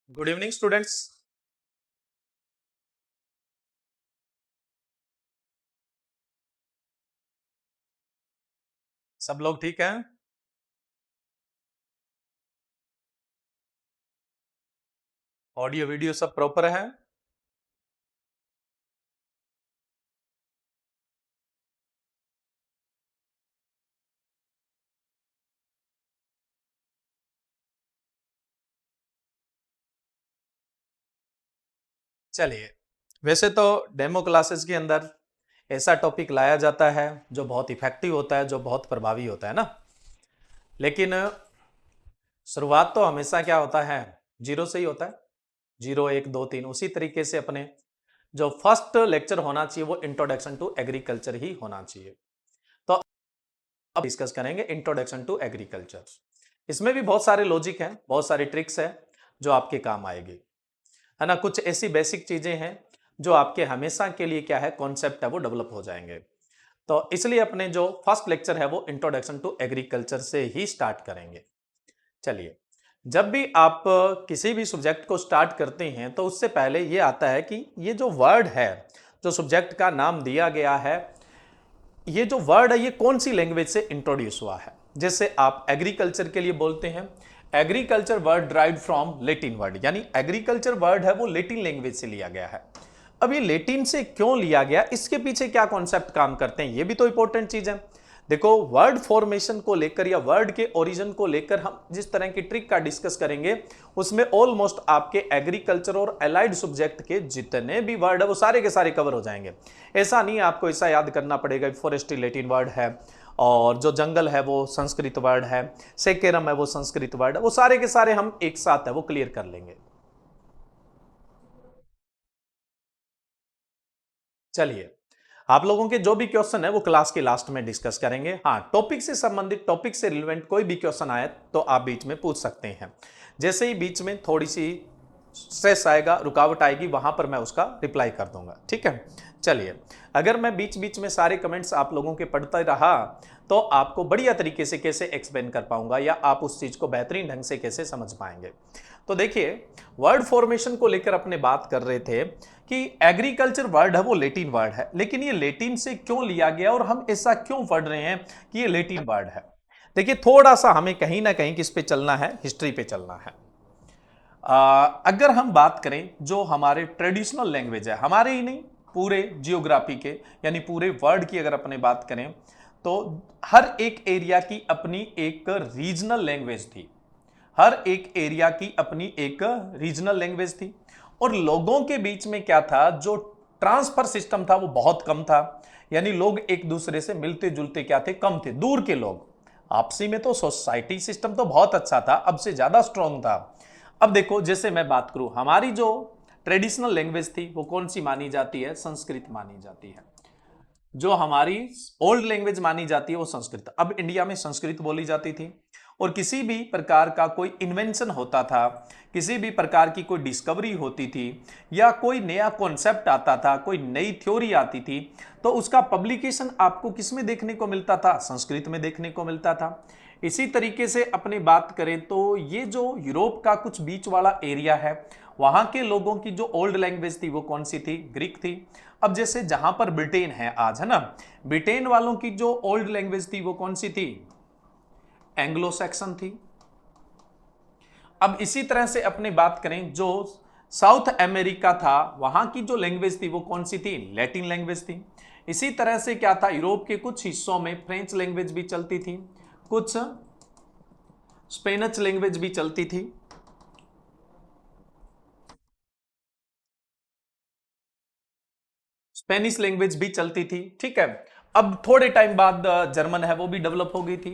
Good evening students. सब लोग ठीक हैं? ऑडियो वीडियो सब प्रॉपर है? चलिए, वैसे तो डेमो क्लासेस के अंदर ऐसा टॉपिक लाया जाता है जो बहुत इफेक्टिव होता है, जो बहुत प्रभावी होता है ना। लेकिन शुरुआत तो हमेशा क्या होता है, जीरो से ही होता है। जीरो, एक, दो, तीन, उसी तरीके से अपने जो फर्स्ट लेक्चर होना चाहिए वो इंट्रोडक्शन टू एग्रीकल्चर ही होना चाहिए। तो अब डिस्कस करेंगे इंट्रोडक्शन टू एग्रीकल्चर। इसमें भी बहुत सारे लॉजिक हैं, बहुत सारी ट्रिक्स हैं जो आपके काम आएगी, है ना। कुछ ऐसी बेसिक चीजें हैं जो आपके हमेशा के लिए क्या है, कॉन्सेप्ट है, वो डेवलप हो जाएंगे। तो इसलिए अपने जो फर्स्ट लेक्चर है वो इंट्रोडक्शन टू एग्रीकल्चर से ही स्टार्ट करेंगे। चलिए, जब भी आप किसी भी सब्जेक्ट को स्टार्ट करते हैं तो उससे पहले ये आता है कि ये जो वर्ड है, जो सब्जेक्ट का नाम दिया गया है, ये जो वर्ड है ये कौन सी लैंग्वेज से इंट्रोड्यूस हुआ है। जैसे आप एग्रीकल्चर के लिए बोलते हैं, agriculture word derived from Latin word, यानी एग्रीकल्चर वर्ड है वो लेटिन लैंग्वेज से लिया गया है। अब ये लेटिन से क्यों लिया गया, इसके पीछे क्या कॉन्सेप्ट काम करते हैं, ये भी तो इंपॉर्टेंट चीज है। देखो, वर्ड फॉर्मेशन को लेकर या वर्ड के ओरिजिन को लेकर हम जिस तरह की ट्रिक का डिस्कस करेंगे उसमें ऑलमोस्ट आपके एग्रीकल्चर और अलाइड सब्जेक्ट के जितने भी वर्ड है वो सारे के सारे कवर हो जाएंगे। ऐसा नहीं है आपको ऐसा याद करना पड़ेगा फॉरेस्ट्री लेटिन वर्ड है और जो जंगल है वो संस्कृत वर्ड है, सेकेरम है वो संस्कृत वर्ड है, वो सारे के सारे हम एक साथ है वो क्लियर कर लेंगे। चलिए, आप लोगों के जो भी क्वेश्चन है वो क्लास के लास्ट में डिस्कस करेंगे। हाँ, टॉपिक से संबंधित, टॉपिक से रिलेवेंट कोई भी क्वेश्चन आए तो आप बीच में पूछ सकते हैं। जैसे ही बीच में थोड़ी सी स्ट्रेस आएगा, रुकावट आएगी, वहां पर मैं उसका रिप्लाई कर दूंगा, ठीक है। चलिए, अगर मैं बीच बीच में सारे कमेंट्स आप लोगों के पढ़ता रहा तो आपको बढ़िया तरीके से कैसे एक्सप्लेन कर पाऊंगा या आप उस चीज को बेहतरीन ढंग से कैसे समझ पाएंगे। तो देखिए, वर्ड फॉर्मेशन को लेकर अपने बात कर रहे थे कि एग्रीकल्चर वर्ड है वो लेटिन वर्ड है, लेकिन ये लेटिन से क्यों लिया गया और हम ऐसा क्यों पढ़ रहे हैं कि ये लेटिन वर्ड है। देखिए, थोड़ा सा हमें कहीं ना कहीं किस पे चलना है, हिस्ट्री पे चलना है। अगर हम बात करें जो हमारे ट्रेडिशनल लैंग्वेज है, हमारे ही नहीं पूरे जियोग्राफी के यानी पूरे वर्ल्ड की अगर अपने बात करें तो हर एक एरिया की अपनी एक रीजनल लैंग्वेज थी। हर एक एरिया की अपनी एक रीजनल लैंग्वेज थी और लोगों के बीच में क्या था, जो ट्रांसफर सिस्टम था वो बहुत कम था। यानी लोग एक दूसरे से मिलते जुलते क्या थे, कम थे। दूर के लोग आपसी में तो सोसाइटी सिस्टम तो बहुत अच्छा था, अब से ज्यादा स्ट्रांग था। अब देखो, जैसे मैं बात करूं, हमारी जो ट्रेडिशनल लैंग्वेज थी वो कौन सी मानी जाती है, संस्कृत मानी जाती है। जो हमारी ओल्ड लैंग्वेज मानी जाती है वो संस्कृत। अब इंडिया में संस्कृत बोली जाती थी और किसी भी प्रकार का कोई इन्वेंशन होता था, किसी भी प्रकार की कोई डिस्कवरी होती थी या कोई नया कॉन्सेप्ट आता था, कोई नई थ्योरी आती थी, तो उसका पब्लिकेशन आपको किस में देखने को मिलता था, संस्कृत में देखने को मिलता था। इसी तरीके से अपनी बात करें तो ये जो यूरोप का कुछ बीच वाला एरिया है, वहां के लोगों की जो ओल्ड लैंग्वेज थी वो कौन सी थी, ग्रीक थी। अब जैसे जहां पर ब्रिटेन है आज, है ना, ब्रिटेन वालों की जो ओल्ड लैंग्वेज थी वो कौन सी थी, एंग्लो सैक्सन थी। अब इसी तरह से अपनी बात करें जो साउथ अमेरिका था, वहां की जो लैंग्वेज थी वो कौन सी थी, लैटिन लैंग्वेज थी। इसी तरह से क्या था, यूरोप के कुछ हिस्सों में फ्रेंच लैंग्वेज भी चलती थी, कुछ स्पेनिश लैंग्वेज भी चलती थी। स्पेनिश लैंग्वेज भी चलती थी, ठीक है। अब थोड़े टाइम बाद जर्मन है वो भी डेवलप हो गई थी।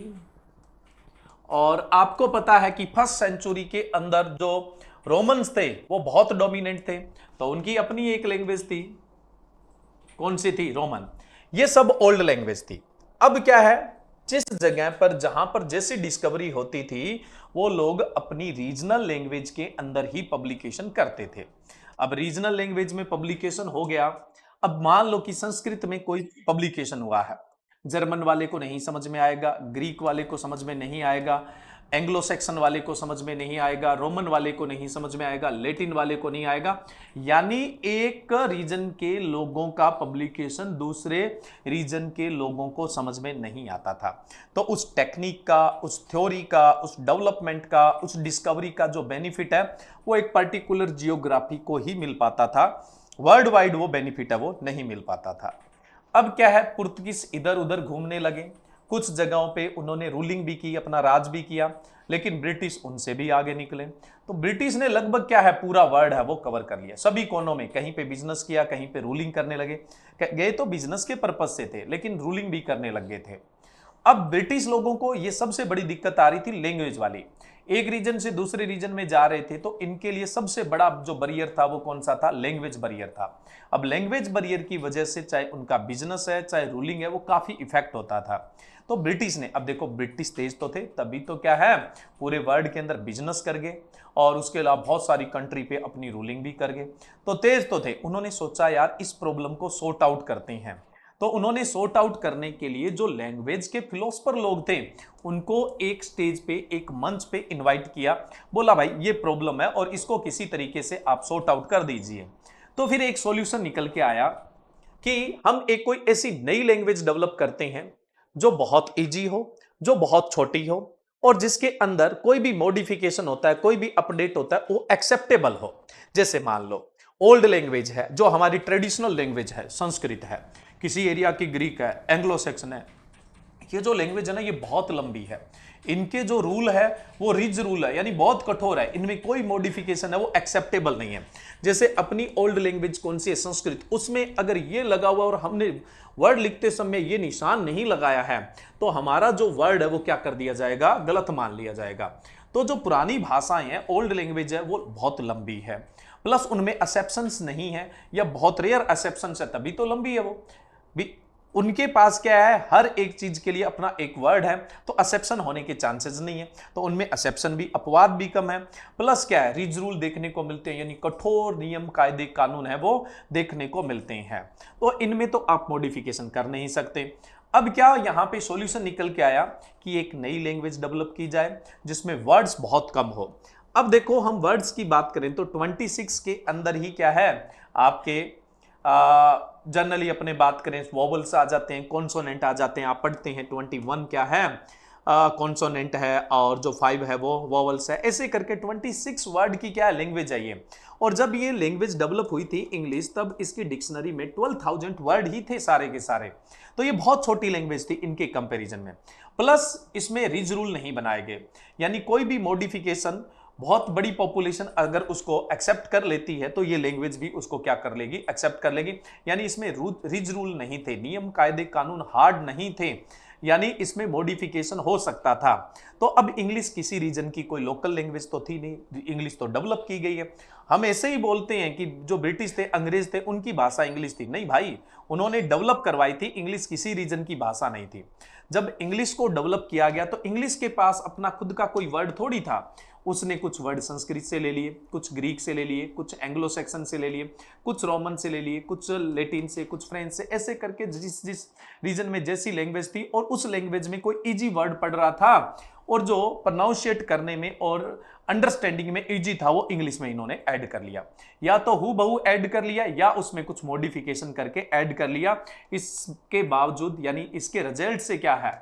और आपको पता है कि फर्स्ट सेंचुरी के अंदर जो रोमन्स थे वो बहुत डोमिनेंट थे, तो उनकी अपनी एक लैंग्वेज थी, कौन सी थी, रोमन। ये सब ओल्ड लैंग्वेज थी। अब क्या है, जिस जगह पर जहां पर जैसी डिस्कवरी होती थी वो लोग अपनी रीजनल लैंग्वेज के अंदर ही पब्लिकेशन करते थे। अब रीजनल लैंग्वेज में पब्लिकेशन हो गया। अब मान लो कि संस्कृत में कोई पब्लिकेशन हुआ है, जर्मन वाले को नहीं समझ में आएगा, ग्रीक वाले को समझ में नहीं आएगा, एंग्लो सेक्शन वाले को समझ में नहीं आएगा, रोमन वाले को नहीं समझ में आएगा, लैटिन वाले को नहीं आएगा। यानी एक रीजन के लोगों का पब्लिकेशन दूसरे रीजन के लोगों को समझ में नहीं आता था। तो उस टेक्निक का, उस थ्योरी का, उस डेवलपमेंट का, उस डिस्कवरी का जो बेनिफिट है वो एक पर्टिकुलर जियोग्राफी को ही मिल पाता था। वर्ल्ड वाइड वो बेनिफिट है वो नहीं मिल पाता था। अब क्या है, पुर्तगीज इधर उधर घूमने लगे, कुछ जगहों पे उन्होंने रूलिंग भी की, अपना राज भी किया, लेकिन ब्रिटिश उनसे भी आगे निकले। तो ब्रिटिश ने लगभग क्या है, पूरा वर्ल्ड है वो कवर कर लिया, सभी कोनों में, कहीं पे बिजनेस किया, कहीं पे रूलिंग करने लगे। गए तो बिजनेस के पर्पज से थे, लेकिन रूलिंग भी करने लग गए थे। अब ब्रिटिश लोगों को ये सबसे बड़ी दिक्कत आ रही थी लैंग्वेज वाली। एक रीजन से दूसरे रीजन में जा रहे थे, तो इनके लिए सबसे बड़ा जो बैरियर था वो कौन सा था, लैंग्वेज बैरियर था। अब लैंग्वेज बैरियर की वजह से चाहे उनका बिजनेस है, चाहे रूलिंग है, वो काफी इफेक्ट होता था। तो ब्रिटिश ने, अब देखो ब्रिटिश तेज तो थे, तभी तो क्या है, पूरे वर्ल्ड के अंदर बिजनेस कर गए और उसके अलावा बहुत सारी कंट्री पे अपनी रूलिंग भी कर गए। तो तेज तो थे, उन्होंने सोचा यार इस प्रॉब्लम को सॉर्ट आउट करते हैं। तो उन्होंने सॉर्ट आउट करने के लिए जो लैंग्वेज के फिलोसफर लोग थे उनको एक स्टेज पे, एक मंच पे इनवाइट किया, बोला भाई ये प्रॉब्लम है और इसको किसी तरीके से आप सॉर्ट आउट कर दीजिए। तो फिर एक सॉल्यूशन निकल के आया कि हम एक कोई ऐसी नई लैंग्वेज डेवलप करते हैं जो बहुत इजी हो, जो बहुत छोटी हो और जिसके अंदर कोई भी मॉडिफिकेशन होता है, कोई भी अपडेट होता है वो एक्सेप्टेबल हो। जैसे मान लो ओल्ड लैंग्वेज है, जो हमारी ट्रेडिशनल लैंग्वेज है, संस्कृत है, किसी एरिया की ग्रीक है, एंग्लो सेक्सन है, ये जो लैंग्वेज है ना ये बहुत लंबी है, इनके जो रूल है वो रिज रूल है, यानी बहुत कठोर है, इनमें कोई मॉडिफिकेशन है वो एक्सेप्टेबल नहीं है। जैसे अपनी ओल्ड लैंग्वेज कौन सी है, संस्कृत, उसमें अगर ये लगा हुआ और हमने वर्ड लिखते समय ये निशान नहीं लगाया है तो हमारा जो वर्ड है वो क्या कर दिया जाएगा, गलत मान लिया जाएगा। तो जो पुरानी भाषाएं हैं, ओल्ड लैंग्वेज है, वो बहुत लंबी है, प्लस उनमें एक्सेप्शंस नहीं है या बहुत रेयर एक्सेप्शंस है, तभी तो लंबी है वो भी। उनके पास क्या है, हर एक चीज के लिए अपना एक वर्ड है, तो एक्सेप्शन होने के चांसेस नहीं है, तो उनमें एक्सेप्शन भी, अपवाद भी कम है, प्लस क्या है, रिज रूल देखने को मिलते हैं, यानी कठोर नियम कायदे कानून है वो देखने को मिलते हैं। तो इनमें तो आप मॉडिफिकेशन कर नहीं सकते। अब क्या यहां पे सॉल्यूशन निकल के आया कि एक नई लैंग्वेज डेवलप की जाए जिसमें वर्ड्स बहुत कम हो। अब देखो हम वर्ड्स की बात करें तो 26 के अंदर ही क्या है आपके जनरली अपने बात करें वॉवल्स आ जाते हैं, कॉन्सोनेंट आ जाते हैं, आप पढ़ते हैं 21 क्या है कॉन्सोनेंट है और जो 5 है वो वॉवल्स है, ऐसे करके 26 वर्ड की क्या लैंग्वेज है ये। और जब ये लैंग्वेज डेवलप हुई थी इंग्लिश, तब इसकी डिक्शनरी में 12,000 वर्ड ही थे सारे के सारे, तो ये बहुत छोटी लैंग्वेज थी इनके कंपैरिजन में। प्लस इसमें रिज रूल नहीं बनाए गए, यानी कोई भी मॉडिफिकेशन बहुत बड़ी पॉपुलेशन अगर उसको एक्सेप्ट कर लेती है तो ये लैंग्वेज भी उसको क्या कर लेगी, एक्सेप्ट कर लेगी। यानी इसमें रिज रूल नहीं थे, नियम कायदे कानून हार्ड नहीं थे, यानी इसमें मॉडिफिकेशन हो सकता था। तो अब इंग्लिश किसी रीजन की कोई लोकल लैंग्वेज तो थी नहीं, इंग्लिश तो डेवलप की गई है। हम ऐसे ही बोलते हैं कि जो ब्रिटिश थे, अंग्रेज थे, उनकी भाषा इंग्लिश थी, नहीं भाई, उन्होंने डेवलप करवाई थी, इंग्लिश किसी रीजन की भाषा नहीं थी। जब इंग्लिश को डेवलप किया गया तो इंग्लिश के पास अपना खुद का कोई वर्ड थोड़ी था, उसने कुछ वर्ड संस्कृत से ले लिए, कुछ ग्रीक से ले लिए, कुछ एंग्लो सेक्सन से ले लिए, कुछ रोमन से ले लिए, कुछ लैटिन से, कुछ फ्रेंच से, ऐसे करके जिस जिस रीजन में जैसी लैंग्वेज थी और उस लैंग्वेज में कोई इजी वर्ड पढ़ रहा था और जो प्रोनाउंशिएट करने में और अंडरस्टैंडिंग में इजी था वो इंग्लिश में इन्होंने ऐड कर लिया, या तो हूबहू ऐड कर लिया या उसमें कुछ मॉडिफिकेशन करके ऐड कर लिया। इसके बावजूद यानी इसके रिजल्ट से क्या है,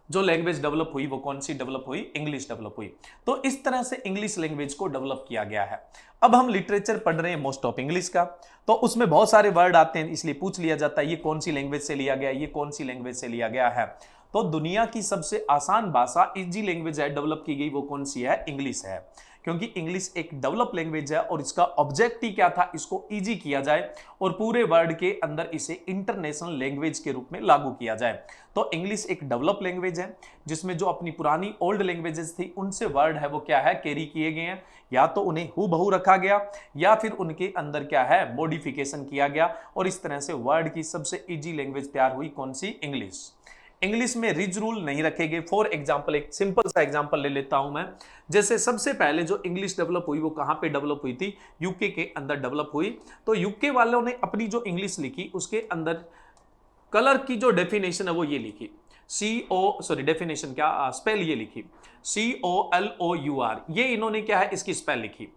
जो लैंग्वेज डेवलप हुई वो कौन सी डेवलप हुई, इंग्लिश डेवलप हुई। तो इस तरह से इंग्लिश लैंग्वेज को डेवलप किया गया है। अब हम लिटरेचर पढ़ रहे हैं मोस्ट ऑफ इंग्लिश का, तो उसमें बहुत सारे वर्ड आते हैं, इसलिए पूछ लिया जाता है ये कौन सी लैंग्वेज से लिया गया, ये कौन सी लैंग्वेज से लिया गया है। तो दुनिया की सबसे आसान भाषा, इजी लैंग्वेज है डेवलप की गई, वो कौन सी है, इंग्लिश है, क्योंकि इंग्लिश एक डेवलप लैंग्वेज है और इसका ऑब्जेक्ट ही क्या था, इसको इजी किया जाए और पूरे वर्ल्ड के अंदर इसे इंटरनेशनल लैंग्वेज के रूप में लागू किया जाए। तो इंग्लिश एक डेवलप लैंग्वेज है जिसमें जो अपनी पुरानी ओल्ड लैंग्वेजेस थी उनसे वर्ड है वो क्या है, कैरी किए गए हैं, या तो उन्हें हूबहू रखा गया या फिर उनके अंदर क्या है, मॉडिफिकेशन किया गया, और इस तरह से वर्ल्ड की सबसे इजी लैंग्वेज तैयार हुई, कौन सी, इंग्लिश। इंग्लिश में रिज रूल नहीं रखे गए। फॉर एग्जाम्पल, एक सिंपल सा एग्जाम्पल ले लेता हूं मैं, जैसे सबसे पहले जो इंग्लिश डेवलप हुई वो कहां पे डेवलप हुई थी, यूके के अंदर डेवलप हुई। तो यूके वालों ने अपनी जो इंग्लिश लिखी उसके अंदर कलर की जो डेफिनेशन है वो ये लिखी, डेफिनेशन क्या, स्पेल ये लिखी COLOUR, ये इन्होंने क्या है इसकी स्पेल लिखी।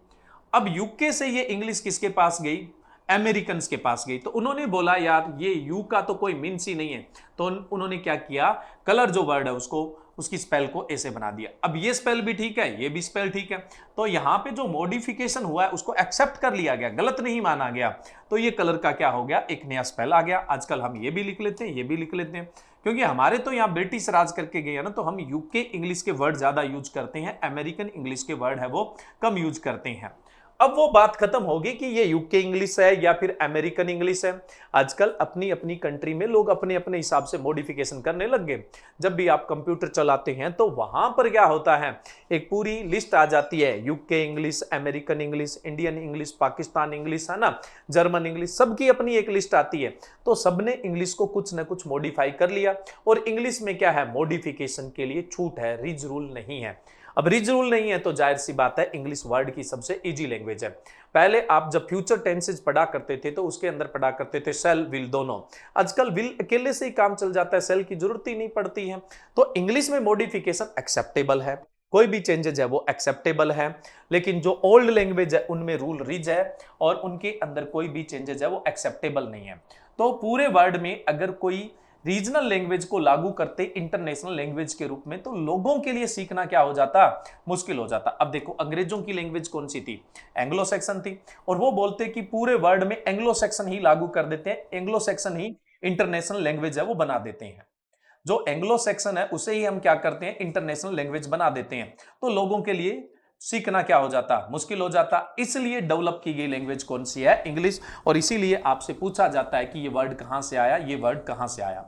अब यूके से ये इंग्लिश किसके पास गई, अमेरिकन के पास गई, तो उन्होंने बोला यार ये यू का तो कोई मीन्स ही नहीं है, तो उन्होंने क्या किया, कलर जो वर्ड है उसको, उसकी स्पेल को ऐसे बना दिया। अब ये स्पेल भी ठीक है, ये भी स्पेल ठीक है, तो यहां पे जो मॉडिफिकेशन हुआ है उसको एक्सेप्ट कर लिया गया, गलत नहीं माना गया, तो ये कलर का क्या हो गया, एक नया स्पेल आ गया। आजकल हम ये भी लिख लेते हैं, ये भी लिख लेते हैं, क्योंकि हमारे तो यहाँ ब्रिटिश राज करके गए हैं ना, तो हम यूके इंग्लिश के वर्ड ज्यादा यूज करते हैं, अमेरिकन इंग्लिश के वर्ड है वो कम यूज करते हैं। अब वो बात खत्म होगी कि ये यूके इंग्लिश है या फिर अमेरिकन इंग्लिश है। आजकल अपनी अपनी कंट्री में लोग अपने अपने हिसाब से मॉडिफिकेशन करने लग गए। जब भी आप कंप्यूटर चलाते हैं तो वहां पर क्या होता है, एक पूरी लिस्ट आ जाती है, UK English, American English, Indian English, Pakistan English, है ना, जर्मन इंग्लिश, सबकी अपनी एक लिस्ट आती है। तो सबने इंग्लिश को कुछ ना कुछ मॉडिफाई कर लिया, और इंग्लिश में क्या है, मॉडिफिकेशन के लिए छूट है, रिज रूल नहीं है। अब रिज रूल नहीं है तो जाहिर सी बात है इंग्लिश वर्ल्ड की सबसे इजी लैंग्वेज है। पहले आप जब फ्यूचर टेंसेज पढ़ा करते थे तो उसके अंदर पढ़ा करते थे सेल विल दोनों, आजकल विल अकेले से ही काम चल जाता है, सेल की जरूरत ही नहीं पड़ती है। तो इंग्लिश में मॉडिफिकेशन एक्सेप्टेबल है, कोई भी चेंजेज है वो एक्सेप्टेबल है, लेकिन जो ओल्ड लैंग्वेज है उनमें रूल रिज है और उनके अंदर कोई भी चेंजेज है वो एक्सेप्टेबल नहीं है। तो पूरे वर्ल्ड में अगर कोई रीजनल लैंग्वेज को लागू करते इंटरनेशनल लैंग्वेज के रूप में, तो लोगों के लिए सीखना क्या हो जाता, मुश्किल हो जाता। अब देखो अंग्रेजों की लैंग्वेज कौन सी थी, एंग्लो सेक्सन थी, और वो बोलते कि पूरे वर्ल्ड में एंग्लो सेक्सन ही लागू कर देते हैं, एंग्लो सेक्सन ही इंटरनेशनल लैंग्वेज है वो बना देते हैं। जो एंग्लो सेक्सन है उसे ही हम क्या करते हैं, इंटरनेशनल लैंग्वेज बना देते हैं, तो लोगों के लिए सीखना क्या हो जाता, मुश्किल हो जाता। इसलिए डेवलप की गई लैंग्वेज कौन सी है, इंग्लिश। और इसीलिए आपसे पूछा जाता है कि ये वर्ड कहां से आया, ये वर्ड कहां से आया।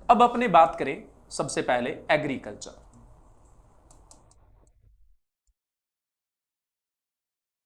अब अपने बात करें सबसे पहले एग्रीकल्चर।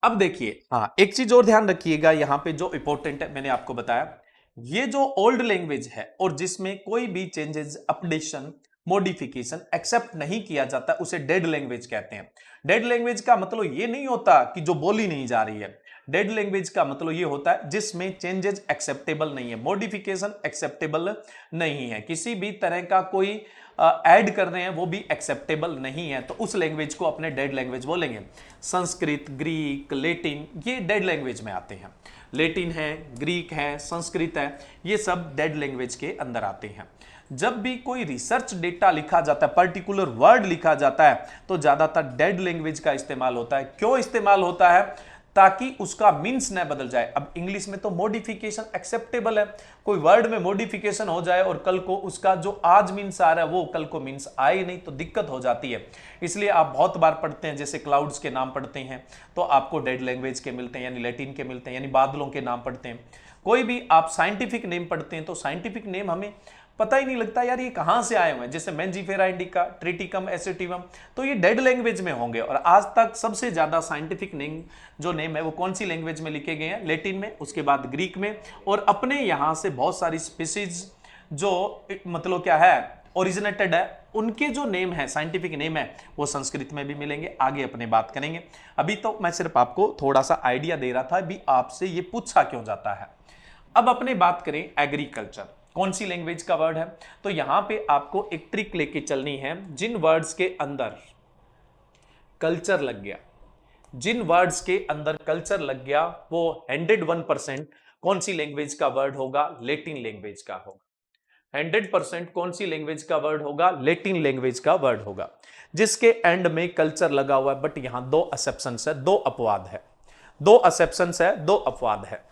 अब देखिए, हाँ एक चीज और ध्यान रखिएगा यहां पे जो इंपॉर्टेंट है, मैंने आपको बताया, ये जो ओल्ड लैंग्वेज है और जिसमें कोई भी चेंजेस, अपडेशन, मॉडिफिकेशन एक्सेप्ट नहीं किया जाता, उसे डेड लैंग्वेज कहते हैं। डेड लैंग्वेज का मतलब ये नहीं होता कि जो बोली नहीं जा रही है, डेड लैंग्वेज का मतलब ये होता है जिसमें चेंजेस एक्सेप्टेबल नहीं है, मॉडिफिकेशन एक्सेप्टेबल नहीं है, किसी भी तरह का कोई ऐड कर रहे हैं वो भी एक्सेप्टेबल नहीं है, तो उस लैंग्वेज को अपने डेड लैंग्वेज बोलेंगे। संस्कृत, ग्रीक, लेटिन, ये डेड लैंग्वेज में आते हैं। लेटिन है, ग्रीक है, संस्कृत है, ये सब डेड लैंग्वेज के अंदर आते हैं। जब भी कोई रिसर्च डेटा लिखा जाता है, पर्टिकुलर वर्ड लिखा जाता है, तो ज्यादातर डेड लैंग्वेज का इस्तेमाल होता है। क्यों इस्तेमाल होता है, ताकि उसका मीन्स न बदल जाए। अब इंग्लिश में तो मॉडिफिकेशन एक्सेप्टेबल है, कोई वर्ड में मॉडिफिकेशन हो जाए और कल को उसका जो आज मीन्स आ रहा है वो कल को मीन्स आए नहीं, तो दिक्कत हो जाती है। इसलिए आप बहुत बार पढ़ते हैं, जैसे क्लाउड्स के नाम पढ़ते हैं तो आपको डेड लैंग्वेज के मिलते हैं, यानी लैटिन के मिलते हैं, यानी बादलों के नाम पढ़ते हैं। कोई भी आप साइंटिफिक नेम पढ़ते हैं तो साइंटिफिक नेम हमें पता ही नहीं लगता यार ये कहां से आए हुए हैं, जैसे मेंजीफेरा इंडिका, ट्रिटिकम एसिटिवम, तो ये डेड लैंग्वेज में होंगे। और आज तक सबसे ज्यादा साइंटिफिक नेम जो नेम है वो कौन सी लैंग्वेज में लिखे गए हैं, लेटिन में, उसके बाद ग्रीक में, और अपने यहां से बहुत सारी स्पीसीज जो मतलब क्या है ओरिजिनेटेड है, उनके जो नेम है, साइंटिफिक नेम है, वो संस्कृत में भी मिलेंगे। आगे अपने बात करेंगे, अभी तो मैं सिर्फ आपको थोड़ा सा आइडिया दे रहा था अभी आपसे ये पूछा क्यों जाता है। अब अपने बात करें एग्रीकल्चर, कौन सी लैंग्वेज का वर्ड है, तो यहां पे आपको एक ट्रिक लेके चलनी है। जिन वर्ड्स के अंदर कल्चर लग गया, जिन वर्ड्स के अंदर कल्चर लग गया, वो 101% कौन सी लैंग्वेज का वर्ड होगा, लेटिन लैंग्वेज का होगा। 100% कौन सी लैंग्वेज का वर्ड होगा, लेटिन लैंग्वेज का वर्ड होगा, जिसके एंड में कल्चर लगा हुआ है। बट यहां दो एक्सेप्शंस है, दो अपवाद है, दो एक्सेप्शंस है, दो अपवाद है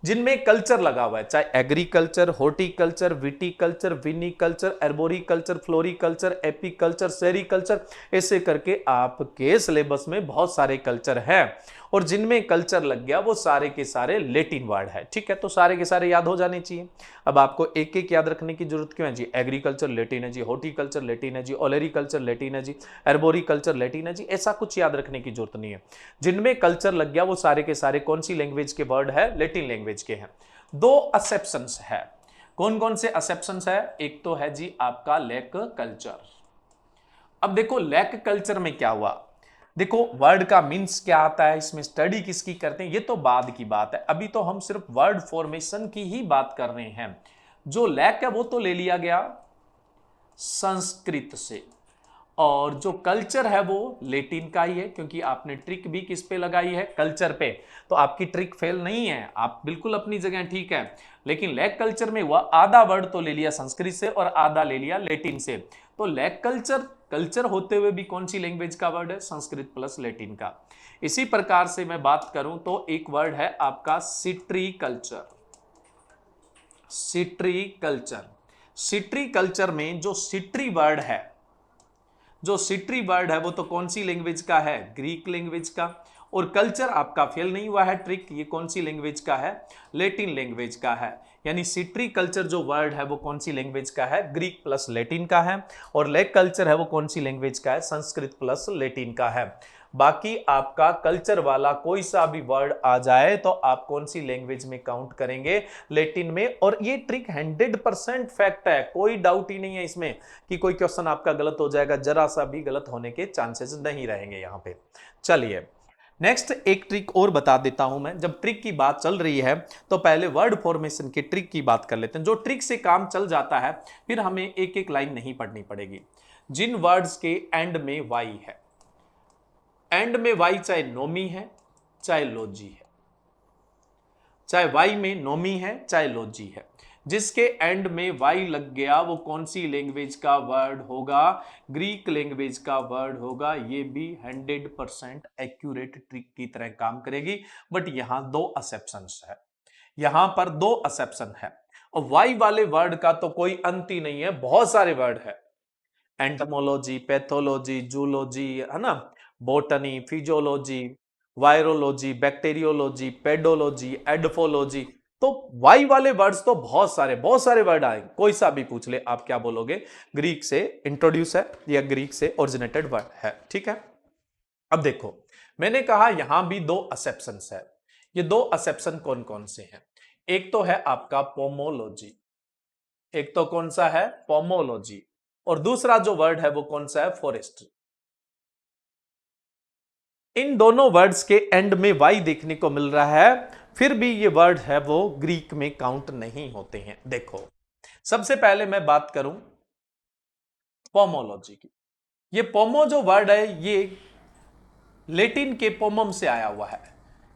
जिनमें कल्चर लगा हुआ है, चाहे agriculture, horticulture, viticulture, viniculture, arboriculture, floriculture, apiculture, sericulture, ऐसे करके आपके सिलेबस में बहुत सारे कल्चर हैं, और जिनमें कल्चर लग गया वो सारे के सारे लेटिन वर्ड है। ठीक है, तो सारे के सारे याद हो जाने चाहिए। अब आपको एक एक याद रखने की जरूरत क्यों है जी, एग्रीकल्चर लेटिन है जी, हॉर्टिकल्चर लेटिन है जी, ओलेरिकल्चर लेटिन है जी, एर्बोरिकल्चर लेटिन है जी, ऐसा कुछ याद रखने की जरूरत नहीं है। जिनमें कल्चर लग गया वो सारे के सारे कौन सी लैंग्वेज के वर्ड है, लेटिन लैंग्वेज के हैं। दो एक्सेप्शंस है, कौन कौन से एक्सेप्शंस है, एक तो है जी आपका लैक कल्चर। अब देखो लैक कल्चर में क्या हुआ, देखो वर्ड का मीन्स क्या आता है, इसमें स्टडी किसकी करते हैं, ये तो बाद की बात है, अभी तो हम सिर्फ वर्ड फॉर्मेशन की ही बात कर रहे हैं। जो लैक है वो तो ले लिया गया संस्कृत से, और जो कल्चर है वो लेटिन का ही है, क्योंकि आपने ट्रिक भी किस पे लगाई है, कल्चर पे। तो आपकी ट्रिक फेल नहीं है, आप बिल्कुल अपनी जगह ठीक है। लेकिन लैक कल्चर में हुआ आधा वर्ड तो ले लिया संस्कृत से और आधा ले लिया लेटिन से। तो लैक कल्चर कल्चर होते हुए भी कौन सी लैंग्वेज का वर्ड है, संस्कृत प्लस लेटिन का। इसी प्रकार से मैं बात करूं तो एक वर्ड है आपका सिट्री कल्चर। सिट्री कल्चर, सिट्री कल्चर में जो सिट्री वर्ड है, जो सिट्री वर्ड है वो तो कौन सी लैंग्वेज का है, ग्रीक लैंग्वेज का। और कल्चर आपका फेल नहीं हुआ है ट्रिक, ये कौन सी लैंग्वेज का है, लेटिन लैंग्वेज का है। यानी सिट्री कल्चर जो वर्ड है वो कौन सी लैंग्वेज का है, ग्रीक प्लस लेटिन का है। और लेक कल्चर है वो कौन सी लैंग्वेज का है, संस्कृत प्लस लेटिन का है। बाकी आपका कल्चर वाला कोई सा भी वर्ड आ जाए तो आप कौन सी लैंग्वेज में काउंट करेंगे, लेटिन में। और ये ट्रिक 100% फैक्ट है, कोई डाउट ही नहीं है इसमें कि कोई क्वेश्चन आपका गलत हो जाएगा, जरा सा भी गलत होने के चांसेस नहीं रहेंगे यहां पे। चलिए नेक्स्ट एक ट्रिक और बता देता हूं मैं। जब ट्रिक की बात चल रही है तो पहले वर्ड फॉर्मेशन के ट्रिक की बात कर लेते हैं। जो ट्रिक से काम चल जाता है फिर हमें एक एक लाइन नहीं पढ़नी पड़ेगी। जिन वर्ड्स के एंड में वाई है, एंड में वाई चाहे नोमी है चाहे लोजी है, चाहे वाई में नोमी है चाहे लोजी है, जिसके एंड में वाई लग गया वो कौन सी लैंग्वेज का वर्ड होगा, ग्रीक लैंग्वेज का वर्ड होगा। ये भी 100% एक्यूरेट ट्रिक की तरह काम करेगी। बट यहां दो एक्सेप्शंस है, यहां पर दो एक्सेप्शन है। और वाई वाले वर्ड का तो कोई अंत ही नहीं है, बहुत सारे वर्ड है। एंटमोलॉजी, पैथोलॉजी, जूलॉजी, है ना, botany, physiology, virology, bacteriology, pedology, edaphology. तो वाई वाले वर्ड्स तो बहुत सारे वर्ड आए, कोई सा भी पूछ ले आप क्या बोलोगे, ग्रीक से इंट्रोड्यूस है या ग्रीक से ओरिजिनेटेड वर्ड है। ठीक है, अब देखो मैंने कहा यहां भी दो एक्सेप्शंस है। ये दो एक्सेप्शन कौन कौन से हैं, एक तो है आपका पोमोलॉजी, एक तो कौन सा है, पोमोलॉजी, और दूसरा जो वर्ड है वो कौन सा है, फॉरेस्ट्री। इन दोनों वर्ड्स के एंड में वाई देखने को मिल रहा है, फिर भी ये वर्ड है वो ग्रीक में काउंट नहीं होते हैं। देखो सबसे पहले मैं बात करूं पोमोलॉजी की। ये पोमो जो वर्ड है ये लेटिन के पोमम से आया हुआ है।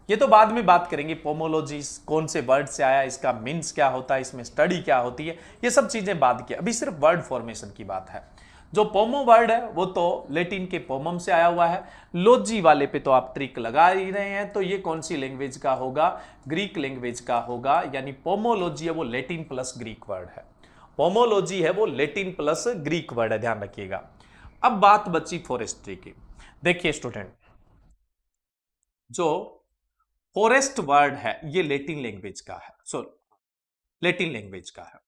ये तो बाद में बात करेंगे, पोमोलॉजी कौन से वर्ड से आया, इसका मीन्स क्या होता है, इसमें स्टडी क्या होती है, ये सब चीजें बाद की। अभी सिर्फ वर्ड फॉर्मेशन की बात है। जो पोमो वर्ड है वो तो लेटिन के पोमम से आया हुआ है। लोजी वाले पे तो आप ट्रिक लगा ही रहे हैं, तो ये कौन सी लैंग्वेज का होगा, ग्रीक लैंग्वेज का होगा। यानी पोमोलॉजी है वो लेटिन प्लस ग्रीक वर्ड है, पोमोलॉजी है वो लेटिन प्लस ग्रीक वर्ड है, ध्यान रखिएगा। अब बात बची फॉरेस्ट्री की। देखिए स्टूडेंट, जो फॉरेस्ट वर्ड है ये लेटिन लैंग्वेज का है, लेटिन लैंग्वेज का है।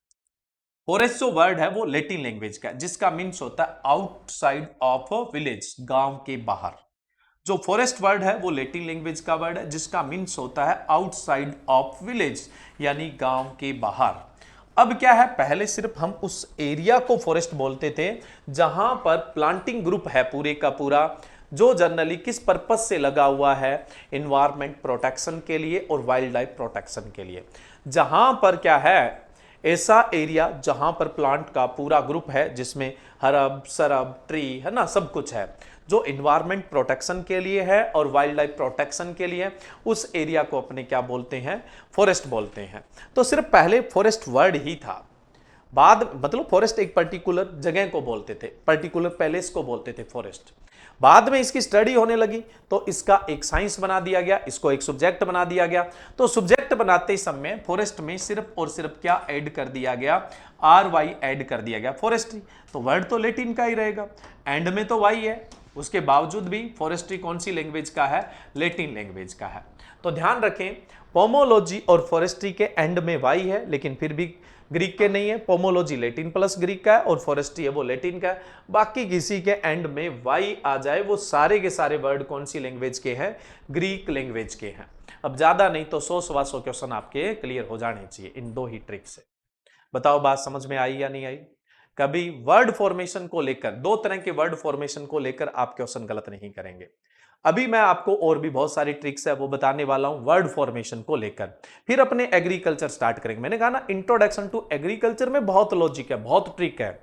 फॉरेस्ट जो वर्ड है वो लेटिन लैंग्वेज का है, जिसका मीन्स होता है आउटसाइड ऑफ विलेज, गांव के बाहर। जो फॉरेस्ट वर्ड है वो लेटिन लैंग्वेज का वर्ड है, जिसका मीन्स होता है आउटसाइड ऑफ विलेज, यानी गांव के बाहर। अब क्या है, पहले सिर्फ हम उस एरिया को फॉरेस्ट बोलते थे जहां पर प्लांटिंग ग्रुप है पूरे का पूरा, जो जनरली किस पर्पस से लगा हुआ है, इन्वायरमेंट प्रोटेक्शन के लिए और वाइल्ड लाइफ प्रोटेक्शन के लिए। जहां पर क्या है, ऐसा एरिया जहां पर प्लांट का पूरा ग्रुप है, जिसमें हरब सरब ट्री है ना, सब कुछ है, जो इन्वायरमेंट प्रोटेक्शन के लिए है और वाइल्ड लाइफ प्रोटेक्शन के लिए, उस एरिया को अपने क्या बोलते हैं, फॉरेस्ट बोलते हैं। तो सिर्फ पहले फॉरेस्ट वर्ड ही था, बाद मतलब फॉरेस्ट एक पर्टिकुलर जगह को बोलते थे, पर्टिकुलर पैलेस को बोलते थे फॉरेस्ट। बाद में इसकी स्टडी होने लगी तो इसका एक साइंस बना दिया गया, इसको एक सब्जेक्ट बना दिया गया। तो सब्जेक्ट बनाते समय फॉरेस्ट में सिर्फ और सिर्फ क्या ऐड कर दिया गया, RY ऐड कर दिया गया, फॉरेस्ट्री। तो वर्ड तो लेटिन का ही रहेगा, एंड में तो वाई है, उसके बावजूद भी फॉरेस्ट्री कौन सी लैंग्वेज का है, लेटिन लैंग्वेज का है। तो ध्यान रखें, पोमोलॉजी और फॉरेस्ट्री के एंड में वाई है, लेकिन फिर भी ग्रीक के नहीं है। पोमोलॉजी लेटिन प्लस ग्रीक का है और फॉरेस्ट्री है वो लेटिन का है। बाकी किसी के एंड में वाई आ जाए, वो सारे के सारे वर्ड कौन सी लैंग्वेज के हैं, ग्रीक लैंग्वेज के हैं। अब ज्यादा नहीं तो 100-125 क्वेश्चन आपके क्लियर हो जाने चाहिए इन दो ही ट्रिक से। बताओ बात समझ में आई या नहीं आई। कभी वर्ड फॉर्मेशन को लेकर, दो तरह के वर्ड फॉर्मेशन को लेकर आप क्वेश्चन गलत नहीं करेंगे। अभी मैं आपको और भी बहुत सारी ट्रिक्स है वो बताने वाला हूं वर्ड फॉर्मेशन को लेकर। फिर अपने एग्रीकल्चर स्टार्ट करेंगे। मैंने कहा ना इंट्रोडक्शन टू एग्रीकल्चर में बहुत लॉजिक है, बहुत ट्रिक है।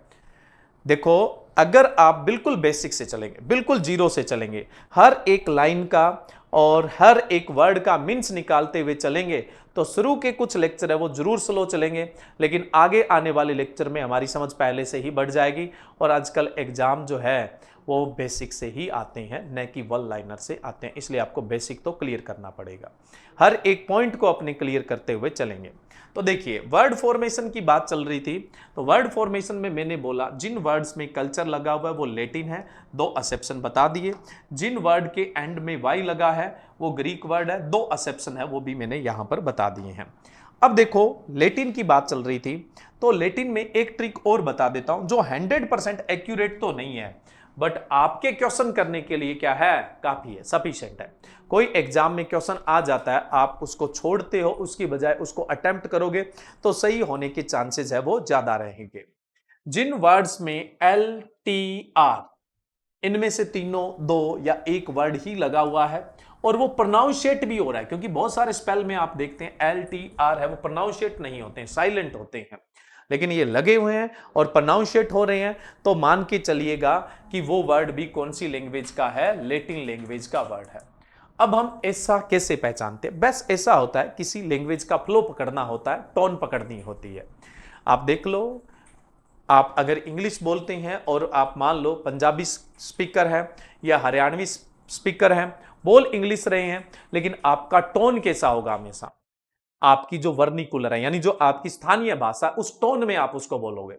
देखो, अगर आप बिल्कुल बेसिक से चलेंगे, बिल्कुल जीरो से चलेंगे, हर एक लाइन का और हर एक वर्ड का मीन्स निकालते हुए चलेंगे, तो शुरू के कुछ लेक्चर है वो जरूर स्लो चलेंगे, लेकिन आगे आने वाले लेक्चर में हमारी समझ पहले से ही बढ़ जाएगी। और आजकल एग्जाम जो है वो बेसिक से ही आते हैं, न कि वन लाइनर से आते हैं, इसलिए आपको बेसिक तो क्लियर करना पड़ेगा। हर एक पॉइंट को अपने क्लियर करते हुए चलेंगे। तो देखिए, वर्ड फॉर्मेशन की बात चल रही थी, तो वर्ड फॉर्मेशन में मैंने बोला जिन वर्ड्स में कल्चर लगा हुआ है वो लैटिन है, 2 एक्सेप्शन बता दिए। जिन वर्ड के एंड में वाई लगा है वो ग्रीक वर्ड है, 2 एक्सेप्शन है वो भी मैंने यहां पर बता दिए हैं। अब देखो, लैटिन की बात चल रही थी, तो लैटिन में एक ट्रिक और बता देता हूं जो 100% एक्यूरेट तो नहीं है, बट आपके क्वेश्चन करने के लिए क्या है, काफी है, सफिशिएंट है। कोई एग्जाम में क्वेश्चन आ जाता है, आप उसको छोड़ते हो, उसकी बजाय उसको अटेम्प्ट करोगे तो सही होने के चांसेस है वो ज्यादा रहेंगे। जिन वर्ड्स में एल टी आर, इनमें से तीनों, 2 या 1 वर्ड ही लगा हुआ है और वो प्रोनाउंशिएट भी हो रहा है, क्योंकि बहुत सारे स्पेल में आप देखते हैं एल टी आर है वो प्रोनाउंशिएट नहीं होते हैं, साइलेंट होते हैं, लेकिन ये लगे हुए हैं और प्रोनाउंशिएट हो रहे हैं, तो मान के चलिएगा कि वो वर्ड भी कौन सी लैंग्वेज का है, लैटिन लैंग्वेज का वर्ड है। अब हम ऐसा कैसे पहचानते हैं? बस ऐसा होता है, किसी लैंग्वेज का फ्लो पकड़ना होता है, टोन पकड़नी होती है। आप देख लो, आप अगर इंग्लिश बोलते हैं और आप मान लो पंजाबी स्पीकर है या हरियाणवी स्पीकर है, बोल इंग्लिश रहे हैं, लेकिन आपका टोन कैसा होगा? हमेशा आपकी जो वर्निकुलर है, यानी जो आपकी स्थानीय भाषा, उस टोन में आप उसको बोलोगे।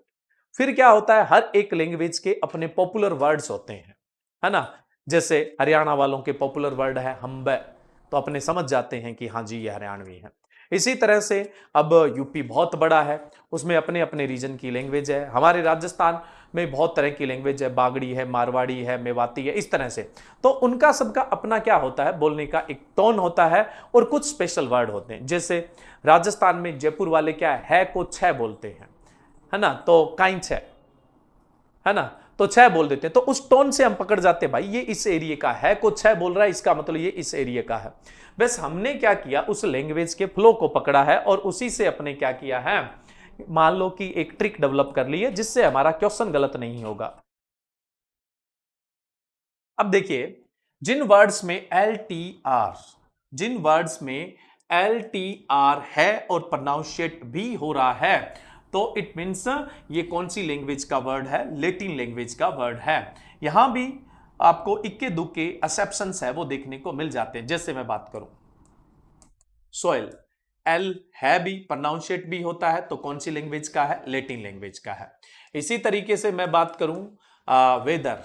फिर क्या होता है, हर एक लैंग्वेज के अपने पॉपुलर वर्ड्स होते हैं, है ना। जैसे हरियाणा वालों के पॉपुलर वर्ड है हम्बे, तो अपने समझ जाते हैं कि हाँ जी ये हरियाणवी है। इसी तरह से अब यूपी बहुत बड़ा है, उसमें अपने अपने रीजन की लैंग्वेज है। हमारे राजस्थान में बहुत तरह की लैंग्वेज है, बागड़ी है, मारवाड़ी है, मेवाती है, इस तरह से। तो उनका सबका अपना क्या होता है, बोलने का एक टोन होता है और कुछ स्पेशल वर्ड होते हैं। जैसे राजस्थान में जयपुर वाले क्या है को छह बोलते हैं, है ना, तो काइन छह, है ना, तो छह बोल देते हैं, तो उस टोन से हम पकड़ जाते हैं भाई ये इस एरिया का है, को छह बोल रहा है, इसका मतलब ये इस एरिया का है। बस हमने क्या किया, उस लैंग्वेज के फ्लो को पकड़ा है और उसी से अपने क्या किया है, मान लो कि एक ट्रिक डेवलप कर ली है जिससे हमारा क्वेश्चन गलत नहीं होगा। अब देखिए, जिन वर्ड्स में एल टी आर, जिन वर्ड्स में एल टी आर है और प्रोनाउंशिएट भी हो रहा है, तो इट मीन्स ये कौन सी लैंग्वेज का वर्ड है, लैटिन लैंग्वेज का वर्ड है। यहां भी आपको इक्के दुक्के एक्सेप्शंस है वो देखने को मिल जाते हैं। जैसे मैं बात करूं सोइल, एल है भी, प्रोनाउंशिएट भी होता है, तो कौन सी लैंग्वेज का है, लैटिन लैंग्वेज का है। इसी तरीके से मैं बात करूं वेदर,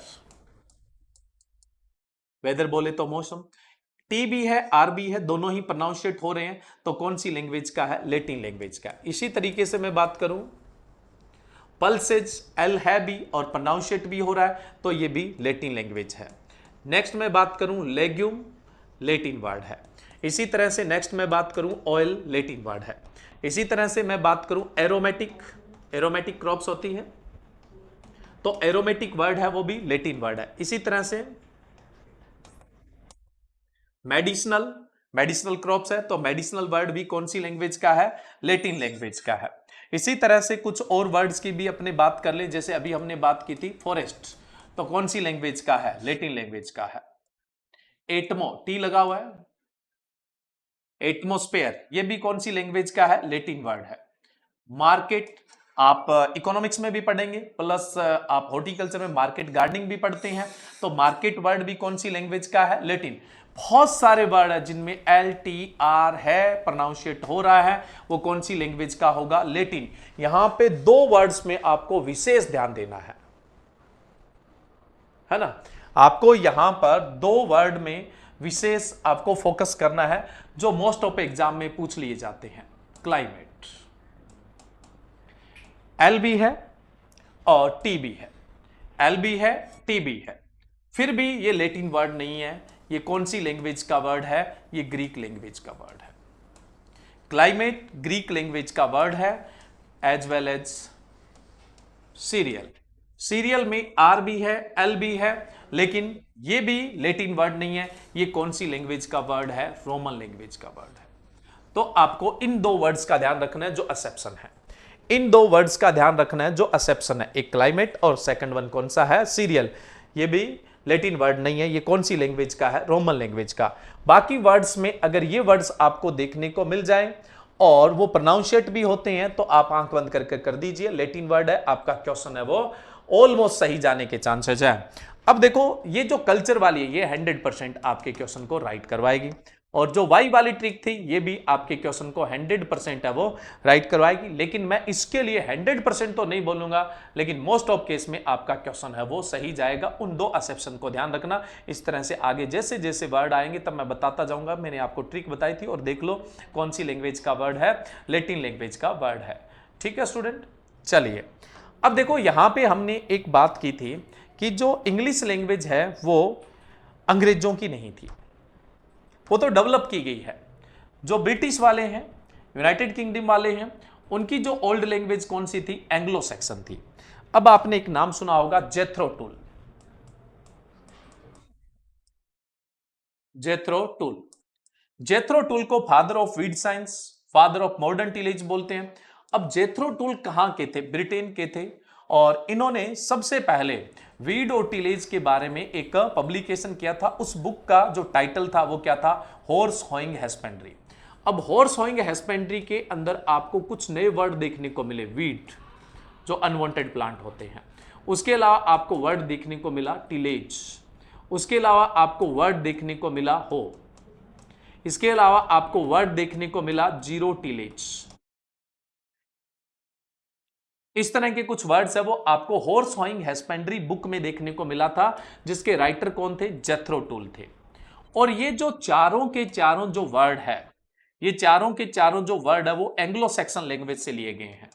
वेदर बोले तो मौसम, टी भी है, आर भी है, दोनों ही प्रोनाउंशिएट हो रहे हैं, तो कौन सी लैंग्वेज का है, लैटिन लैंग्वेज का। इसी तरीके से मैं बात करूं पल्सेज, एल है भी और प्रोनाउंशिएट भी हो रहा है, तो ये भी लैटिन लैंग्वेज है। नेक्स्ट मैं बात करूं लेग्यूम, लैटिन वर्ड है। इसी तरह से नेक्स्ट मैं बात करूं ऑयल, लैटिन वर्ड है। इसी तरह से मैं बात करूं एरोमेटिक, एरोमेटिक क्रॉप्स होती है, तो एरोमेटिक वर्ड है वो भी लैटिन वर्ड है। इसी तरह से मेडिसिनल, मेडिसिनल क्रॉप्स है, तो मेडिसिनल वर्ड भी कौन सी लैंग्वेज का है, लैटिन लैंग्वेज का है। इसी तरह से कुछ और वर्ड्स की भी अपने बात कर ले, जैसे अभी हमने बात की थी फॉरेस्ट, तो कौन सी लैंग्वेज का है, लैटिन लैंग्वेज का है। एटमो, टी लगा हुआ है, एटमोस्फेयर, ये भी कौन सी लैंग्वेज का है, लैटिन वर्ड है। मार्केट, आप इकोनॉमिक्स में भी पढ़ेंगे, प्लस आप हॉर्टिकल्चर में मार्केट गार्डनिंग भी पढ़ते हैं, तो मार्केट वर्ड भी कौन सी लैंग्वेज का है, लैटिन। बहुत सारे वर्ड है जिनमें एल टी आर है, प्रोनाउंशिएट हो रहा है, वो कौन सी लैंग्वेज का होगा, लैटिन। यहां पे 2 वर्ड्स में आपको विशेष ध्यान देना है ना, आपको यहां पर 2 वर्ड में विशेष आपको फोकस करना है, जो मोस्ट ऑफ एग्जाम में पूछ लिए जाते हैं। क्लाइमेट, एल भी है और टी भी है, एल भी है, टी भी है, फिर भी ये लैटिन वर्ड नहीं है। ये कौन सी लैंग्वेज का वर्ड है, ये ग्रीक लैंग्वेज का वर्ड है। क्लाइमेट ग्रीक लैंग्वेज का वर्ड है, as well as cereal, cereal में आर भी है, एल भी है, लेकिन ये भी लैटिन वर्ड नहीं है। ये कौन सी लैंग्वेज का वर्ड है? रोमन लैंग्वेज का वर्ड है। तो आपको इन दो वर्ड्स का ध्यान रखना है जो एक्सेप्शन है। इन दो वर्ड्स का ध्यान रखना है जो एक्सेप्शन है, एक क्लाइमेट और सेकंड वन कौन सा है? सीरियल। ये भी लैटिन वर्ड नहीं है। ये कौन सी लैंग्वेज का है? रोमन लैंग्वेज का। बाकी वर्ड्स में अगर ये वर्ड्स आपको देखने को मिल जाए और वो प्रोनाउंशिएट भी होते हैं तो आप आंख बंद करके कर दीजिए, लैटिन वर्ड है, आपका क्वेश्चन है वो ऑलमोस्ट सही जाने के चांसेस है। अब देखो ये जो कल्चर वाली है ये 100% आपके क्वेश्चन को राइट करवाएगी, और जो वाई वाली ट्रिक थी ये भी आपके क्वेश्चन को 100% है वो राइट करवाएगी। लेकिन मैं इसके लिए 100% तो नहीं बोलूंगा, लेकिन मोस्ट ऑफ केस में आपका क्वेश्चन है वो सही जाएगा। उन दो एक्सेप्शन को ध्यान रखना। इस तरह से आगे जैसे जैसे वर्ड आएंगे तब मैं बताता जाऊंगा। मैंने आपको ट्रिक बताई थी और देख लो कौन सी लैंग्वेज का वर्ड है, लैटिन लैंग्वेज का वर्ड है। ठीक है स्टूडेंट, चलिए अब देखो यहां पे हमने एक बात की थी कि जो इंग्लिश लैंग्वेज है वो अंग्रेजों की नहीं थी, वो तो डेवलप की गई है। जो ब्रिटिश वाले हैं, यूनाइटेड किंगडम वाले हैं, उनकी जो ओल्ड लैंग्वेज कौन सी थी? एंग्लो सैक्सन थी। अब आपने एक नाम सुना होगा, जेथरो टूल। जेथरो टूल, जेथरो टूल को father of weed science, father of modern tillage बोलते हैं। अब जेथरो टूल कहां के थे? ब्रिटेन के थे, और इन्होंने सबसे पहले वीड और टिलेज के बारे में एक पब्लिकेशन किया था। उस बुक का जो टाइटल था वो क्या था? Horse hoeing husbandry. अब हॉर्स होइंग हस्बेंड्री के अंदर आपको कुछ नए वर्ड देखने को मिले। वीड जो अनवांटेड प्लांट होते हैं, उसके अलावा आपको वर्ड देखने को मिला टिलेज, उसके अलावा आपको वर्ड देखने को मिला हो, इसके अलावा आपको वर्ड देखने को मिला जीरो टिलेज। इस तरह के कुछ वर्ड्स है वो आपको हॉर्स होइंग हस्बेंड्री बुक में देखने को मिला था, जिसके राइटर कौन थे? जेथरो टूल थे। और ये जो चारों के चारों जो वर्ड है, ये चारों के चारों जो वर्ड है वो एंग्लो सैक्सन लैंग्वेज से लिए गए हैं।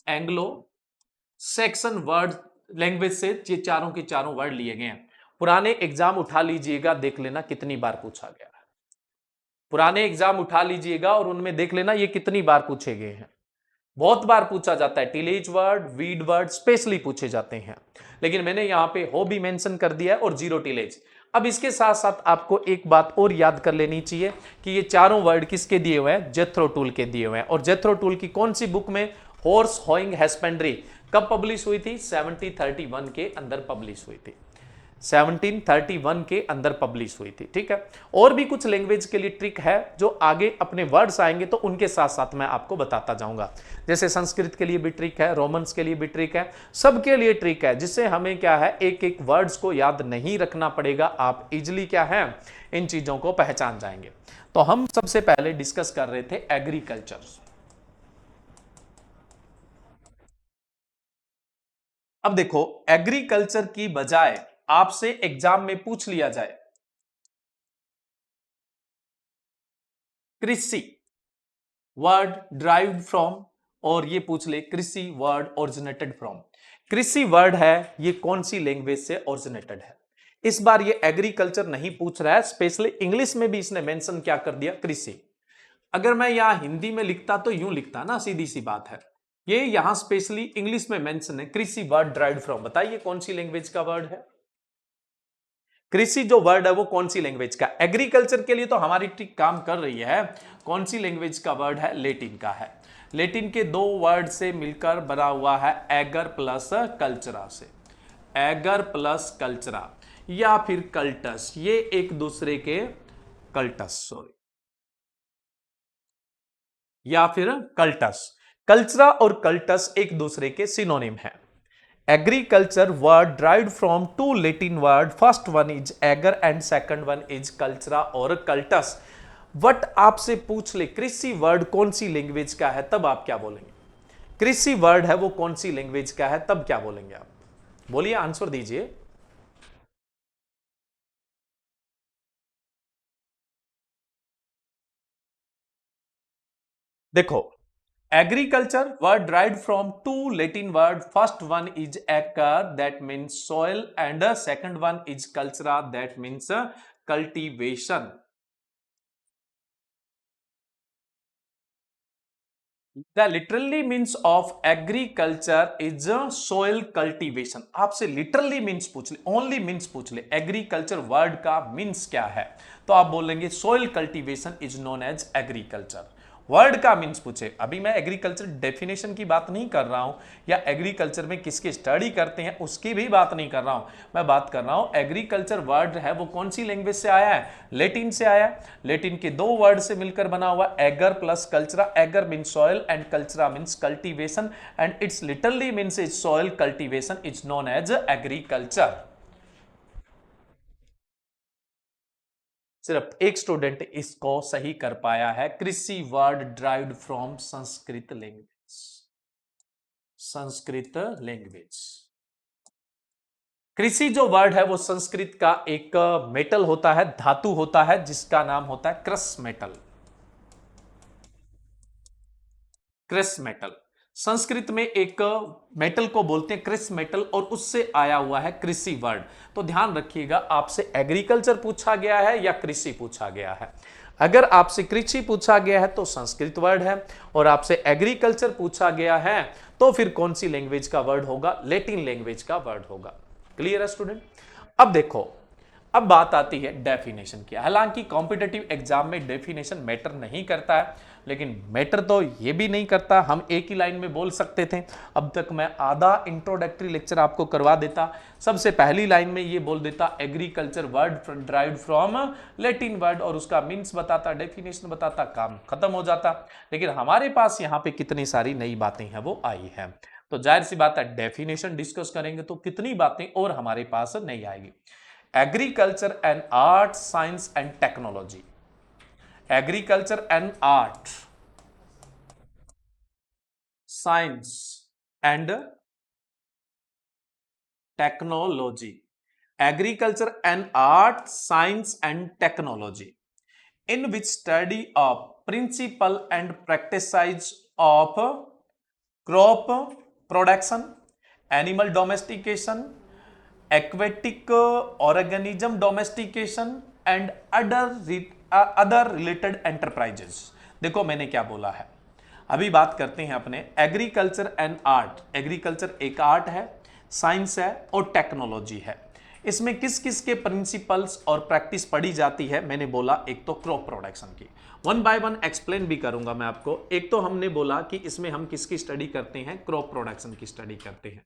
एंग्लो सैक्सन वर्ड लैंग्वेज से ये चारों के चारों वर्ड लिए गए हैं। पुराने एग्जाम उठा लीजिएगा, देख लेना कितनी बार पूछा गया है। पुराने एग्जाम उठा लीजिएगा और उनमें देख लेना ये कितनी बार पूछे गए हैं। बहुत बार पूछा जाता है, tillage word, weed word specially पूछे जाते हैं। लेकिन मैंने यहां पे हो भी मेंशन कर दिया है और जीरो टिलेज। अब इसके साथ साथ आपको एक बात और याद कर लेनी चाहिए कि ये चारों वर्ड किसके दिए हुए हैं? जेथरो टूल के दिए हुए हैं। और जेथरो टूल की कौन सी बुक में? Horse hoeing husbandry. कब पब्लिश हुई थी? 1731 के अंदर पब्लिश हुई थी। 1731 के अंदर पब्लिश हुई थी। ठीक है, और भी कुछ लैंग्वेज के लिए ट्रिक है जो आगे अपने वर्ड्स आएंगे तो उनके साथ साथ मैं आपको बताता जाऊंगा। जैसे संस्कृत के लिए भी ट्रिक है, रोमन्स के लिए भी ट्रिक है, सबके लिए ट्रिक है, जिससे हमें क्या है एक एक वर्ड्स को याद नहीं रखना पड़ेगा। आप इजिली क्या है इन चीजों को पहचान जाएंगे। तो हम सबसे पहले डिस्कस कर रहे थे एग्रीकल्चर। अब देखो एग्रीकल्चर की बजाय आपसे एग्जाम में पूछ लिया जाए कृषि वर्ड ड्राइव्ड फ्रॉम, और ये पूछ ले कृषि वर्ड ओरिजिनेटेड फ्रॉम। कृषि वर्ड है ये कौन सी लैंग्वेज से ओरिजिनेटेड है? इस बार ये एग्रीकल्चर नहीं पूछ रहा है, स्पेशली इंग्लिश में भी इसने मेंशन क्या कर दिया? कृषि। अगर मैं यहां हिंदी में लिखता तो यूं लिखता ना, सीधी सी बात है। ये यहां स्पेशली इंग्लिश में मेंशन है कृषि वर्ड ड्राइव्ड फ्रॉम। बताइए कौन सी लैंग्वेज का वर्ड है? कृषि जो वर्ड है वो कौन सी लैंग्वेज का? एग्रीकल्चर के लिए तो हमारी ट्रिक काम कर रही है। कौन सी लैंग्वेज का वर्ड है? लैटिन का है। लैटिन के दो वर्ड से मिलकर बना हुआ है एगर प्लस कल्चरा से। एगर प्लस कल्चरा या फिर कल्टस, ये एक दूसरे के कल्टस, सॉरी, या फिर कल्टस। कल्चरा और कल्टस एक दूसरे के सिनोनिम है। Agriculture word derived from two Latin word. First one is ager and second one is cultura और cultus. What आपसे पूछ ले कृषि वर्ड कौन सी लैंग्वेज का है, तब आप क्या बोलेंगे? कृषि वर्ड है वो कौन सी लैंग्वेज का है, तब क्या बोलेंगे आप? बोलिए, आंसर दीजिए। देखो agriculture word derived from two Latin word. First one is acre that means soil and second one is cultura that means cultivation. The literally means of agriculture is soil cultivation. आपसे literally means पूछ ले, only means पूछ ले, agriculture word का means क्या है, तो आप बोलेंगे soil cultivation is known as agriculture. Word का मीन्स पूछे, अभी मैं एग्रीकल्चर डेफिनेशन की बात नहीं कर रहा हूं, या एग्रीकल्चर में किसकी स्टडी करते हैं उसकी भी बात नहीं कर रहा हूं, मैं बात कर रहा हूं एग्रीकल्चर वर्ड है वो कौन सी लैंग्वेज से आया है, लेटिन से आया है। लेटिन के दो वर्ड से मिलकर बना हुआ ager plus cultura, ager means soil and cultura means cultivation, and its literally means is soil cultivation is known as agriculture. सिर्फ एक स्टूडेंट इसको सही कर पाया है। कृषि word derived from Sanskrit language, Sanskrit language. कृषि जो वर्ड है वो संस्कृत का एक मेटल होता है, धातु होता है, जिसका नाम होता है cross metal. Cross metal Sanskrit में एक मेटल को बोलते हैं क्रिस मेटल, और उससे आया हुआ है कृषि वर्ड। तो ध्यान रखिएगा, आपसे एग्रीकल्चर पूछा गया है या कृषि पूछा गया है। अगर आपसे कृषि पूछा गया है तो संस्कृत वर्ड है, और आपसे एग्रीकल्चर पूछा गया है तो फिर कौन सी लैंग्वेज का वर्ड होगा, लैटिन लैंग्वेज का वर्ड होगा। क्लियर है स्टूडेंट। अब देखो, अब बात आती है डेफिनेशन की। हालांकि कॉम्पिटिटिव एग्जाम में डेफिनेशन मैटर नहीं करता है, लेकिन मैटर तो ये भी नहीं करता, हम एक ही लाइन में बोल सकते थे। अब तक मैं आधा इंट्रोडक्टरी लेक्चर आपको करवा देता, सबसे पहली लाइन में ये बोल देता agriculture word derived from Latin word, और उसका मीन्स बताता, डेफिनेशन बताता, काम खत्म हो जाता। लेकिन हमारे पास यहाँ पे कितनी सारी नई बातें हैं वो आई हैं, तो जाहिर सी बात है डेफिनेशन डिस्कस करेंगे तो कितनी बातें और हमारे पास नहीं आएगी। Agriculture and art, science and technology, agriculture and art, science and technology, agriculture and art, science and technology, in which study of principle and practices of crop production, animal domestication, aquatic organism domestication and other related enterprises। देखो मैंने क्या बोला है, अभी बात करते हैं अपने एग्रीकल्चर एंड आर्ट। एग्रीकल्चर एक आर्ट है, साइंस है और टेक्नोलॉजी है। इसमें किस किस के प्रिंसिपल्स और प्रैक्टिस पढ़ी जाती है, मैंने बोला एक तो क्रॉप प्रोडक्शन की, वन बाय वन एक्सप्लेन भी करूंगा मैं आपको। एक तो हमने बोला कि इसमें हम किसकी स्टडी करते हैं, क्रॉप प्रोडक्शन की स्टडी करते हैं,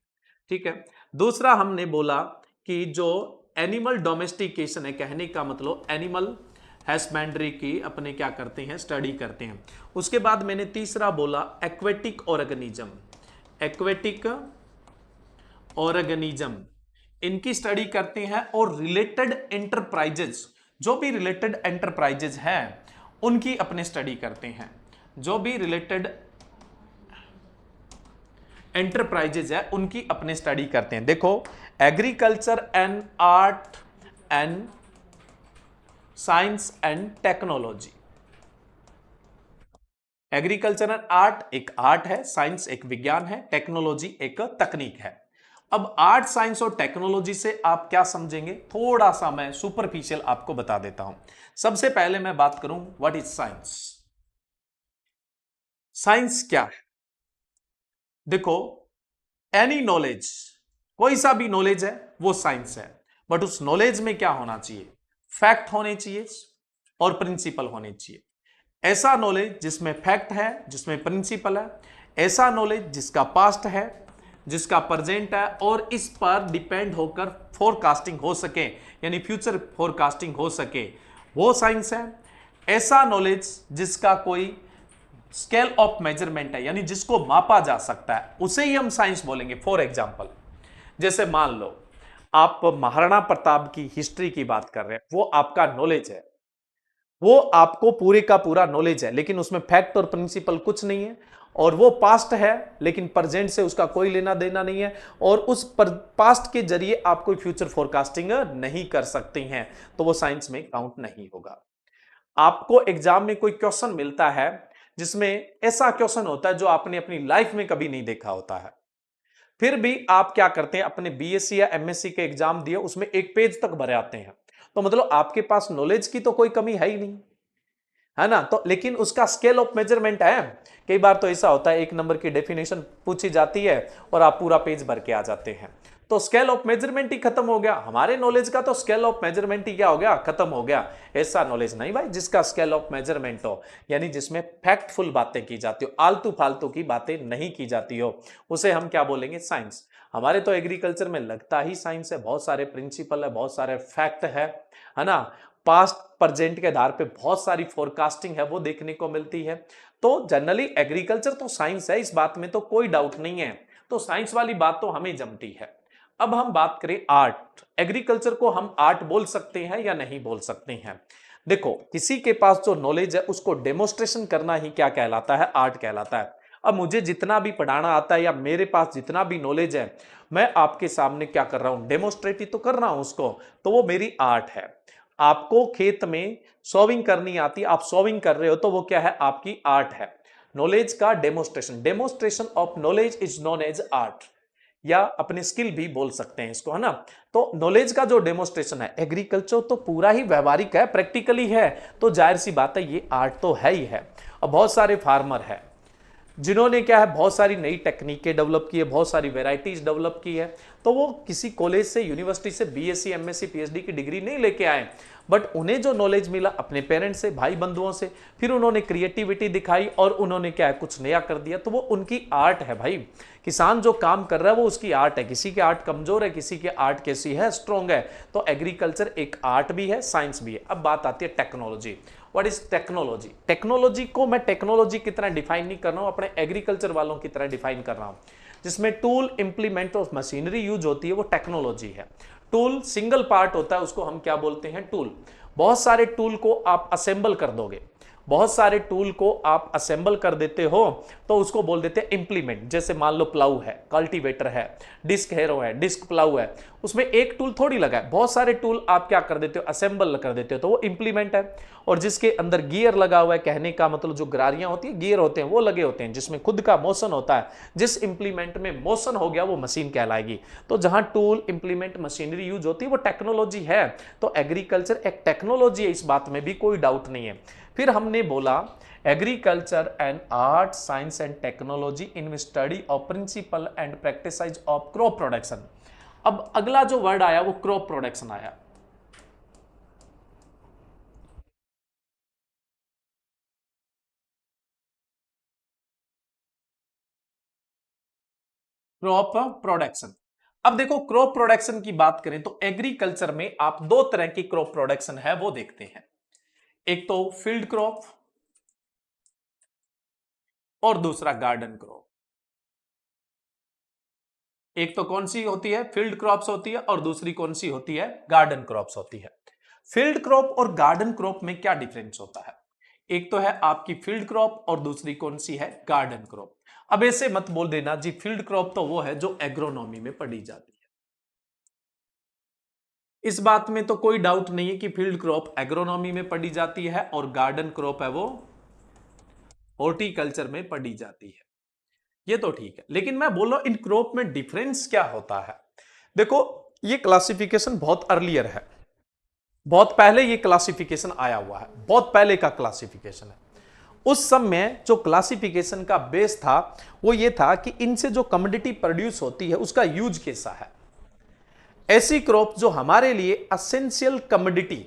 ठीक है। दूसरा हमने बोला कि जो एनिमल डोमेस्टिकेशन है, कहने का मतलब एनिमल हस्बेंड्री की अपने क्या करते हैं, स्टडी करते हैं। उसके बाद मैंने तीसरा बोला एक्वेटिक ऑर्गेनिज्म, एक्वेटिक ऑर्गेनिज्म इनकी स्टडी करते हैं, और रिलेटेड एंटरप्राइजेज, जो भी रिलेटेड एंटरप्राइजेज हैं उनकी अपने स्टडी करते हैं, जो भी रिलेटेड एंटरप्राइजेज है उनकी अपने स्टडी करते हैं। देखो agriculture and art and science and technology, agriculture and art एक आर्ट है, साइंस एक विज्ञान है, टेक्नोलॉजी एक तकनीक है। अब आर्ट, साइंस और टेक्नोलॉजी से आप क्या समझेंगे, थोड़ा सा मैं सुपरफिशियल आपको बता देता हूं। सबसे पहले मैं बात करूं व्हाट इज साइंस। साइंस क्या है, देखो एनी नॉलेज, कोई सा भी नॉलेज है वो साइंस है, बट उस नॉलेज में क्या होना चाहिए, फैक्ट होने चाहिए और प्रिंसिपल होने चाहिए। ऐसा नॉलेज जिसमें फैक्ट है, जिसमें प्रिंसिपल है, ऐसा नॉलेज जिसका पास्ट है, जिसका प्रेजेंट है, और इस पर डिपेंड होकर फोरकास्टिंग हो सके, यानी फ्यूचर फोरकास्टिंग हो सके, वो साइंस है। ऐसा नॉलेज जिसका कोई स्केल ऑफ मेजरमेंट है, यानी जिसको मापा जा सकता है, उसे ही हम साइंस बोलेंगे। फॉर एग्जाम्पल, जैसे मान लो आप महाराणा प्रताप की हिस्ट्री की बात कर रहे हैं, वो आपका नॉलेज है, वो आपको पूरे का पूरा नॉलेज है, लेकिन उसमें फैक्ट और प्रिंसिपल कुछ नहीं है, और वो पास्ट है लेकिन प्रेजेंट से उसका कोई लेना देना नहीं है, और उस पास्ट के जरिए आप कोई फ्यूचर फोरकास्टिंग नहीं कर सकते हैं, तो वो साइंस में काउंट नहीं होगा। आपको एग्जाम में कोई क्वेश्चन मिलता है जिसमें ऐसा क्वेश्चन होता है जो आपने अपनी लाइफ में कभी नहीं देखा होता है, फिर भी आप क्या करते हैं, अपने बीएससी या एमएससी के एग्जाम दिए, उसमें एक पेज तक भरे आते हैं, तो मतलब आपके पास नॉलेज की तो कोई कमी है ही नहीं। है ना। तो लेकिन उसका स्केल ऑफ मेजरमेंट है। कई बार तो ऐसा होता है 1 नंबर की डेफिनेशन पूछी जाती है और आप पूरा पेज भर के आ जाते हैं, तो स्केल ऑफ मेजरमेंट ही खत्म हो गया। हमारे नॉलेज का तो स्केल ऑफ मेजरमेंट ही क्या हो गया, खत्म हो गया। ऐसा नॉलेज नहीं भाई जिसका स्केल ऑफ मेजरमेंट हो, यानी जिसमें फैक्टफुल बातें की जाती हो, आलतू फालतू की बातें नहीं की जाती हो, उसे हम क्या बोलेंगे, साइंस। हमारे तो एग्रीकल्चर में लगता ही साइंस है, बहुत सारे प्रिंसिपल है, बहुत सारे फैक्ट है ना। पास्ट प्रेजेंट के आधार पे बहुत सारी फोरकास्टिंग है वो देखने को मिलती है। तो जनरली एग्रीकल्चर तो साइंस है, इस बात में तो कोई डाउट नहीं है। तो साइंस वाली बात तो हमें जमती है। अब हम बात करें आर्ट, एग्रीकल्चर को हम आर्ट बोल सकते हैं या नहीं बोल सकते हैं। देखो, किसी के पास जो नॉलेज है उसको डेमोस्ट्रेशन करना ही क्या कहलाता है, आर्ट कहलाता है। अब मुझे जितना भी पढ़ाना आता है या मेरे पास जितना भी नॉलेज है, मैं आपके सामने क्या कर रहा हूं, डेमोस्ट्रेट ही तो कर रहा हूं उसको, तो वो मेरी आर्ट है। आपको खेत में सोविंग करनी आती, आप सोविंग कर रहे हो, तो वो क्या है, आपकी आर्ट है। नॉलेज का demonstration, demonstration of knowledge is known as art, या अपने स्किल भी बोल सकते हैं इसको, है ना। तो नॉलेज का जो डेमोस्ट्रेशन है, एग्रीकल्चर तो पूरा ही व्यवहारिक है, प्रैक्टिकली है, तो जाहिर सी बात है ये आर्ट तो है ही है। और बहुत सारे फार्मर है जिन्होंने क्या है, बहुत सारी नई टेक्निकें डेवलप की है, बहुत सारी वेराइटीज डेवलप की है, तो वो किसी कॉलेज से, यूनिवर्सिटी से बीएससी, एमएससी, पीएचडी की डिग्री नहीं लेके आए, बट उन्हें जो नॉलेज मिला अपने पेरेंट्स से, भाई बंधुओं से, फिर उन्होंने क्रिएटिविटी दिखाई और उन्होंने क्या है, कुछ नया कर दिया, तो वो उनकी आर्ट है भाई। किसान जो काम कर रहा है वो उसकी आर्ट है। किसी की आर्ट कमजोर है, किसी की आर्ट कैसी है, स्ट्रॉन्ग है। तो एग्रीकल्चर एक आर्ट भी है, साइंस भी है। अब बात आती है technology. What is technology? Technology को मैं टेक्नोलॉजी की तरह डिफाइन नहीं कर रहा हूं, अपने एग्रीकल्चर वालों की तरह डिफाइन कर रहा हूं। जिसमें टूल, इंप्लीमेंट और मशीनरी यूज होती है, वो टेक्नोलॉजी है। टूल सिंगल पार्ट होता है, उसको हम क्या बोलते हैं, टूल। बहुत सारे टूल को आप असेंबल कर दोगे, बहुत सारे टूल को आप असेंबल कर देते हो, तो उसको बोल देते हैं इंप्लीमेंट। जैसे मान लो प्लाऊ है, कल्टीवेटर है, डिस्क हैरो है, डिस्क प्लाऊ है, उसमें एक टूल थोड़ी लगा है, बहुत सारे टूल आप क्या कर देते हो, असेंबल कर देते हो, तो वो इंप्लीमेंट है। और जिसके अंदर गियर लगा हुआ है, कहने का मतलब जो गरारियां होती है, गियर होते हैं, वो लगे होते हैं, जिसमें खुद का मोशन होता है, जिस इंप्लीमेंट में मोशन हो गया वो मशीन कहलाएगी। तो जहां टूल, इंप्लीमेंट, मशीनरी यूज होती है वो टेक्नोलॉजी है। तो एग्रीकल्चर एक टेक्नोलॉजी है, इस बात में भी कोई डाउट नहीं है। फिर हमने बोला agriculture and art, science and technology in study of principle and practice of crop production. अब अगला जो वर्ड आया वो क्रॉप प्रोडक्शन आया। Crop production. अब देखो, क्रॉप प्रोडक्शन की बात करें तो एग्रीकल्चर में आप दो तरह की क्रॉप प्रोडक्शन है वो देखते हैं। एक तो फील्ड क्रॉप और दूसरा गार्डन क्रॉप। एक तो कौन सी होती है, फील्ड क्रॉप्स होती है, और दूसरी कौन सी होती है, गार्डन क्रॉप्स होती है। फील्ड क्रॉप और गार्डन क्रॉप में क्या डिफरेंस होता है? एक तो है आपकी फील्ड क्रॉप और दूसरी कौन सी है, गार्डन क्रॉप। अब ऐसे मत बोल देना जी फील्ड क्रॉप तो वो है जो एग्रोनॉमी में पढ़ी जाती है। इस बात में तो कोई डाउट नहीं है कि फील्ड क्रॉप एग्रोनॉमी में पढ़ी जाती है और गार्डन क्रॉप है वो हॉर्टिकल्चर में पढ़ी जाती है। ये तो ठीक है, लेकिन मैं बोल रहा हूं इन क्रॉप में डिफरेंस क्या होता है। देखो, ये क्लासिफिकेशन बहुत अर्लियर है, बहुत पहले ये क्लासिफिकेशन आया हुआ है, बहुत पहले का क्लासिफिकेशन है। उस समय जो क्लासिफिकेशन का बेस था वो ये था कि इनसे जो कमोडिटी प्रोड्यूस होती है उसका यूज कैसा है। ऐसी क्रॉप जो हमारे लिए असेंशियल कमोडिटी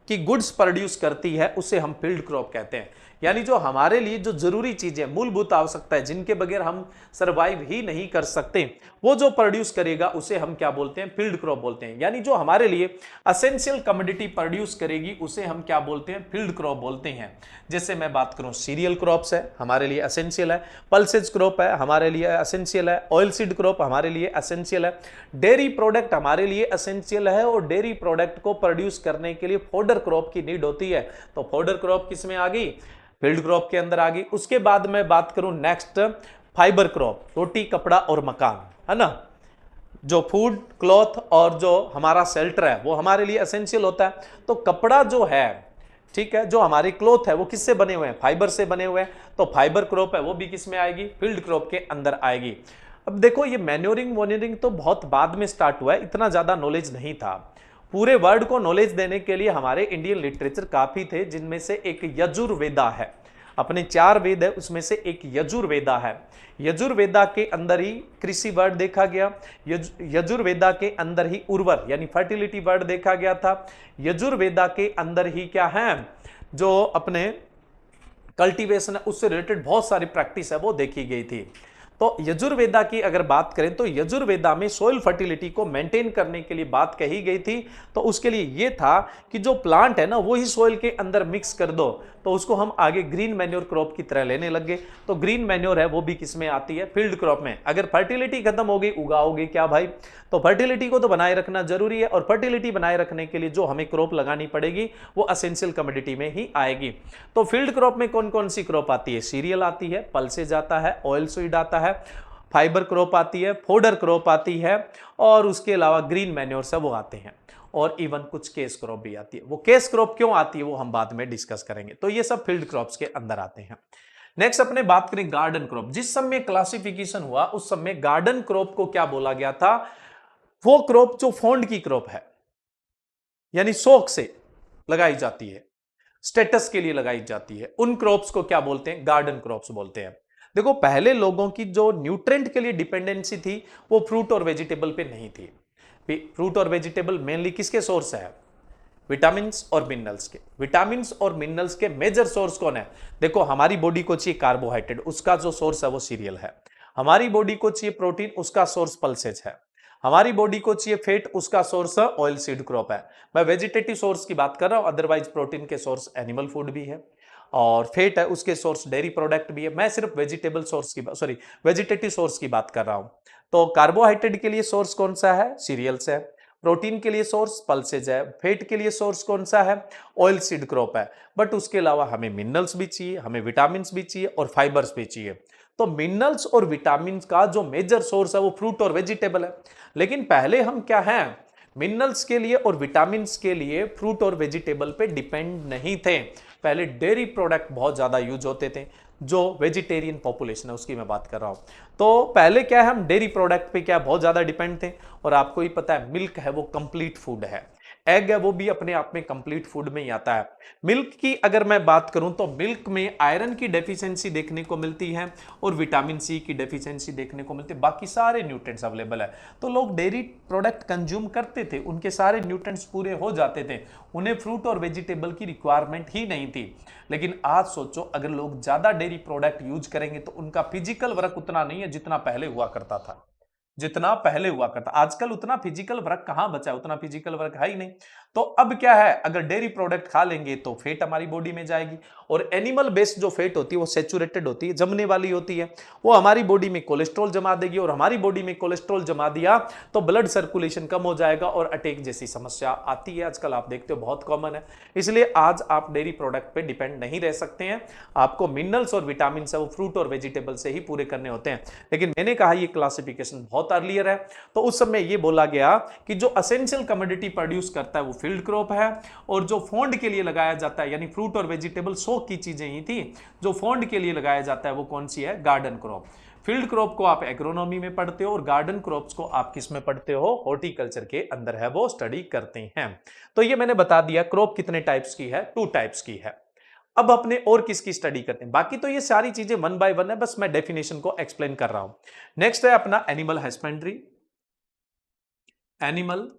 की गुड्स प्रोड्यूस करती है उसे हम फील्ड क्रॉप कहते हैं। यानी जो हमारे लिए जो जरूरी चीजें, मूलभूत आवश्यकता है, जिनके बगैर हम सरवाइव ही नहीं कर सकते, वो जो प्रोड्यूस करेगा उसे हम क्या बोलते हैं, फील्ड क्रॉप बोलते हैं। यानी जो हमारे लिए असेंशियल कमोडिटी प्रोड्यूस करेगी उसे हम क्या बोलते हैं, फील्ड क्रॉप बोलते हैं। जैसे मैं बात करूं, सीरियल क्रॉप्स है हमारे लिए असेंशियल है, पल्सेज क्रॉप है हमारे लिए असेंशियल है, ऑयल सीड क्रॉप हमारे लिए असेंशियल है, डेयरी प्रोडक्ट हमारे लिए असेंशियल है, और डेयरी प्रोडक्ट को प्रोड्यूस करने के लिए फोडर क्रॉप की नीड होती है। तो फोडर क्रॉप किस में आ गई, फील्ड क्रॉप के अंदर आ गई। उसके बाद मैं बात करूं नेक्स्ट, फाइबर क्रॉप, रोटी, कपड़ा और मकान, है ना। जो फूड, क्लॉथ और जो हमारा शेल्टर है वो हमारे लिए एसेंशियल होता है। तो कपड़ा जो है, ठीक है, जो हमारी क्लॉथ है वो किससे बने हुए हैं, फाइबर से बने हुए हैं। तो फाइबर क्रॉप है वो भी किस में आएगी, फील्ड क्रॉप के अंदर आएगी। अब देखो, ये मैन्योरिंग वोन्योरिंग तो बहुत बाद में स्टार्ट हुआ है, इतना ज्यादा नॉलेज नहीं था। पूरे वर्ल्ड को नॉलेज देने के लिए हमारे इंडियन लिटरेचर काफी थे, जिनमें से एक यजुर्वेदा है। अपने 4 वेद है उसमें से एक यजुर्वेदा है। यजुर्वेदा के अंदर ही कृषि वर्ड देखा गया, यजुर्वेदा के अंदर ही उर्वर यानी फर्टिलिटी वर्ड देखा गया था, यजुर्वेदा के अंदर ही क्या है जो अपने कल्टीवेशन है उससे रिलेटेड बहुत सारी प्रैक्टिस है वो देखी गई थी। तो यजुर्वेदा की अगर बात करें तो यजुर्वेदा में सोइल फर्टिलिटी को मेंटेन करने के लिए बात कही गई थी। तो उसके लिए ये था कि जो प्लांट है ना वो ही सोइल के अंदर मिक्स कर दो, तो उसको हम आगे ग्रीन मैन्योर क्रॉप की तरह लेने लग गए। तो ग्रीन मैन्योर है वो भी किसमें आती है, फील्ड क्रॉप में। अगर फर्टिलिटी खत्म हो गई उगाओगे क्या भाई, तो फर्टिलिटी को तो बनाए रखना जरूरी है, और फर्टिलिटी बनाए रखने के लिए जो हमें क्रॉप लगानी पड़ेगी वो एसेंशियल कमोडिटी में ही आएगी। तो फील्ड क्रॉप में कौन कौन सी क्रॉप आती है, सीरियल आती है, पल्सेज आता है, ऑयल सीड आता है, फाइबर क्रॉप आती है, फोडर क्रॉप आती है, और उसके अलावा ग्रीन मैन्योर्स है वो आते हैं, और इवन कुछ केस क्रॉप भी आती है। वो केस क्रॉप क्यों आती है वो हम बाद में डिस्कस करेंगे। तो ये सब फील्ड क्रॉप्स के अंदर आते हैं। नेक्स्ट अपने बात करें गार्डन क्रॉप। जिस समय क्लासिफिकेशन हुआ उस समय गार्डन क्रॉप को क्या बोला गया था, वो क्रॉप जो फॉन्ड की क्रॉप है यानी शौक से लगाई जाती है, स्टेटस के लिए लगाई जाती है, उन क्रॉप्स को क्या बोलते हैं, गार्डन क्रॉप्स बोलते हैं। देखो पहले लोगों की जो न्यूट्रेंट के लिए डिपेंडेंसी थी वो फ्रूट और वेजिटेबल पे नहीं थी। फ्रूट और वेजिटेबल मेनली किसके सोर्स है, विटामिन्स और मिनरल्स के। विटामिन्स और मिनरल्स के मेजर सोर्स कौन है, देखो हमारी बॉडी को चाहिए कार्बोहाइड्रेट, उसका जो सोर्स है वो सीरियल है। हमारी बॉडी को चाहिए प्रोटीन, उसका सोर्स पल्सेज है। हमारी बॉडी को चाहिए फैट, उसका सोर्स ऑयल सीड क्रॉप है। मैं वेजिटेटिव सोर्स की बात कर रहा हूं, अदरवाइज प्रोटीन के सोर्स एनिमल फूड भी है, और फैट है उसके सोर्स डेयरी प्रोडक्ट भी है। मैं सिर्फ वेजिटेबल सोर्स की वेजिटेटिव सोर्स की बात कर रहा हूं। तो कार्बोहाइड्रेट के लिए सोर्स कौन सा है, सीरियल्स है। प्रोटीन के लिए सोर्स पल्सेज है। फैट के लिए सोर्स कौन सा है, ऑयल सीड क्रॉप है। बट उसके अलावा हमें मिनरल्स भी चाहिए, हमें विटामिन भी चाहिए, और फाइबर्स भी चाहिए। तो मिनरल्स और विटामिन का जो मेजर सोर्स है वो फ्रूट और वेजिटेबल है। लेकिन पहले हम क्या है, मिनरल्स के लिए और विटामिन के लिए फ्रूट और वेजिटेबल पे डिपेंड नहीं थे। पहले डेयरी प्रोडक्ट बहुत ज्यादा यूज होते थे। जो वेजिटेरियन पॉपुलेशन है उसकी मैं बात कर रहा हूं। तो पहले क्या है, हम डेयरी प्रोडक्ट पे क्या बहुत ज्यादा डिपेंड थे। और आपको ही पता है मिल्क है वो कंप्लीट फूड है, एग है वो भी अपने आप में कंप्लीट फूड में ही आता है। मिल्क की अगर मैं बात करूं तो मिल्क में आयरन की डेफिशिएंसी देखने को मिलती है, और विटामिन सी की डेफिशिएंसी देखने को मिलती है। बाकी सारे न्यूट्रिएंट्स अवेलेबल है। तो लोग डेयरी प्रोडक्ट कंज्यूम करते थे, उनके सारे न्यूट्रिएंट्स पूरे हो जाते थे, उन्हें फ्रूट और वेजिटेबल की रिक्वायरमेंट ही नहीं थी। लेकिन आज सोचो अगर लोग ज्यादा डेयरी प्रोडक्ट यूज करेंगे तो उनका फिजिकल वर्क उतना नहीं है जितना पहले हुआ करता था, जितना पहले हुआ करता। आजकल उतना फिजिकल वर्क कहां बचा है, उतना फिजिकल वर्क है ही नहीं। तो अब क्या है, अगर डेयरी प्रोडक्ट खा लेंगे तो फैट हमारी बॉडी में जाएगी, और एनिमल बेस्ड जो फैट होती है वो सैचुरेटेड होती है, जमने वाली होती है, वो हमारी बॉडी में कोलेस्ट्रॉल जमा देगी, और हमारी बॉडी में कोलेस्ट्रॉल जमा दिया तो ब्लड सर्कुलेशन कम हो जाएगा, और अटैक जैसी समस्या आती है। आजकल आप देखते हो बहुत कॉमन है। इसलिए आज आप डेयरी प्रोडक्ट पे डिपेंड नहीं रह सकते हैं। आपको मिनरल्स और विटामिन है वो फ्रूट और वेजिटेबल से ही पूरे करने होते हैं। लेकिन मैंने कहा ये क्लासिफिकेशन बहुत अर्लियर है। तो उस समय ये बोला गया कि जो एसेंशियल कमोडिटी प्रोड्यूस करता है वो फील्ड क्रॉप है, और जो फॉन्ड के लिए लगाया जाता है यानी फ्रूट और वेजिटेबल शौक की चीजें ही थी, जो फॉन्ड के लिए लगाया जाता है वो कौन सी है, गार्डन क्रॉप। फील्ड क्रॉप को आप एग्रोनॉमी में पढ़ते हो, और गार्डन क्रॉप्स को आप किस में पढ़ते हो, हॉर्टिकल्चर के अंदर है वो स्टडी करते हैं। तो ये मैंने बता दिया क्रॉप कितने टाइप्स की है, 2 टाइप्स की है। अब अपने और किसकी स्टडी करते हैं, बाकी तो ये सारी चीजें 1 बाय 1 है, बस मैं डेफिनेशन को एक्सप्लेन कर रहा हूं। नेक्स्ट है अपना एनिमल हस्बेंड्री। एनिमल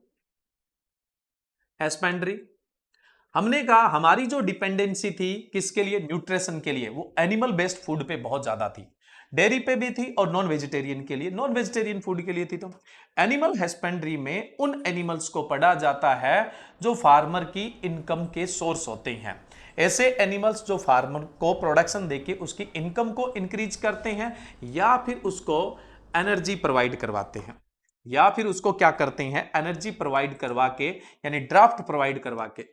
हस्बेंड्री, हमने कहा हमारी जो डिपेंडेंसी थी किसके लिए, न्यूट्रिशन के लिए, वो एनिमल बेस्ड फूड पे बहुत ज्यादा थी। डेयरी पे भी थी और नॉन वेजिटेरियन के लिए, नॉन वेजिटेरियन फूड के लिए थी। तो एनिमल हस्बेंड्री में उन एनिमल्स को पढ़ा जाता है जो फार्मर की इनकम के सोर्स होते हैं। ऐसे एनिमल्स जो फार्मर को प्रोडक्शन देके उसकी इनकम को इंक्रीज करते हैं, या फिर उसको एनर्जी प्रोवाइड करवाते हैं, या फिर उसको क्या करते हैं, एनर्जी प्रोवाइड करवा के यानी ड्राफ्ट प्रोवाइड करवा के,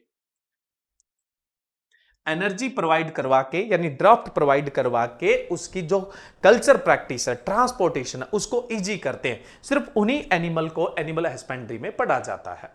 एनर्जी प्रोवाइड करवा के यानी ड्राफ्ट प्रोवाइड करवा के उसकी जो कल्चर प्रैक्टिस है, ट्रांसपोर्टेशन है, उसको इजी करते हैं। सिर्फ उन्हीं एनिमल को एनिमल हस्बेंड्री में पढ़ा जाता है।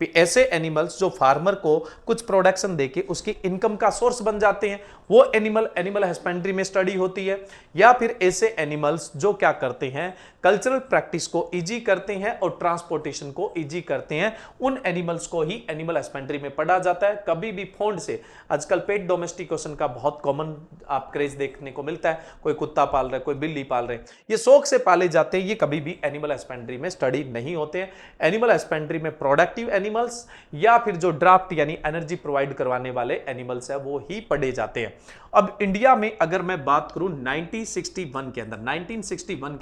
भी ऐसे एनिमल्स जो फार्मर को कुछ प्रोडक्शन देके उसकी इनकम का सोर्स बन जाते हैं, वो एनिमल हस्बेंड्री में स्टडी होती है। या फिर ऐसे एनिमल्स जो क्या करते हैं, कल्चरल प्रैक्टिस को इजी करते हैं और ट्रांसपोर्टेशन को इजी करते हैं, उन एनिमल्स को ही एनिमल हस्बेंड्री में पढ़ा जाता है। कभी भी फोन्ड से, आजकल पेट डोमेस्टिकेशन का बहुत कॉमन आप क्रेज देखने को मिलता है, कोई कुत्ता पाल रहे, कोई बिल्ली पाल रहे, ये शौक से पाले जाते हैं, ये कभी भी एनिमल हस्बेंड्री में स्टडी नहीं होते हैं। एनिमल हस्बेंड्री में प्रोडक्टिव एनिमल्स या फिर जो ड्राफ्ट यानी एनर्जी प्रोवाइड करवाने वाले एनिमल्स है वो ही पढ़े जाते हैं। अब इंडिया में अगर मैं बात करूं 1961 के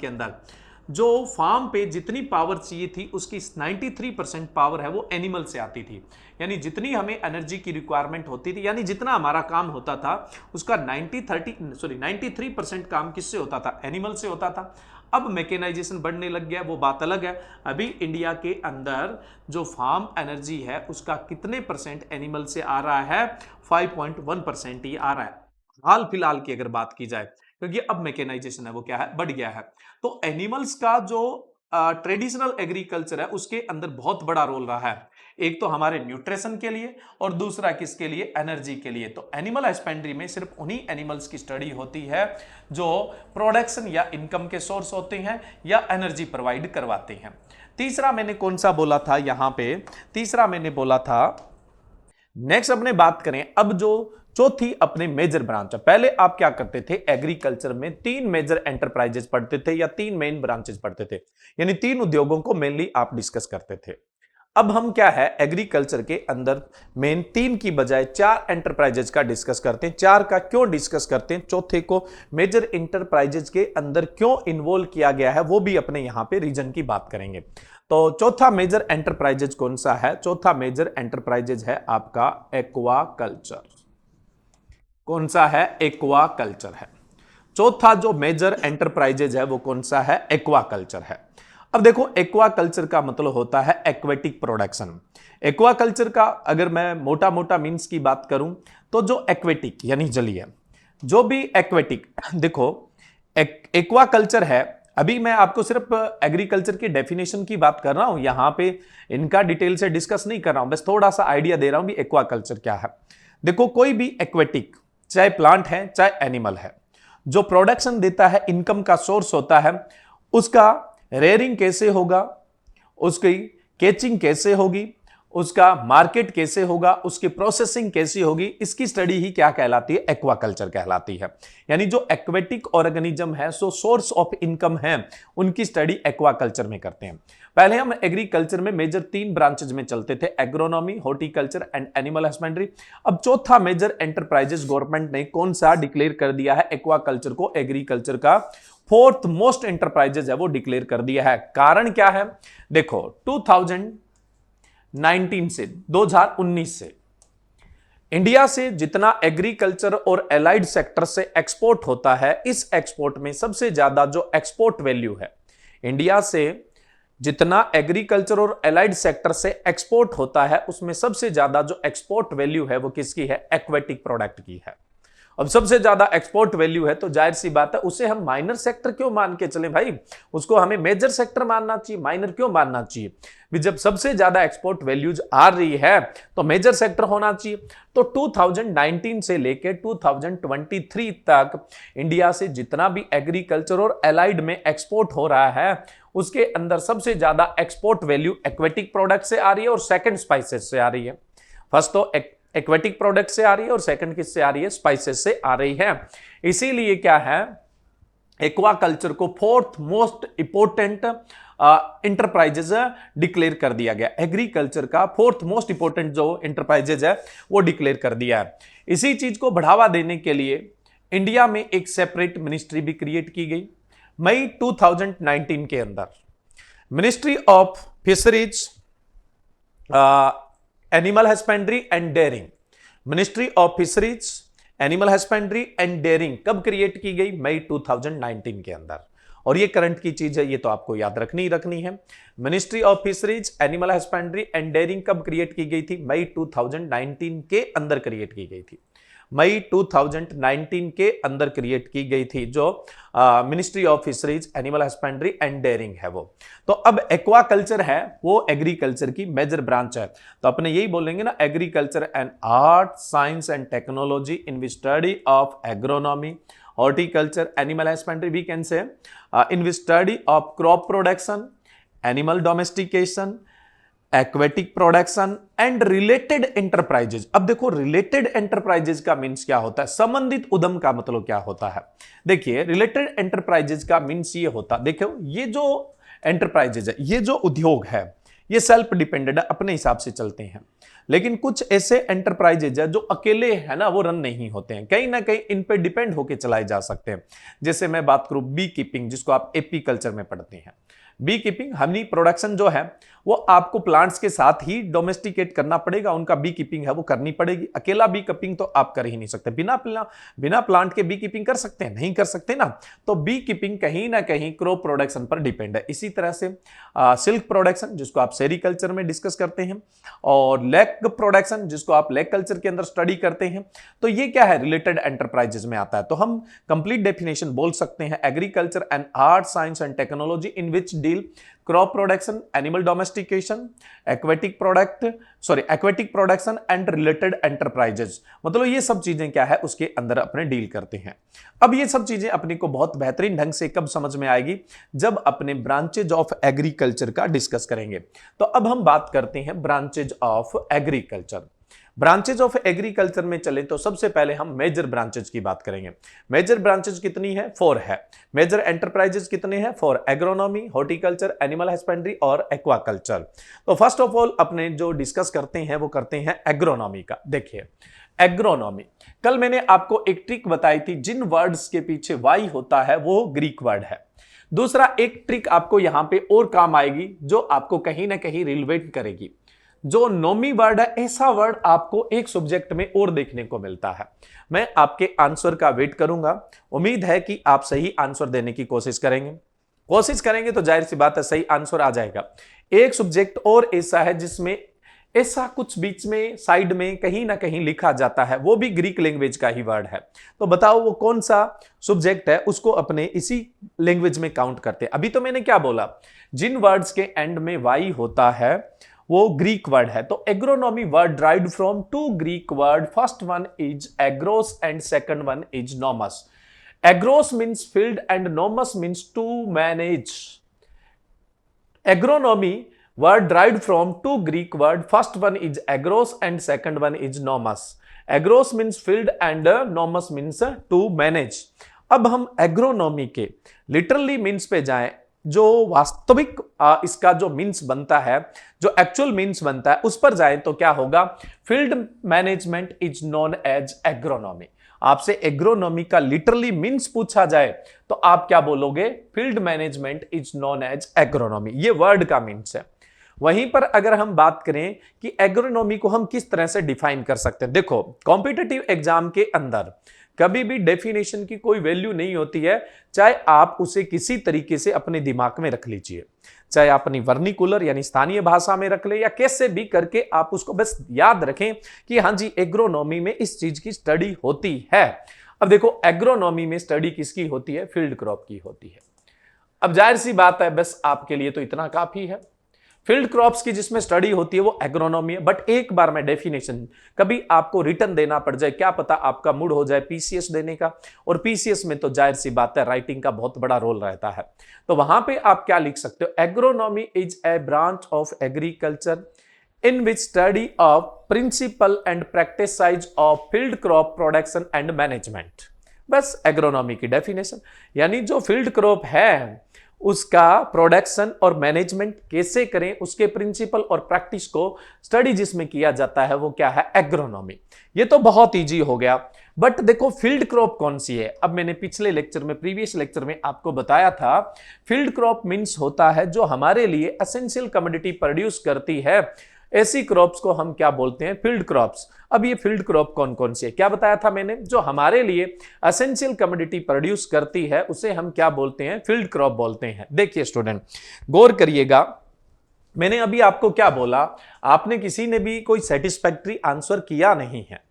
अंदर जो फार्म पे जितनी पावर चाहिए थी उसकी 93% पावर है वो एनिमल से आती थी। यानी जितनी हमें एनर्जी की रिक्वायरमेंट होती थी, यानी जितना हमारा काम होता था उसका 93% काम किससे होता था, एनिमल से होता था। अब मैकेनाइजेशन बढ़ने लग गया, वो बात अलग है। अभी इंडिया के अंदर जो फार्म एनर्जी है उसका कितने परसेंट एनिमल से आ रहा है, 5.1% ही आ रहा है हाल फिलहाल की अगर बात की जाए, क्योंकि अब मैकेनाइजेशन है वो क्या है, बढ़ गया है। तो एनिमल्स का जो ट्रेडिशनल एग्रीकल्चर है उसके अंदर बहुत बड़ा रोल रहा है, एक तो हमारे न्यूट्रिशन के लिए और दूसरा किसके लिए, एनर्जी के लिए। तो एनिमल हस्बेंड्री में सिर्फ उन्हीं एनिमल्स की स्टडी होती है जो प्रोडक्शन या इनकम के सोर्स होते हैं या एनर्जी प्रोवाइड करवाते हैं। तीसरा मैंने कौन सा बोला था यहां पे, तीसरा मैंने बोला था, नेक्स्ट अपने बात करें अब जो चौथी अपने मेजर ब्रांच है। पहले आप क्या करते थे, एग्रीकल्चर में 3 मेजर एंटरप्राइजेस पढ़ते थे या 3 मेन ब्रांचेस पढ़ते थे, यानी 3 उद्योगों को मेनली आप डिस्कस करते थे। अब हम क्या है, एग्रीकल्चर के अंदर मेन 3 की बजाय 4 एंटरप्राइजेस का डिस्कस करते हैं। 4 का क्यों डिस्कस करते हैं, चौथे को मेजर एंटरप्राइजेस के अंदर क्यों इन्वॉल्व किया गया है, वो भी अपने यहां पे रीजन की बात करेंगे। तो चौथा मेजर एंटरप्राइजेज कौन सा है, चौथा मेजर एंटरप्राइजेज है आपका एक्वा कल्चर। कौन सा है, एक्वा कल्चर है। चौथा जो मेजर एंटरप्राइजेज है वो कौन सा है, एक्वा कल्चर है। अब देखो एक्वा कल्चर का मतलब होता है एक्वेटिक प्रोडक्शन। एक्वा कल्चर का अगर मैं मोटा मोटा मीन्स की बात करूं तो जो एक्वेटिक यानी जलीय, जो भी एक्वेटिक, देखो एक्वा कल्चर है। अभी मैं आपको सिर्फ एग्रीकल्चर की डेफिनेशन की बात कर रहा हूं, यहां पे इनका डिटेल से डिस्कस नहीं कर रहा हूं, बस थोड़ा सा आइडिया दे रहा हूं भी एक्वा कल्चर क्या है। देखो कोई भी एक्वेटिक, चाहे प्लांट है चाहे एनिमल है, जो प्रोडक्शन देता है, इनकम का सोर्स होता है, उसका रेयरिंग कैसे होगा, उसकी कैचिंग कैसे होगी, उसका मार्केट कैसे होगा, उसकी प्रोसेसिंग कैसी होगी, इसकी स्टडी ही क्या कहलाती है, एक्वाकल्चर कहलाती है। यानी जो एक्वेटिक ऑर्गेनिज्म है, सो सोर्स ऑफ इनकम है, उनकी स्टडी एक्वाकल्चर में करते हैं। पहले हम एग्रीकल्चर में मेजर 3 ब्रांचेज में चलते थे, agronomy, horticulture and animal husbandry. अब चौथा मेजर एंटरप्राइजेस गवर्नमेंट ने कौन सा डिक्लेयर कर दिया है, एक्वाकल्चर को एग्रीकल्चर का 4th मोस्ट एंटरप्राइजेस है वो डिक्लेयर कर दिया है। कारण क्या है, देखो 2019 से 2019 से इंडिया से जितना एग्रीकल्चर और एलाइड सेक्टर से एक्सपोर्ट होता है, इस एक्सपोर्ट में सबसे ज्यादा जो एक्सपोर्ट वैल्यू है, इंडिया से जितना एग्रीकल्चर और एलाइड सेक्टर से एक्सपोर्ट होता है उसमें सबसे ज्यादा जो एक्सपोर्ट वैल्यू है वो किसकी है, एक्वेटिक प्रोडक्ट की है। अब सबसे ज्यादा एक्सपोर्ट वैल्यू है तो जाहिर सी बात है उसे हम माइनर सेक्टर क्यों मान के चलें भाई, उसको हमें मेजर सेक्टर मानना चाहिए, माइनर क्यों मानना चाहिए भी। जब सबसे ज्यादा एक्सपोर्ट वैल्यूज आ रही है तो मेजर सेक्टर होना चाहिए। तो 2019 से लेकर 2023 तक इंडिया से जितना भी एग्रीकल्चर और एलाइड में एक्सपोर्ट हो रहा है उसके अंदर सबसे ज्यादा एक्सपोर्ट वैल्यू एक्वेटिक प्रोडक्ट से आ रही है और सेकंड स्पाइसेस से आ रही है। फर्स्ट तो एक्वेटिक प्रोडक्ट से आ रही है और सेकंड किससे आ रही है, स्पाइसेस से आ रही है। इसीलिए क्या है, एक्वाकल्चर को 4th most important enterprises declare कर दिया गया। एग्रीकल्चर का 4th मोस्ट इंपोर्टेंट जो इंटरप्राइजेज है वो डिक्लेयर कर दिया है। इसी चीज को बढ़ावा देने के लिए इंडिया में एक सेपरेट मिनिस्ट्री भी क्रिएट की गई मई 2019 के अंदर, ministry of fisheries, animal husbandry and dairying. Ministry of fisheries, animal husbandry and dairying कब क्रिएट की गई, मई 2019 के अंदर। और ये करंट की चीज है, ये तो आपको याद रखनी है। Ministry of fisheries, animal husbandry and dairying कब क्रिएट की गई थी, मई 2019 के अंदर क्रिएट की गई थी। मई 2019 के अंदर क्रिएट की गई थी, जो ministry of fisheries, animal husbandry and dairying है वो। तो अब एक्वाकल्चर है वो एग्रीकल्चर की मेजर ब्रांच है, तो अपने यही बोलेंगे ना, agriculture and art, science and technology in which study of agronomy, horticulture, animal husbandry, we can say in which study of crop production, animal domestication, aquatic production and related enterprises. अब देखो related enterprises का means क्या होता है, संबंधित उद्यम का मतलब क्या होता है। देखिए रिलेटेड एंटरप्राइजेज का मीन्स ये होता, देखो ये जो एंटरप्राइजेज है, ये जो उद्योग है, ये सेल्फ डिपेंडेंट है, अपने हिसाब से चलते हैं। लेकिन कुछ ऐसे एंटरप्राइजेज है जो अकेले है ना, वो रन नहीं होते हैं, कहीं ना कहीं इन पे डिपेंड होके चलाए जा सकते हैं। जैसे मैं बात करूं बी कीपिंग, जिसको आप एपी कल्चर में पढ़ते हैं। बी कीपिंग, हनी प्रोडक्शन जो है वो आपको प्लांट्स के साथ ही डोमेस्टिकेट करना पड़ेगा, उनका बी कीपिंग है वो करनी पड़ेगी। अकेला बी कीपिंग तो आप कर ही नहीं सकते, बिना प्लांट के बी कीपिंग कर सकते हैं, नहीं कर सकते ना। तो बी कीपिंग कहीं ना कहीं क्रॉप प्रोडक्शन पर डिपेंड है। इसी तरह से सिल्क प्रोडक्शन, जिसको आप सेरीकल्चर में डिस्कस करते हैं, और लेक प्रोडक्शन, जिसको आप लेक कल्चर के अंदर स्टडी करते हैं। तो ये क्या है, रिलेटेड एंटरप्राइजेज में आता है। तो हम कंप्लीट डेफिनेशन बोल सकते हैं, agriculture and art, science and technology in which deal crop production, animal domestication, aquatic production and related enterprises. मतलब ये सब चीजें क्या है उसके अंदर अपने डील करते हैं। अब ये सब चीजें अपने को बहुत बेहतरीन ढंग से कब समझ में आएगी, जब अपने ब्रांचेज ऑफ एग्रीकल्चर का डिस्कस करेंगे। तो अब हम बात करते हैं branches of agriculture. Branches of agriculture में चले तो सबसे पहले हम मेजर ब्रांचेज की बात करेंगे। मेजर ब्रांचेज कितनी है, 4 है। मेजर एंटरप्राइजेज कितने हैं, 4, एग्रोनॉमी, हॉर्टिकल्चर, एनिमल हस्बेंड्री और एक्वाकल्चर। तो फर्स्ट ऑफ ऑल अपने जो डिस्कस करते हैं वो करते हैं एग्रोनॉमी का। देखिए एग्रोनॉमी, कल मैंने आपको एक ट्रिक बताई थी, जिन वर्ड्स के पीछे वाई होता है वो ग्रीक वर्ड है। दूसरा एक ट्रिक आपको यहां पे और काम आएगी, जो आपको कहीं ना कहीं रिलेवेट करेगी। जो नोमी वर्ड है, ऐसा वर्ड आपको एक सब्जेक्ट में और देखने को मिलता है। मैं आपके आंसर का वेट करूंगा, उम्मीद है कि आप सही आंसर देने की कोशिश करेंगे तो जाहिर सी बात है सही आंसर आ जाएगा। एक सब्जेक्ट और ऐसा है जिसमें ऐसा कुछ बीच में साइड में कहीं ना कहीं लिखा जाता है, वो भी ग्रीक लैंग्वेज का ही वर्ड है। तो बताओ वो कौन सा सब्जेक्ट है, उसको अपने इसी लैंग्वेज में काउंट करते हैं। अभी तो मैंने क्या बोला, जिन वर्ड्स के एंड में वाई होता है वो ग्रीक वर्ड है। तो agronomy word derived from 2 Greek word, first one is agros and second one is nomos. Agros means field and nomos means to manage. Agronomy word derived from 2 Greek word, first one is agros and second one is nomos. Agros means field and nomos means to manage. अब हम agronomy के literally means पे जाएं, जो वास्तविक इसका जो means बनता है, जो एक्चुअल मीन्स बनता है, उस पर जाएं तो क्या होगा, field management is known as agronomy. आपसे एग्रोनॉमी का लिटरली मीन्स पूछा जाए तो आप क्या बोलोगे, field management is known as agronomy, ये वर्ड का मीन्स है। वहीं पर अगर हम बात करें कि एग्रोनॉमी को हम किस तरह से डिफाइन कर सकते हैं, देखो कॉम्पिटिटिव एग्जाम के अंदर कभी भी डेफिनेशन की कोई वैल्यू नहीं होती है, चाहे आप उसे किसी तरीके से अपने दिमाग में रख लीजिए, चाहे अपनी वर्निकुलर यानी स्थानीय भाषा में रख ले या कैसे भी करके आप उसको बस याद रखें कि हाँ जी एग्रोनॉमी में इस चीज की स्टडी होती है। अब देखो एग्रोनॉमी में स्टडी किसकी होती है, फील्ड क्रॉप की होती है। अब जाहिर सी बात है, बस आपके लिए तो इतना काफी है, फील्ड क्रॉप्स की जिसमें स्टडी होती है वो एग्रोनॉमी है। बट एक बार मैं डेफिनेशन कभी आपको रिटर्न देना पड़ जाए, क्या पता आपका मूड हो जाए पीसीएस देने का, और पीसीएस में तो जाहिर सी बात है राइटिंग का बहुत बड़ा रोल रहता है। तो वहां पे आप क्या लिख सकते हो, agronomy is a branch of agriculture in which study of principle and practice of field crop production and management. बस एग्रोनॉमी की डेफिनेशन, यानी जो फील्ड क्रॉप है उसका प्रोडक्शन और मैनेजमेंट कैसे करें, उसके प्रिंसिपल और प्रैक्टिस को स्टडी जिसमें किया जाता है वो क्या है, एग्रोनॉमी। ये तो बहुत इजी हो गया। बट देखो फील्ड क्रॉप कौन सी है, अब मैंने पिछले लेक्चर में, प्रीवियस लेक्चर में आपको बताया था, फील्ड क्रॉप मींस होता है जो हमारे लिए एसेंशियल कमोडिटी प्रोड्यूस करती है, ऐसी क्रॉप्स को हम क्या बोलते हैं, फील्ड क्रॉप्स। अब ये फील्ड क्रॉप कौन कौन सी है, क्या बताया था मैंने, जो हमारे लिए एसेंशियल कमोडिटी प्रोड्यूस करती है उसे हम क्या बोलते हैं, फील्ड क्रॉप बोलते हैं। देखिए स्टूडेंट गौर करिएगा, मैंने अभी आपको क्या बोला, आपने किसी ने भी कोई सेटिस्फैक्टरी आंसर किया नहीं है,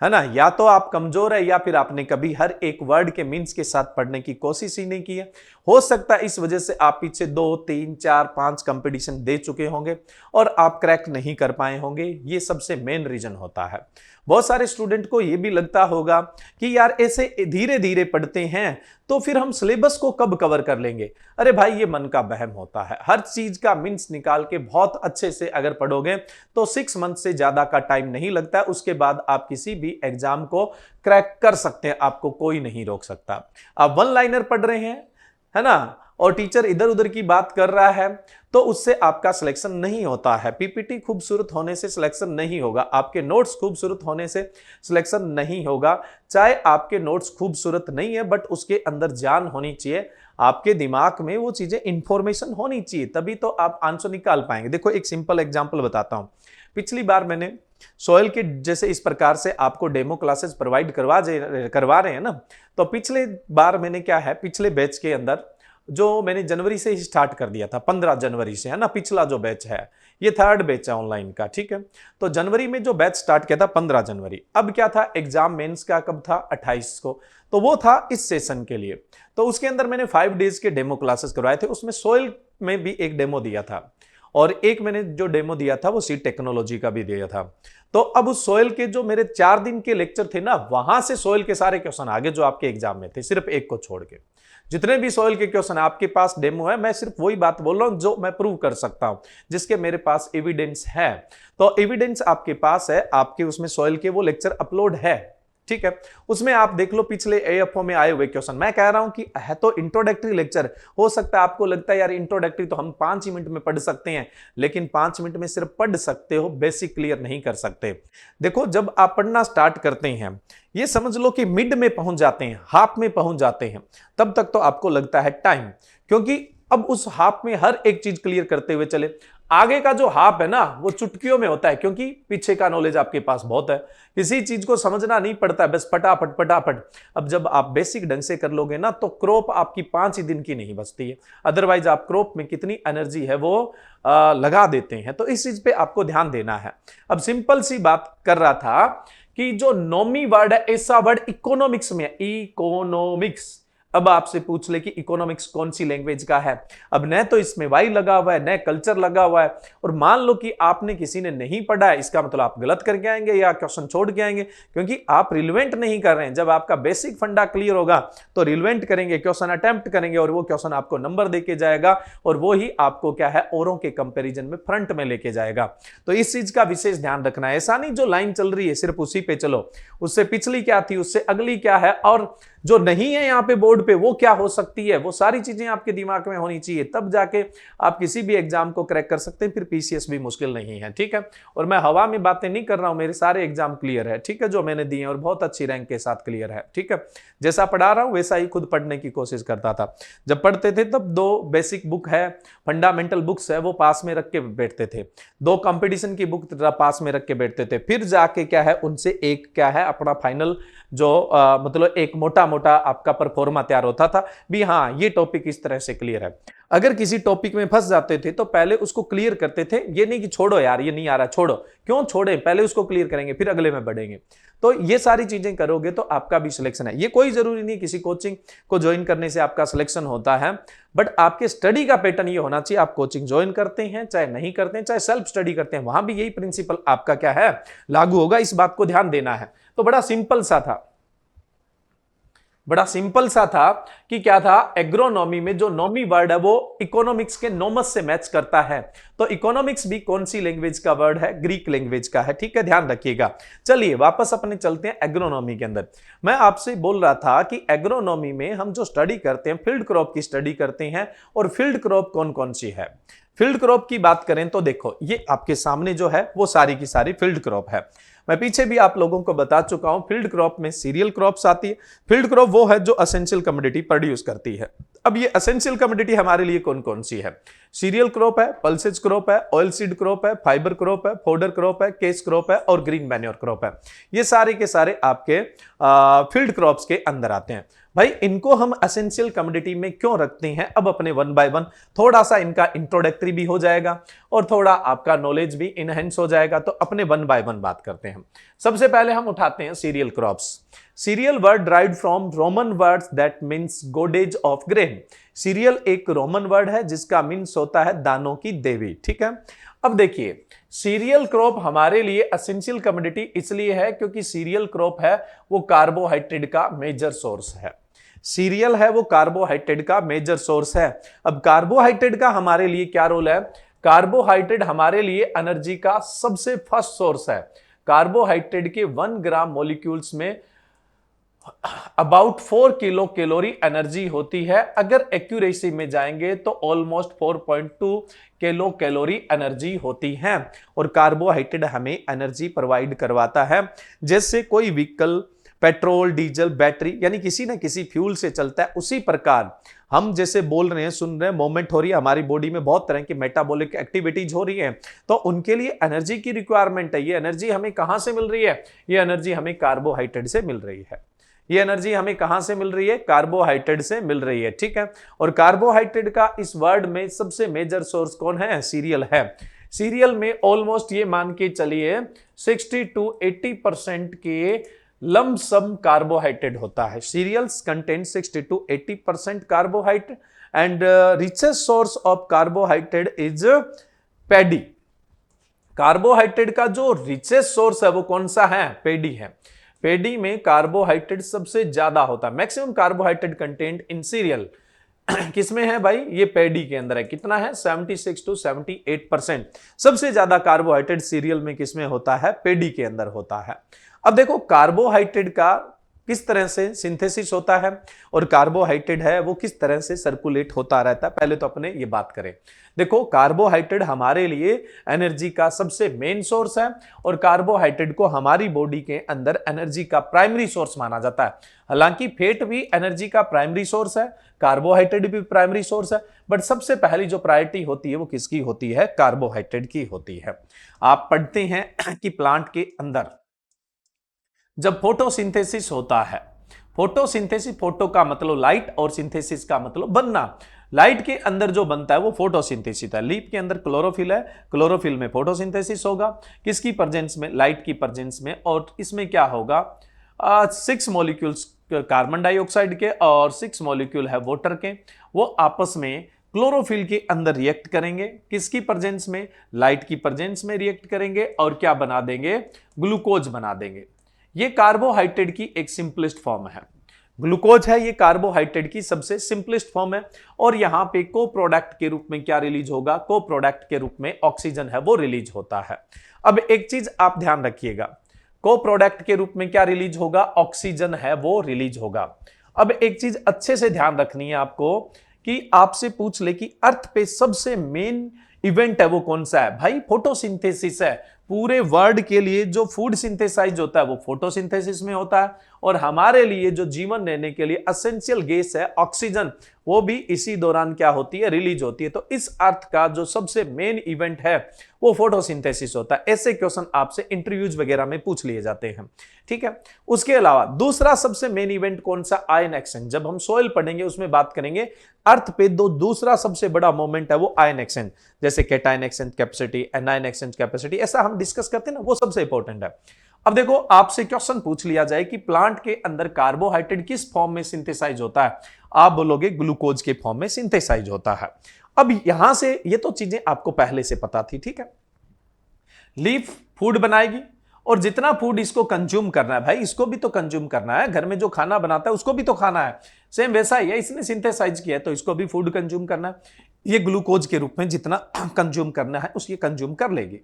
है ना, या तो आप कमजोर है या फिर आपने कभी हर एक वर्ड के मीन्स के साथ पढ़ने की कोशिश ही नहीं की है। हो सकता है इस वजह से आप पीछे 2, 3, 4, 5 कंपटीशन दे चुके होंगे और आप क्रैक नहीं कर पाए होंगे। ये सबसे मेन रीजन होता है। बहुत सारे स्टूडेंट को ये भी लगता होगा कि यार ऐसे धीरे धीरे पढ़ते हैं तो फिर हम सिलेबस को कब कवर कर लेंगे। अरे भाई, ये मन का वहम होता है। हर चीज का मीन्स निकाल के बहुत अच्छे से अगर पढ़ोगे तो 6 मंथ से ज्यादा का टाइम नहीं लगता है। उसके बाद आप किसी भी एग्जाम को क्रैक कर सकते हैं, आपको कोई नहीं रोक सकता। आप वन लाइनर पढ़ रहे हैं, है ना, और टीचर इधर उधर की बात कर रहा है तो उससे आपका सिलेक्शन नहीं होता है। पीपीटी खूबसूरत होने से सिलेक्शन नहीं होगा, आपके नोट्स खूबसूरत होने से सिलेक्शन नहीं होगा। चाहे आपके नोट्स खूबसूरत नहीं है बट उसके अंदर जान होनी चाहिए, आपके दिमाग में वो चीजें इंफॉर्मेशन होनी चाहिए, तभी तो आप आंसर निकाल पाएंगे। देखो एक सिंपल एग्जांपल बताता हूं। पिछली बार मैंने सोयल के जैसे इस प्रकार से आपको डेमो क्लासेस प्रोवाइड करवा रहे हैं ना, तो पिछले बार मैंने क्या है, पिछले बैच के अंदर जो मैंने जनवरी से ही स्टार्ट कर दिया था, 15 जनवरी से, है ना, पिछला जो बैच है ये थर्ड बैच है ऑनलाइन का, ठीक है। तो जनवरी में जो बैच स्टार्ट किया था 15 जनवरी, अब क्या था, एग्जाम मेंस का कब था, 28 को, तो वो था इस सेशन के लिए। तो उसके अंदर मैंने 5 डेज के डेमो क्लासेस करवाए थे, उसमें सोयल में भी एक डेमो दिया था और एक मैंने जो डेमो दिया था वो सीड टेक्नोलॉजी का भी दिया था। तो अब उस सोयल के जो मेरे 4 दिन के लेक्चर थे ना, वहां से सोयल के सारे क्वेश्चन आगे जो आपके एग्जाम में थे, सिर्फ एक को छोड़ के। जितने भी सोयल के क्वेश्चन आपके पास डेमो है, मैं सिर्फ वही बात बोल रहा हूं जो मैं प्रूव कर सकता हूं, जिसके मेरे पास एविडेंस है। तो एविडेंस आपके पास है, आपके उसमें सोयल के वो लेक्चर अपलोड है, ठीक है। उसमें आप देख लो पिछले एएफओ में आए हुए क्वेश्चन। मैं कह रहा हूं कि है तो इंट्रोडक्टरी लेक्चर, हो सकता है आपको लगता है यार इंट्रोडक्टरी तो हम 5 ही मिनट में पढ़ सकते हैं, लेकिन 5 मिनट में सिर्फ पढ़ सकते हो, बेसिक क्लियर नहीं कर सकते। देखो जब आप पढ़ना स्टार्ट करते हैं, ये समझ लो कि मिड में पहुंच जाते हैं, हाफ में पहुंच जाते हैं, तब तक तो आपको लगता है टाइम, क्योंकि अब उस हाफ में हर एक चीज क्लियर करते हुए चले। आगे का जो हाफ है ना वो चुटकियों में होता है, क्योंकि पीछे का नॉलेज आपके पास बहुत है, किसी चीज को समझना नहीं पड़ता है, बस फटाफट फटाफट। अब जब आप बेसिक ढंग से कर लोगे ना तो क्रॉप आपकी 5 ही दिन की नहीं बचती है, अदरवाइज आप क्रॉप में कितनी एनर्जी है वो लगा देते हैं। तो इस चीज पे आपको ध्यान देना है। अब सिंपल सी बात कर रहा था कि जो नॉमी वर्ड है, ऐसा वर्ड इकोनॉमिक्स में है, इकोनॉमिक्स। अब आपसे पूछ ले कि इकोनॉमिक्स कौन सी लैंग्वेज का है, अब न तो इसमें वाई लगा हुआ है, न कल्चर लगा हुआ है, और मान लो कि आपने किसी ने नहीं पढ़ा है, इसका मतलब आप गलत करके आएंगे या क्वेश्चन छोड़ के आएंगे, क्योंकि आप रिलेवेंट नहीं कर रहे हैं। जब आपका बेसिक फंडा क्लियर होगा तो रिलेवेंट करेंगे, क्वेश्चन अटेम्प्ट करेंगे और वो क्वेश्चन आपको नंबर देके जाएगा, और वो ही आपको क्या है, औरों के कंपेरिजन में फ्रंट में लेके जाएगा। तो इस चीज का विशेष ध्यान रखना है। ऐसा नहीं जो लाइन चल रही है सिर्फ उसी पे चलो, उससे पिछली क्या थी, उससे अगली क्या है, और जो नहीं है यहाँ पे बोर्ड पे वो क्या हो सकती है, वो सारी चीजें आपके दिमाग में होनी चाहिए, तब जाके आप किसी भी एग्जाम को क्रैक कर सकते हैं। फिर पीसीएस भी मुश्किल नहीं है, ठीक है। और मैं हवा में बातें नहीं कर रहा हूं, मेरे सारे एग्जाम क्लियर है, ठीक है, जो मैंने दिए और बहुत अच्छी रैंक के साथ क्लियर है, ठीक है। जैसा पढ़ा रहा हूं वैसा ही खुद पढ़ने की कोशिश करता था। जब पढ़ते थे तब 2 बेसिक बुक है, फंडामेंटल बुक्स है, वो पास में रख के बैठते थे, 2 कंपटीशन की बुक पास में रख के बैठते थे, फिर जाके क्या है उनसे एक क्या है अपना फाइनल जो मतलब एक मोटा मोटा आपका परफॉर्मा तैयार होता था भी, हाँ ये टॉपिक इस तरह से क्लियर है। अगर किसी टॉपिक में फंस जाते थे तो पहले उसको क्लियर करते थे, ये नहीं कि छोड़ो यार ये नहीं आ रहा छोड़ो, क्यों छोड़े, पहले उसको क्लियर करेंगे फिर अगले में बढ़ेंगे। तो ये सारी चीजें करोगे तो आपका भी सिलेक्शन है। ये कोई जरूरी नहीं किसी कोचिंग को ज्वाइन करने से आपका सिलेक्शन होता है, बट आपके स्टडी का पैटर्न ये होना चाहिए, आप कोचिंग ज्वाइन करते हैं चाहे नहीं करते हैं, चाहे सेल्फ स्टडी करते हैं, वहां भी यही प्रिंसिपल आपका क्या है लागू होगा, इस बात को ध्यान देना है। तो बड़ा सिंपल सा था, बड़ा सिंपल सा था कि क्या था, एग्रोनॉमी में जो नॉमी वर्ड है वो इकोनॉमिक्स के नोमस से मैच करता है। तो इकोनॉमिक्स भी कौन सी लैंग्वेज का वर्ड है, ग्रीक लैंग्वेज का है, ठीक है, ध्यान रखिएगा। चलिए वापस अपने चलते हैं एग्रोनॉमी के अंदर। मैं आपसे बोल रहा था कि एग्रोनॉमी में हम जो स्टडी करते हैं फील्ड क्रॉप की स्टडी करते हैं, और फील्ड क्रॉप कौन कौन सी है। फील्ड क्रॉप की बात करें तो देखो ये आपके सामने जो है वो सारी की सारी फील्ड क्रॉप है। मैं पीछे भी आप लोगों को बता चुका हूं, फील्ड क्रॉप में सीरियल क्रॉप्स आती है। फील्ड क्रॉप वो है जो एसेंशियल कमोडिटी प्रोड्यूस करती है। अब ये एसेंशियल कमोडिटी हमारे लिए कौन कौन सी है, सीरियल क्रॉप है, पल्सेज क्रॉप है, ऑयल सीड क्रॉप है, फाइबर क्रॉप है, फोडर क्रॉप है, केस क्रॉप है और ग्रीन मैन्योर क्रॉप है। ये सारे के सारे आपके फील्ड क्रॉप्स के अंदर आते हैं। भाई इनको हम एसेंशियल कमोडिटी में क्यों रखते हैं, अब अपने वन बाय वन थोड़ा सा इनका इंट्रोडक्टरी भी हो जाएगा और थोड़ा आपका नॉलेज भी इनहेंस हो जाएगा। तो अपने वन बाय वन बात करते हैं। सबसे पहले हम उठाते हैं cereal crops. Serial word derived from Roman words that means गोडेज of grain. Serial एक रोमन वर्ड है जिसका मीन्स होता है दानों की देवी। ठीक है, अब देखिए सीरियल क्रॉप हमारे लिए एसेंशियल कमोडिटी इसलिए है क्योंकि सीरियल क्रॉप है वो कार्बोहाइड्रेट का मेजर सोर्स है। सीरियल है वो कार्बोहाइड्रेट का मेजर सोर्स है। अब कार्बोहाइड्रेट का हमारे लिए क्या रोल है? कार्बोहाइड्रेट हमारे लिए एनर्जी का सबसे फर्स्ट सोर्स है। कार्बोहाइड्रेट के 1 ग्राम मॉलिक्यूल्स में अबाउट 4 किलो कैलोरी एनर्जी होती है। अगर एक्यूरेसी में जाएंगे तो ऑलमोस्ट 4.2 किलो कैलोरी एनर्जी होती है। और कार्बोहाइड्रेट हमें एनर्जी प्रोवाइड करवाता है। जैसे कोई व्हीकल पेट्रोल, डीजल, बैटरी यानी किसी न किसी फ्यूल से चलता है, उसी प्रकार हम जैसे बोल रहे हैं, सुन रहे हैं, मूवमेंट हो रही है, हमारी बॉडी में बहुत तरह की मेटाबॉलिक एक्टिविटीज हो रही है, तो उनके लिए एनर्जी की रिक्वायरमेंट है। ये एनर्जी हमें कहां से मिल रही है? ये एनर्जी हमें कार्बोहाइड्रेट से मिल रही है। ये एनर्जी हमें कहां से मिल रही है? कार्बोहाइड्रेट से मिल रही है। ठीक है, और कार्बोहाइड्रेट का इस वर्ड में सबसे मेजर सोर्स कौन है? सीरियल है। सीरियल में ऑलमोस्ट ये मान के चलिए 60 to 80% के लमसम कार्बोहाइड्रेट होता है। Cereals contain 60 to 80% carbohydrate and richest source of carbohydrate is paddy. Carbohydrate का जो रिचेस्ट सोर्स है वो कौन सा है? पैडी है। पैडी में कार्बोहाइड्रेट सबसे ज्यादा होता है। Maximum carbohydrate content in serial किसमें है भाई? ये पैडी के अंदर है। कितना है? 76 to 78%। सबसे ज्यादा कार्बोहाइड्रेट सीरियल में किसमें होता है? पैडी के अंदर होता है। अब देखो कार्बोहाइड्रेट का किस तरह से सिंथेसिस होता है और कार्बोहाइड्रेट है वो किस तरह से सर्कुलेट होता रहता है, पहले तो अपने ये बात करें। देखो कार्बोहाइड्रेट हमारे लिए एनर्जी का सबसे मेन सोर्स है और कार्बोहाइड्रेट को हमारी बॉडी के अंदर एनर्जी का प्राइमरी सोर्स माना जाता है। हालांकि फैट भी एनर्जी का प्राइमरी सोर्स है, कार्बोहाइड्रेट भी प्राइमरी सोर्स है, बट सबसे पहली जो प्रायोरिटी होती है वो किसकी होती है? कार्बोहाइड्रेट की होती है। आप पढ़ते हैं कि प्लांट के अंदर जब फोटोसिंथेसिस होता है, फोटोसिंथेसिस, फोटो का मतलब लाइट और सिंथेसिस का मतलब बनना। लाइट के अंदर जो बनता है वो फोटोसिंथेसिस है। लीफ के अंदर क्लोरोफिल है, क्लोरोफिल में फोटोसिंथेसिस होगा। किसकी प्रेजेंस में? लाइट की प्रेजेंस में। और इसमें क्या होगा? 6 मॉलिक्यूल्स कार्बन डाइऑक्साइड के और 6 मॉलिक्यूल है वाटर के, वो आपस में क्लोरोफिल के अंदर रिएक्ट करेंगे। किसकी प्रेजेंस में? लाइट की प्रेजेंस में रिएक्ट करेंगे और क्या बना देंगे? ग्लूकोज बना देंगे। ये कार्बोहाइड्रेट की एक सिंपलेस्ट फॉर्म है। ग्लूकोज है ये कार्बोहाइड्रेट की सबसे सिंपलेस्ट फॉर्म है। और यहां पे को प्रोडक्ट के रूप में क्या रिलीज होगा? को प्रोडक्ट के रूप में ऑक्सीजन है वो रिलीज होता है। अब एक चीज आप ध्यान रखिएगा, को प्रोडक्ट के रूप में क्या रिलीज होगा? ऑक्सीजन है वो रिलीज होगा। अब एक चीज अच्छे से ध्यान रखनी है आपको कि आपसे पूछ ले कि अर्थ पे सबसे मेन इवेंट है वो कौन सा है? भाई फोटोसिंथेसिस है। पूरे वर्ल्ड के लिए जो फूड सिंथेसाइज होता है वो फोटोसिंथेसिस में होता है और हमारे लिए जो जीवन रहने के लिए एसेंशियल गैस है ऑक्सीजन, वो भी इसी दौरान क्या होती है? रिलीज होती है। तो इस अर्थ का जो सबसे मेन इवेंट है वो फोटोसिंथेसिस होता है। ऐसे क्वेश्चन आपसे इंटरव्यूज वगैरह में पूछ लिए जाते हैं। ठीक है, उसके अलावा दूसरा सबसे मेन इवेंट कौन सा? Ion exchange. जब हम सोइल पढ़ेंगे उसमें बात करेंगे अर्थ पे दूसरा सबसे बड़ा मोमेंट है वो आयन एक्सचेंज। जैसे cation exchange capacity, anion exchange capacity, ऐसा हम डिस्कस करते हैं ना, वो सबसे इंपॉर्टेंट है। अब देखो आपसे क्वेश्चन पूछ लिया जाए कि प्लांट के अंदर कार्बोहाइड्रेट किस फॉर्म में सिंथेसाइज होता है, आप बोलोगे ग्लूकोज के फॉर्म में सिंथेसाइज होता है। अब यहां से ये तो चीजें आपको पहले से पता थी। ठीक है, लीफ फूड बनाएगी और जितना फूड इसको कंज्यूम करना है, भाई इसको भी तो कंज्यूम करना है, घर में जो खाना बनाता है उसको भी तो खाना है। सेम वैसा ही है, इसने सिंथेसाइज किया है तो इसको भी फूड कंज्यूम करना है। ये ग्लूकोज के रूप में जितना कंज्यूम करना है उसकी कंज्यूम कर लेगी।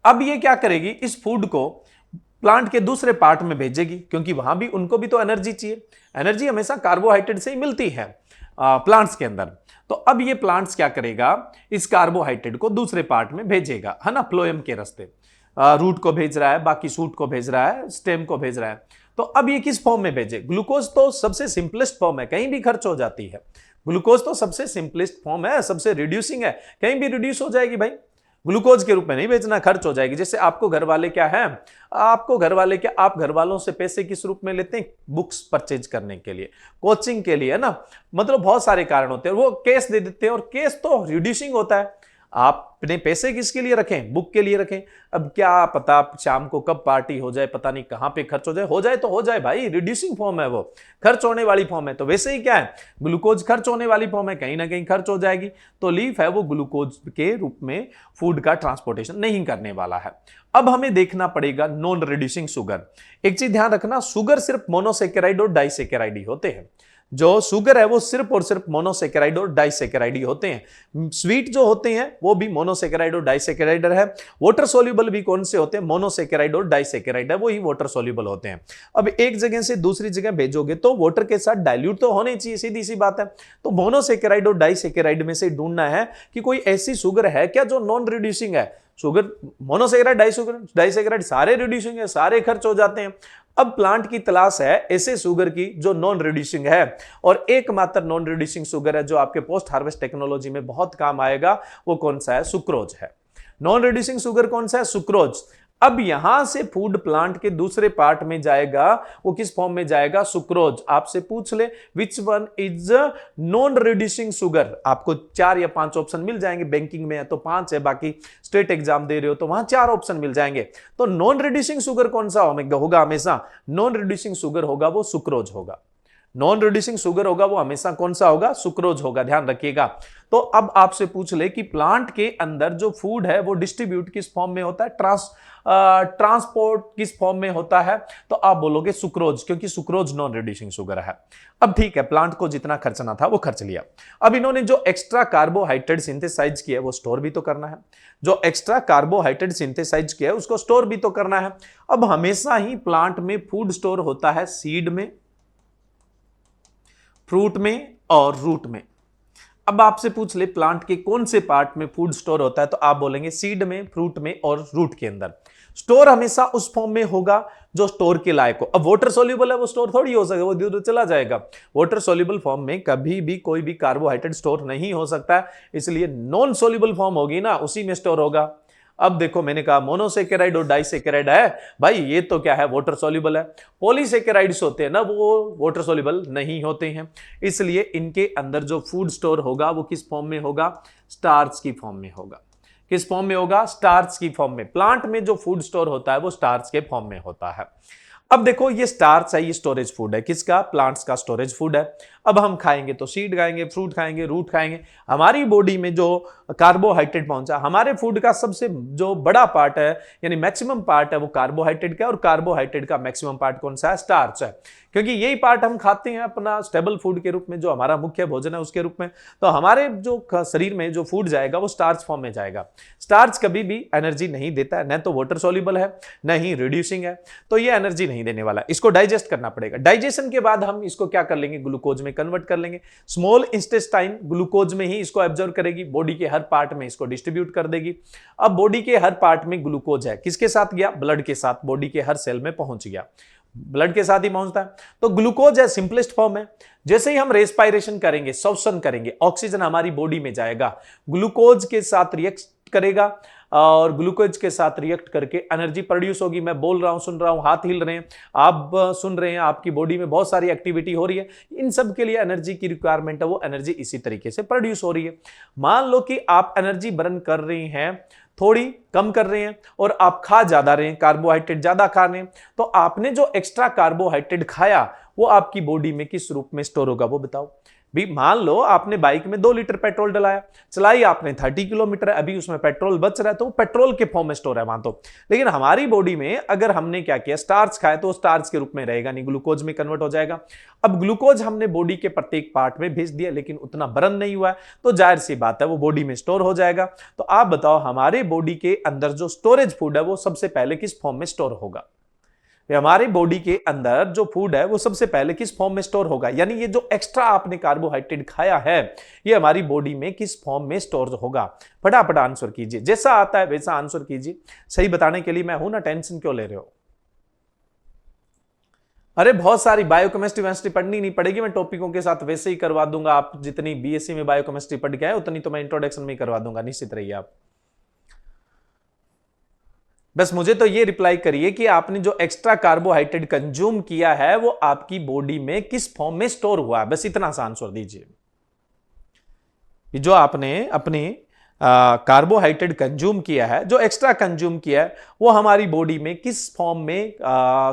अब ये क्या करेगी? इस फूड को प्लांट के दूसरे पार्ट में भेजेगी क्योंकि वहां भी उनको भी तो एनर्जी चाहिए। एनर्जी हमेशा कार्बोहाइड्रेट से ही मिलती है प्लांट्स के अंदर। तो अब ये प्लांट्स क्या करेगा? इस कार्बोहाइड्रेट को दूसरे पार्ट में भेजेगा, है ना, फ्लोएम के रास्ते। रूट को भेज रहा है, बाकी शूट को भेज रहा है, स्टेम को भेज रहा है। तो अब ये किस फॉर्म में भेजे? ग्लूकोज तो सबसे सिंपलेस्ट फॉर्म है, कहीं भी खर्च हो जाती है। ग्लूकोज तो सबसे सिंपलेस्ट फॉर्म है, सबसे रिड्यूसिंग है, कहीं भी रिड्यूस हो जाएगी भाई, ग्लूकोज के रूप में नहीं बेचना, खर्च हो जाएगी। जैसे आपको घर वाले क्या है, आपको घर वाले क्या, आप घर वालों से पैसे किस रूप में लेते हैं, बुक्स परचेज करने के लिए, कोचिंग के लिए, है ना, मतलब बहुत सारे कारण होते हैं, वो कैश दे देते हैं और कैश तो रिड्यूसिंग होता है। आप अपने पैसे किसके लिए रखें, बुक के लिए रखें। अब क्या पता शाम को कब पार्टी हो जाए, पता नहीं कहां पे खर्च हो जाए तो हो जाए भाई, रिड्यूसिंग फॉर्म है वो, खर्च होने वाली फॉर्म है। तो वैसे ही क्या है, ग्लूकोज खर्च होने वाली फॉर्म है, कहीं ना कहीं खर्च हो जाएगी। तो लीफ है वो ग्लूकोज के रूप में फूड का ट्रांसपोर्टेशन नहीं करने वाला है। अब हमें देखना पड़ेगा नॉन रिड्यूसिंग शुगर। एक चीज ध्यान रखना, शुगर सिर्फ मोनोसेकेराइड और डाइसेकेराइड ही होते हैं। जो शुगर है वो सिर्फ और सिर्फ मोनोसेकेराइड और डाइसेकेराइड ही होते हैं। स्वीट जो होते हैं वो भी मोनोसेकेराइड और डाइसेकेराइड है। वाटर सोल्यूबल भी कौन से होते हैं, मोनोसेकेराइड और डाइसेकेराइड है, वो ही वाटर सोल्यूबल होते हैं। अब एक जगह से दूसरी जगह भेजोगे तो वाटर के साथ डाइल्यूट तो होने चाहिए, सीधी सी बात है। तो मोनोसेकेराइड और डाइसेकेराइड में से ढूंढना है कि कोई ऐसी शुगर है क्या जो नॉन रिड्यूसिंग है। शुगर मोनोसेकेराइड, डाइसेकेराइड सारे रिड्यूसिंग है, सारे खर्च हो जाते हैं। अब प्लांट की तलाश है ऐसे शुगर की जो नॉन रिड्यूसिंग है, और एकमात्र नॉन रिड्यूसिंग शुगर है जो आपके पोस्ट हार्वेस्ट टेक्नोलॉजी में बहुत काम आएगा, वो कौन सा है, सुक्रोज है। नॉन रिड्यूसिंग शुगर कौन सा है, सुक्रोज। अब यहां से फूड प्लांट के दूसरे पार्ट में जाएगा, वो किस फॉर्म में जाएगा, सुक्रोज। आपसे पूछ ले which one is non reducing sugar, आपको 4 या 5 ऑप्शन मिल जाएंगे, बैंकिंग में है तो 5 है, बाकी स्टेट एग्जाम दे रहे हो तो वहां 4 ऑप्शन मिल जाएंगे। तो नॉन रिड्यूसिंग शुगर कौन सा होगा, हमेशा नॉन रिड्यूसिंग शुगर होगा वो सुक्रोज होगा। नॉन रिड्यूसिंग शुगर होगा वो हमेशा कौन सा होगा, सुक्रोज होगा, ध्यान रखिएगा। तो अब आपसे पूछ ले कि प्लांट के अंदर जो फूड है वो डिस्ट्रीब्यूट किस फॉर्म में होता है, ट्रांसपोर्ट किस फॉर्म में होता है, तो आप बोलोगे सुक्रोज, क्योंकि सुक्रोज नॉन रिड्यूसिंग शुगर है। अब ठीक है, प्लांट को जितना खर्चना था वो खर्च लिया। अब इन्होंने जो एक्स्ट्रा कार्बोहाइड्रेट सिंथेसाइज किया है वो स्टोर भी तो करना है। जो एक्स्ट्रा कार्बोहाइड्रेट सिंथेसाइज किया है उसको स्टोर भी तो करना है। अब हमेशा ही प्लांट में फूड स्टोर होता है सीड में, फ्रूट में और रूट में। अब आपसे पूछ ले प्लांट के कौन से पार्ट में फूड स्टोर होता है, तो आप बोलेंगे सीड में, फ्रूट में और रूट के अंदर। स्टोर हमेशा उस फॉर्म में होगा जो स्टोर के लायक हो। अब वाटर सोल्यूबल है वो स्टोर थोड़ी हो सके, वो दूर चला जाएगा। वाटर सोल्यूबल फॉर्म में कभी भी कोई भी कार्बोहाइड्रेट स्टोर नहीं हो सकता, इसलिए नॉन सोल्यूबल फॉर्म होगी ना, उसी में स्टोर होगा। अब देखो मैंने कहा मोनोसेकेराइड और डाइसेकेराइड है भाई, ये तो क्या है, वाटर सोल्यूबल है। पॉलीसेकेराइड्स होते हैं ना, वो वाटर सोल्यूबल नहीं होते हैं, इसलिए इनके अंदर जो फूड स्टोर होगा वो किस फॉर्म में होगा, स्टार्च की फॉर्म में होगा। किस फॉर्म में होगा, स्टार्च की फॉर्म में। प्लांट में जो फूड स्टोर होता है वो स्टार्च के फॉर्म में होता है। अब देखो ये स्टार्च है, ये स्टोरेज फूड है, किसका, प्लांट्स का स्टोरेज फूड है। अब हम खाएंगे तो सीड खाएंगे, फ्रूट खाएंगे, रूट खाएंगे। हमारी बॉडी में जो कार्बोहाइड्रेट पहुंचा, हमारे फूड का सबसे जो बड़ा पार्ट है यानी मैक्सिमम पार्ट है वो कार्बोहाइड्रेट का, और कार्बोहाइड्रेट का मैक्सिमम पार्ट कौन सा है, स्टार्च है। क्योंकि यही पार्ट हम खाते हैं अपना स्टेबल फूड के रूप में, जो हमारा मुख्य भोजन है उसके रूप में। तो हमारे जो शरीर में जो फूड जाएगा वो स्टार्च फॉर्म में जाएगा। स्टार्च कभी भी एनर्जी नहीं देता है, न तो वाटर सोल्यूबल है न ही रिड्यूसिंग है, तो ये एनर्जी नहीं देने वाला है। इसको डाइजेस्ट करना पड़ेगा। डाइजेशन के बाद हम इसको क्या कर लेंगे, ग्लूकोज में कन्वर्ट कर लेंगे। स्मॉल इंटेस्टाइन ग्लूकोज में ही इसको एब्जॉर्ब करेगी, बॉडी के हर पार्ट में इसको डिस्ट्रीब्यूट कर देगी। अब बॉडी के हर पार्ट में ग्लूकोज है, किसके साथ गया, ब्लड के साथ, बॉडी के हर सेल में पहुंच गया, ब्लड के साथ ही पहुंचता है। तो ग्लूकोज है सिंपलेस्ट फॉर्म है। जैसे ही हम रेस्पायरेशन करेंगे, श्वसन करेंगे, ऑक्सीजन हमारी बॉडी में जाएगा, ग्लूकोज के साथ रिएक्ट करेगा और ग्लूकोज के साथ रिएक्ट करके एनर्जी प्रोड्यूस होगी। मैं बोल रहा हूं, सुन रहा हूं, हाथ हिल रहे हैं, आप सुन रहे हैं, आपकी बॉडी में बहुत सारी एक्टिविटी हो रही है, इन सब के लिए एनर्जी की रिक्वायरमेंट है, वो एनर्जी इसी तरीके से प्रोड्यूस हो रही है। मान लो कि आप एनर्जी बर्न कर रहे हैं, थोड़ी कम कर रहे हैं, और आप खा ज्यादा रहे हैं, कार्बोहाइड्रेट ज्यादा खा रहे हैं, तो आपने जो एक्स्ट्रा कार्बोहाइड्रेट खाया वो आपकी बॉडी में किस रूप में स्टोर होगा वो बताओ भी। मान लो आपने बाइक में 2 लीटर पेट्रोल डलाया, चलाई आपने 30 किलोमीटर, अभी उसमें पेट्रोल बच रहा है, तो वो पेट्रोल के फॉर्म में स्टोर है वहां तो। लेकिन हमारी बॉडी में अगर हमने क्या किया, स्टार्च खाया, तो स्टार्च के रूप में रहेगा नहीं, ग्लूकोज में कन्वर्ट हो जाएगा। अब ग्लूकोज हमने बॉडी के प्रत्येक पार्ट में भेज दिया, लेकिन उतना बर्न नहीं हुआ है, तो जाहिर सी बात है वो बॉडी में स्टोर हो जाएगा। तो आप बताओ हमारे बॉडी के अंदर जो स्टोरेज फूड है वो सबसे पहले किस फॉर्म में स्टोर होगा। हमारे बॉडी के अंदर जो फूड है वो सबसे पहले किस फॉर्म में स्टोर होगा, यानी ये जो एक्स्ट्रा आपने कार्बोहाइड्रेट खाया है ये हमारी बॉडी में किस फॉर्म में स्टोर होगा। फटाफट आंसर कीजिए, जैसा आता है वैसा आंसर कीजिए। सही बताने के लिए मैं हूं ना, टेंशन क्यों ले रहे हो। अरे बहुत सारी बायोकेमिस्ट्री वेमिस्ट्री पढ़नी नहीं पड़ेगी, मैं टॉपिकों के साथ वैसे ही करवा दूंगा। आप जितनी बीएससी में बायोकेमिस्ट्री पढ़ के आए उतनी तो मैं इंट्रोडक्शन में ही करवा दूंगा, निश्चित रहिए आप। बस मुझे तो ये रिप्लाई करिए कि आपने जो एक्स्ट्रा कार्बोहाइड्रेट कंज्यूम किया है वो आपकी बॉडी में किस फॉर्म में स्टोर हुआ है, बस इतना सा आंसर दीजिए कि जो आपने अपनी कार्बोहाइड्रेट कंज्यूम किया है, जो एक्स्ट्रा कंज्यूम किया है, वो हमारी बॉडी में किस फॉर्म में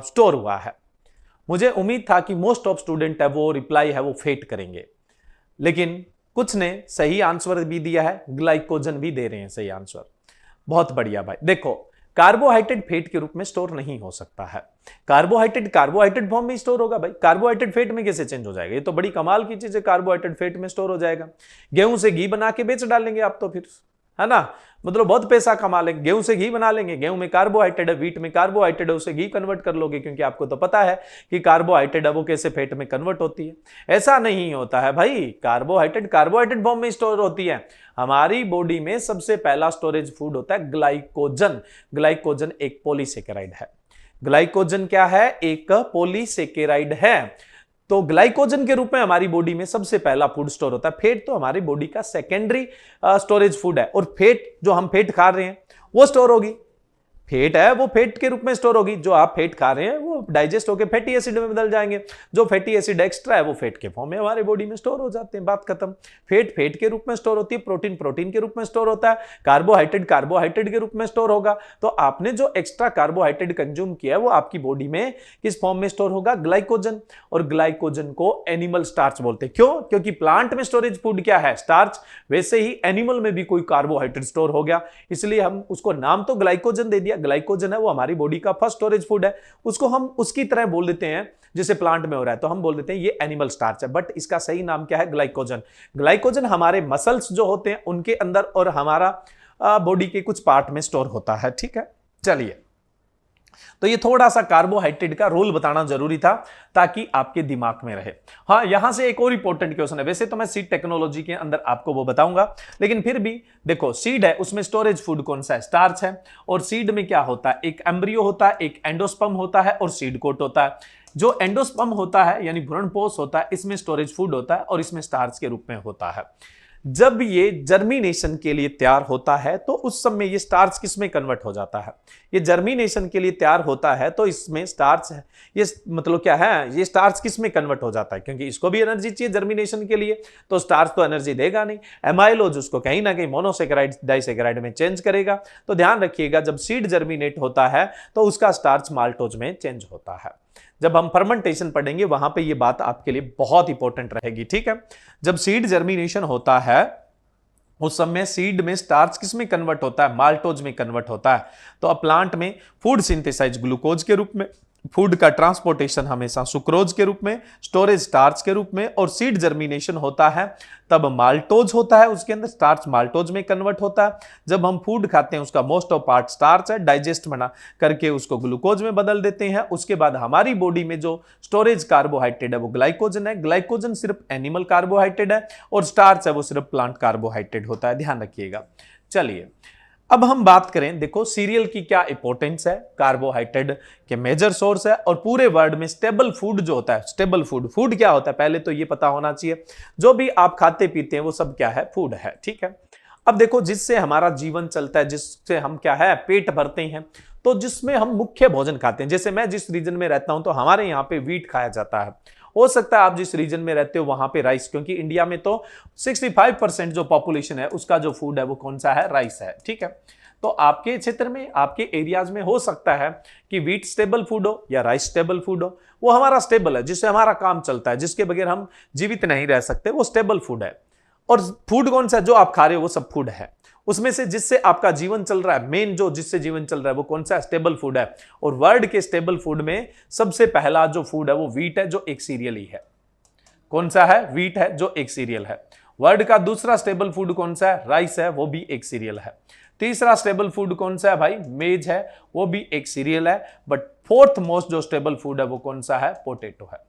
स्टोर हुआ है। मुझे उम्मीद था कि मोस्ट ऑफ स्टूडेंट है वो रिप्लाई है वो फेट करेंगे, लेकिन कुछ ने सही आंसर भी दिया है, ग्लाइकोजन भी दे रहे हैं सही आंसर। बहुत बढ़िया भाई। देखो कार्बोहाइड्रेट फेट के रूप में स्टोर नहीं हो सकता है, कार्बोहाइड्रेट कार्बोहाइड्रेट फॉर्म में स्टोर होगा भाई, कार्बोहाइड्रेट फेट में कैसे चेंज हो जाएगा, ये तो बड़ी कमाल की चीज है, कार्बोहाइड्रेट फेट में स्टोर हो जाएगा। गेहूं से घी बना के बेच डालेंगे आप तो फिर, है ना, मतलब बहुत पैसा कमा लेंगे। गेहूं से घी बना लेंगे, गेहूं में कार्बोहाइड्रेट है, व्हीट में कार्बोहाइड्रेट है, उसे घी कन्वर्ट कर लोगे, क्योंकि आपको तो पता है कि कार्बोहाइड्रेट है वो कैसे फैट में कन्वर्ट होती है। ऐसा नहीं होता है भाई, कार्बोहाइड्रेट कार्बोहाइड्रेट फॉर्म में स्टोर होती है। हमारी बॉडी में सबसे पहला स्टोरेज फूड होता है ग्लाइकोजन। ग्लाइकोजन एक पॉलीसेकेराइड है। ग्लाइकोजन क्या है, एक पॉलीसेकेराइड है। तो ग्लाइकोजन के रूप में हमारी बॉडी में सबसे पहला फूड स्टोर होता है। फैट तो हमारी बॉडी का सेकेंडरी स्टोरेज फूड है, और फैट जो हम फैट खा रहे हैं वो स्टोर होगी, फैट है वो फैट के रूप में स्टोर होगी। जो आप फैट खा रहे हैं वो डाइजेस्ट होकर फैटी एसिड में बदल जाएंगे, जो फैटी एसिड एक्स्ट्रा है वो फैट के फॉर्म में हमारे बॉडी में स्टोर हो जाते हैं, बात खत्म। फैट फैट के रूप में स्टोर होती है, प्रोटीन प्रोटीन के रूप में स्टोर होता है, कार्बोहाइड्रेट कार्बोहाइड्रेट के रूप में स्टोर होगा। तो आपने जो एक्स्ट्रा कार्बोहाइड्रेट कंज्यूम किया है वो आपकी बॉडी में किस फॉर्म में स्टोर होगा, ग्लाइकोजन। और ग्लाइकोजन को एनिमल स्टार्च बोलते हैं। क्यों? क्योंकि प्लांट में स्टोरेज फूड क्या है, स्टार्च, वैसे ही एनिमल में भी कोई कार्बोहाइड्रेट स्टोर हो गया, इसलिए हम उसको नाम तो ग्लाइकोजन दे दिया। ग्लाइकोजन है वो हमारी बॉडी का फर्स्ट स्टोरेज फूड है, उसको हम उसकी तरह बोल देते हैं जैसे प्लांट में हो रहा है, तो हम बोल देते हैं ये एनिमल स्टार्च है, बट इसका सही नाम क्या है, ग्लाइकोजन। ग्लाइकोजन हमारे मसल्स जो होते हैं उनके अंदर और हमारा बॉडी के कुछ पार्ट में स्टोर होता है, ठीक है। चलिए, तो ये थोड़ा सा कार्बोहाइड्रेट का रोल बताना जरूरी था ताकि आपके दिमाग में रहे। हाँ, यहां से एक और इंपॉर्टेंट क्वेश्चन है, वैसे तो मैं सीड टेक्नोलॉजी के अंदर आपको वो बताऊंगा, लेकिन फिर भी देखो, सीड है उसमें स्टोरेज फूड कौन सा है, स्टार्च है। और सीड में क्या होता है, एक एम्ब्रियो होता है, एक एंडोस्पर्म होता है और सीड कोट होता है। जो एंडोस्पर्म होता है यानी भ्रूणपोष होता है, इसमें स्टोरेज फूड होता है और इसमें स्टार्च के रूप में होता है। जब ये जर्मिनेशन के लिए तैयार होता है तो उस समय ये स्टार्च किस में कन्वर्ट हो जाता है, ये जर्मिनेशन के लिए तैयार होता है तो इसमें स्टार्च है, ये मतलब क्या है, ये स्टार्च किस में कन्वर्ट हो जाता है, क्योंकि इसको भी एनर्जी चाहिए जर्मिनेशन के लिए, तो स्टार्च तो एनर्जी देगा नहीं, एमाइलोज उसको कहीं ना कहीं मोनोसेकेराइड डाइसेकेराइड में चेंज करेगा। तो ध्यान रखिएगा, जब सीड जर्मिनेट होता है तो उसका स्टार्च माल्टोज में चेंज होता है। जब हम फर्मेंटेशन पढ़ेंगे वहां पे ये बात आपके लिए बहुत इंपॉर्टेंट रहेगी, ठीक है। जब सीड जर्मिनेशन होता है उस समय सीड में स्टार्च किस में कन्वर्ट होता है, माल्टोज में कन्वर्ट होता है। तो अब प्लांट में फूड सिंथेसाइज ग्लूकोज के रूप में, फूड का ट्रांसपोर्टेशन हमेशा सुक्रोज के रूप में, स्टोरेज स्टार्च के रूप में, और सीड जर्मिनेशन होता है तब माल्टोज होता है, उसके अंदर स्टार्च माल्टोज में कन्वर्ट होता है। जब हम फूड खाते हैं उसका मोस्ट ऑफ पार्ट स्टार्च है, डाइजेस्ट बना करके उसको ग्लूकोज में बदल देते हैं। उसके बाद हमारी बॉडी में जो स्टोरेज कार्बोहाइड्रेट है वो ग्लाइकोजन है। ग्लाइकोजन सिर्फ एनिमल कार्बोहाइड्रेट है और स्टार्च है वो सिर्फ प्लांट कार्बोहाइड्रेट होता है, ध्यान रखिएगा। चलिए, अब हम बात करें, देखो सीरियल की क्या इंपॉर्टेंस है, कार्बोहाइड्रेट के मेजर सोर्स है, और पूरे वर्ल्ड में स्टेबल फूड जो होता है, स्टेबल फूड, फूड क्या होता है पहले तो ये पता होना चाहिए, जो भी आप खाते पीते हैं वो सब क्या है, फूड है, ठीक है। अब देखो, जिससे हमारा जीवन चलता है, जिससे हम क्या है पेट भरते हैं, तो जिसमें हम मुख्य भोजन खाते हैं, जैसे मैं जिस रीजन में रहता हूं तो हमारे यहाँ पे व्हीट खाया जाता है, हो सकता है आप जिस रीजन में रहते हो वहां पे राइस, क्योंकि इंडिया में तो 65% जो पॉपुलेशन है उसका जो फूड है वो कौन सा है, राइस है, ठीक है। तो आपके क्षेत्र में, आपके एरियाज में हो सकता है कि व्हीट स्टेबल फूड हो या राइस स्टेबल फूड हो, वो हमारा स्टेबल है, जिससे हमारा काम चलता है, जिसके बगैर हम जीवित नहीं रह सकते, वो स्टेबल फूड है। और फूड कौन सा जो आप खा रहे हो वो सब फूड है, उसमें से जिससे आपका जीवन चल रहा है, मेन जो जिससे जीवन चल रहा है वो कौन सा स्टेबल फूड है। और वर्ल्ड के स्टेबल फूड में सबसे पहला जो फूड है वो व्हीट है, जो एक सीरियल ही है। कौन सा है, व्हीट है जो एक सीरियल है। वर्ल्ड का दूसरा स्टेबल फूड कौन सा है, राइस है, वो भी एक सीरियल है। तीसरा स्टेबल फूड कौन सा है भाई, मेज है, वो भी एक सीरियल है। बट फोर्थ मोस्ट जो स्टेबल फूड है वो कौन सा है, पोटैटो है।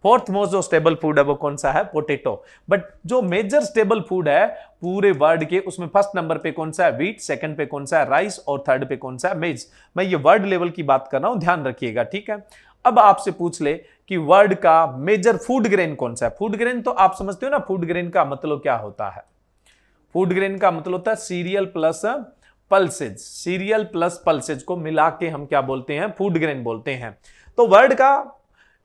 फोर्थ मोस्ट जो स्टेबल फूड है वो कौन सा है, पोटैटो। बट जो मेजर स्टेबल फूड है पूरे वर्ल्ड के, उसमें फर्स्ट नंबर पे कौन सा है, व्हीट, सेकंड पे कौन सा है, राइस, और थर्ड पे कौन सा है, मेज। मैं ये वर्ल्ड लेवल की बात कर रहा हूं, ध्यान रखिएगा, ठीक है। अब आपसे पूछ ले कि वर्ल्ड का मेजर फूड ग्रेन कौन सा है। फूड ग्रेन तो आप समझते हो ना, फूड ग्रेन का मतलब क्या होता है। फूड ग्रेन का मतलब होता है serial plus pulses. Serial plus pulses को मिला के हम क्या बोलते हैं, फूड ग्रेन बोलते हैं। तो वर्ल्ड का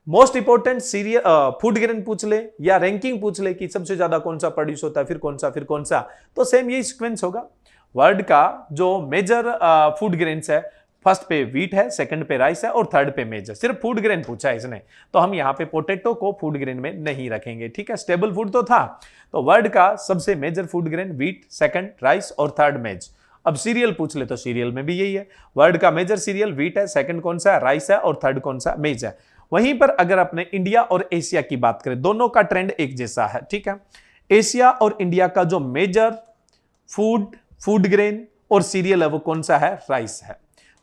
most important serial food grain पूछ ले या रैंकिंग पूछ ले कि सबसे ज्यादा कौन सा प्रोड्यूस होता है, फिर कौन सा, फिर कौन सा, तो सेम यही सीक्वेंस होगा। वर्ल्ड का जो मेजर फूड ग्रेन्स है, फर्स्ट पे व्हीट है, सेकंड पे राइस है और थर्ड पे मेज है। सिर्फ फूड ग्रेन पूछा है इसने, तो हम यहाँ पे पोटैटो को फूड ग्रेन में नहीं रखेंगे, ठीक है। स्टेबल फूड तो था। तो वर्ल्ड का सबसे major food grain wheat, second rice और थर्ड मेज। अब सीरियल पूछ ले तो सीरियल में भी यही है। वर्ल्ड का मेजर सीरियल व्हीट है, सेकंड कौन सा है, राइस है और थर्ड कौन सा, मेज है। वहीं पर अगर अपने इंडिया और एशिया की बात करें, दोनों का ट्रेंड एक जैसा है, ठीक है। एशिया और इंडिया का जो मेजर फूड ग्रेन और सीरियल है वो कौन सा है, राइस है।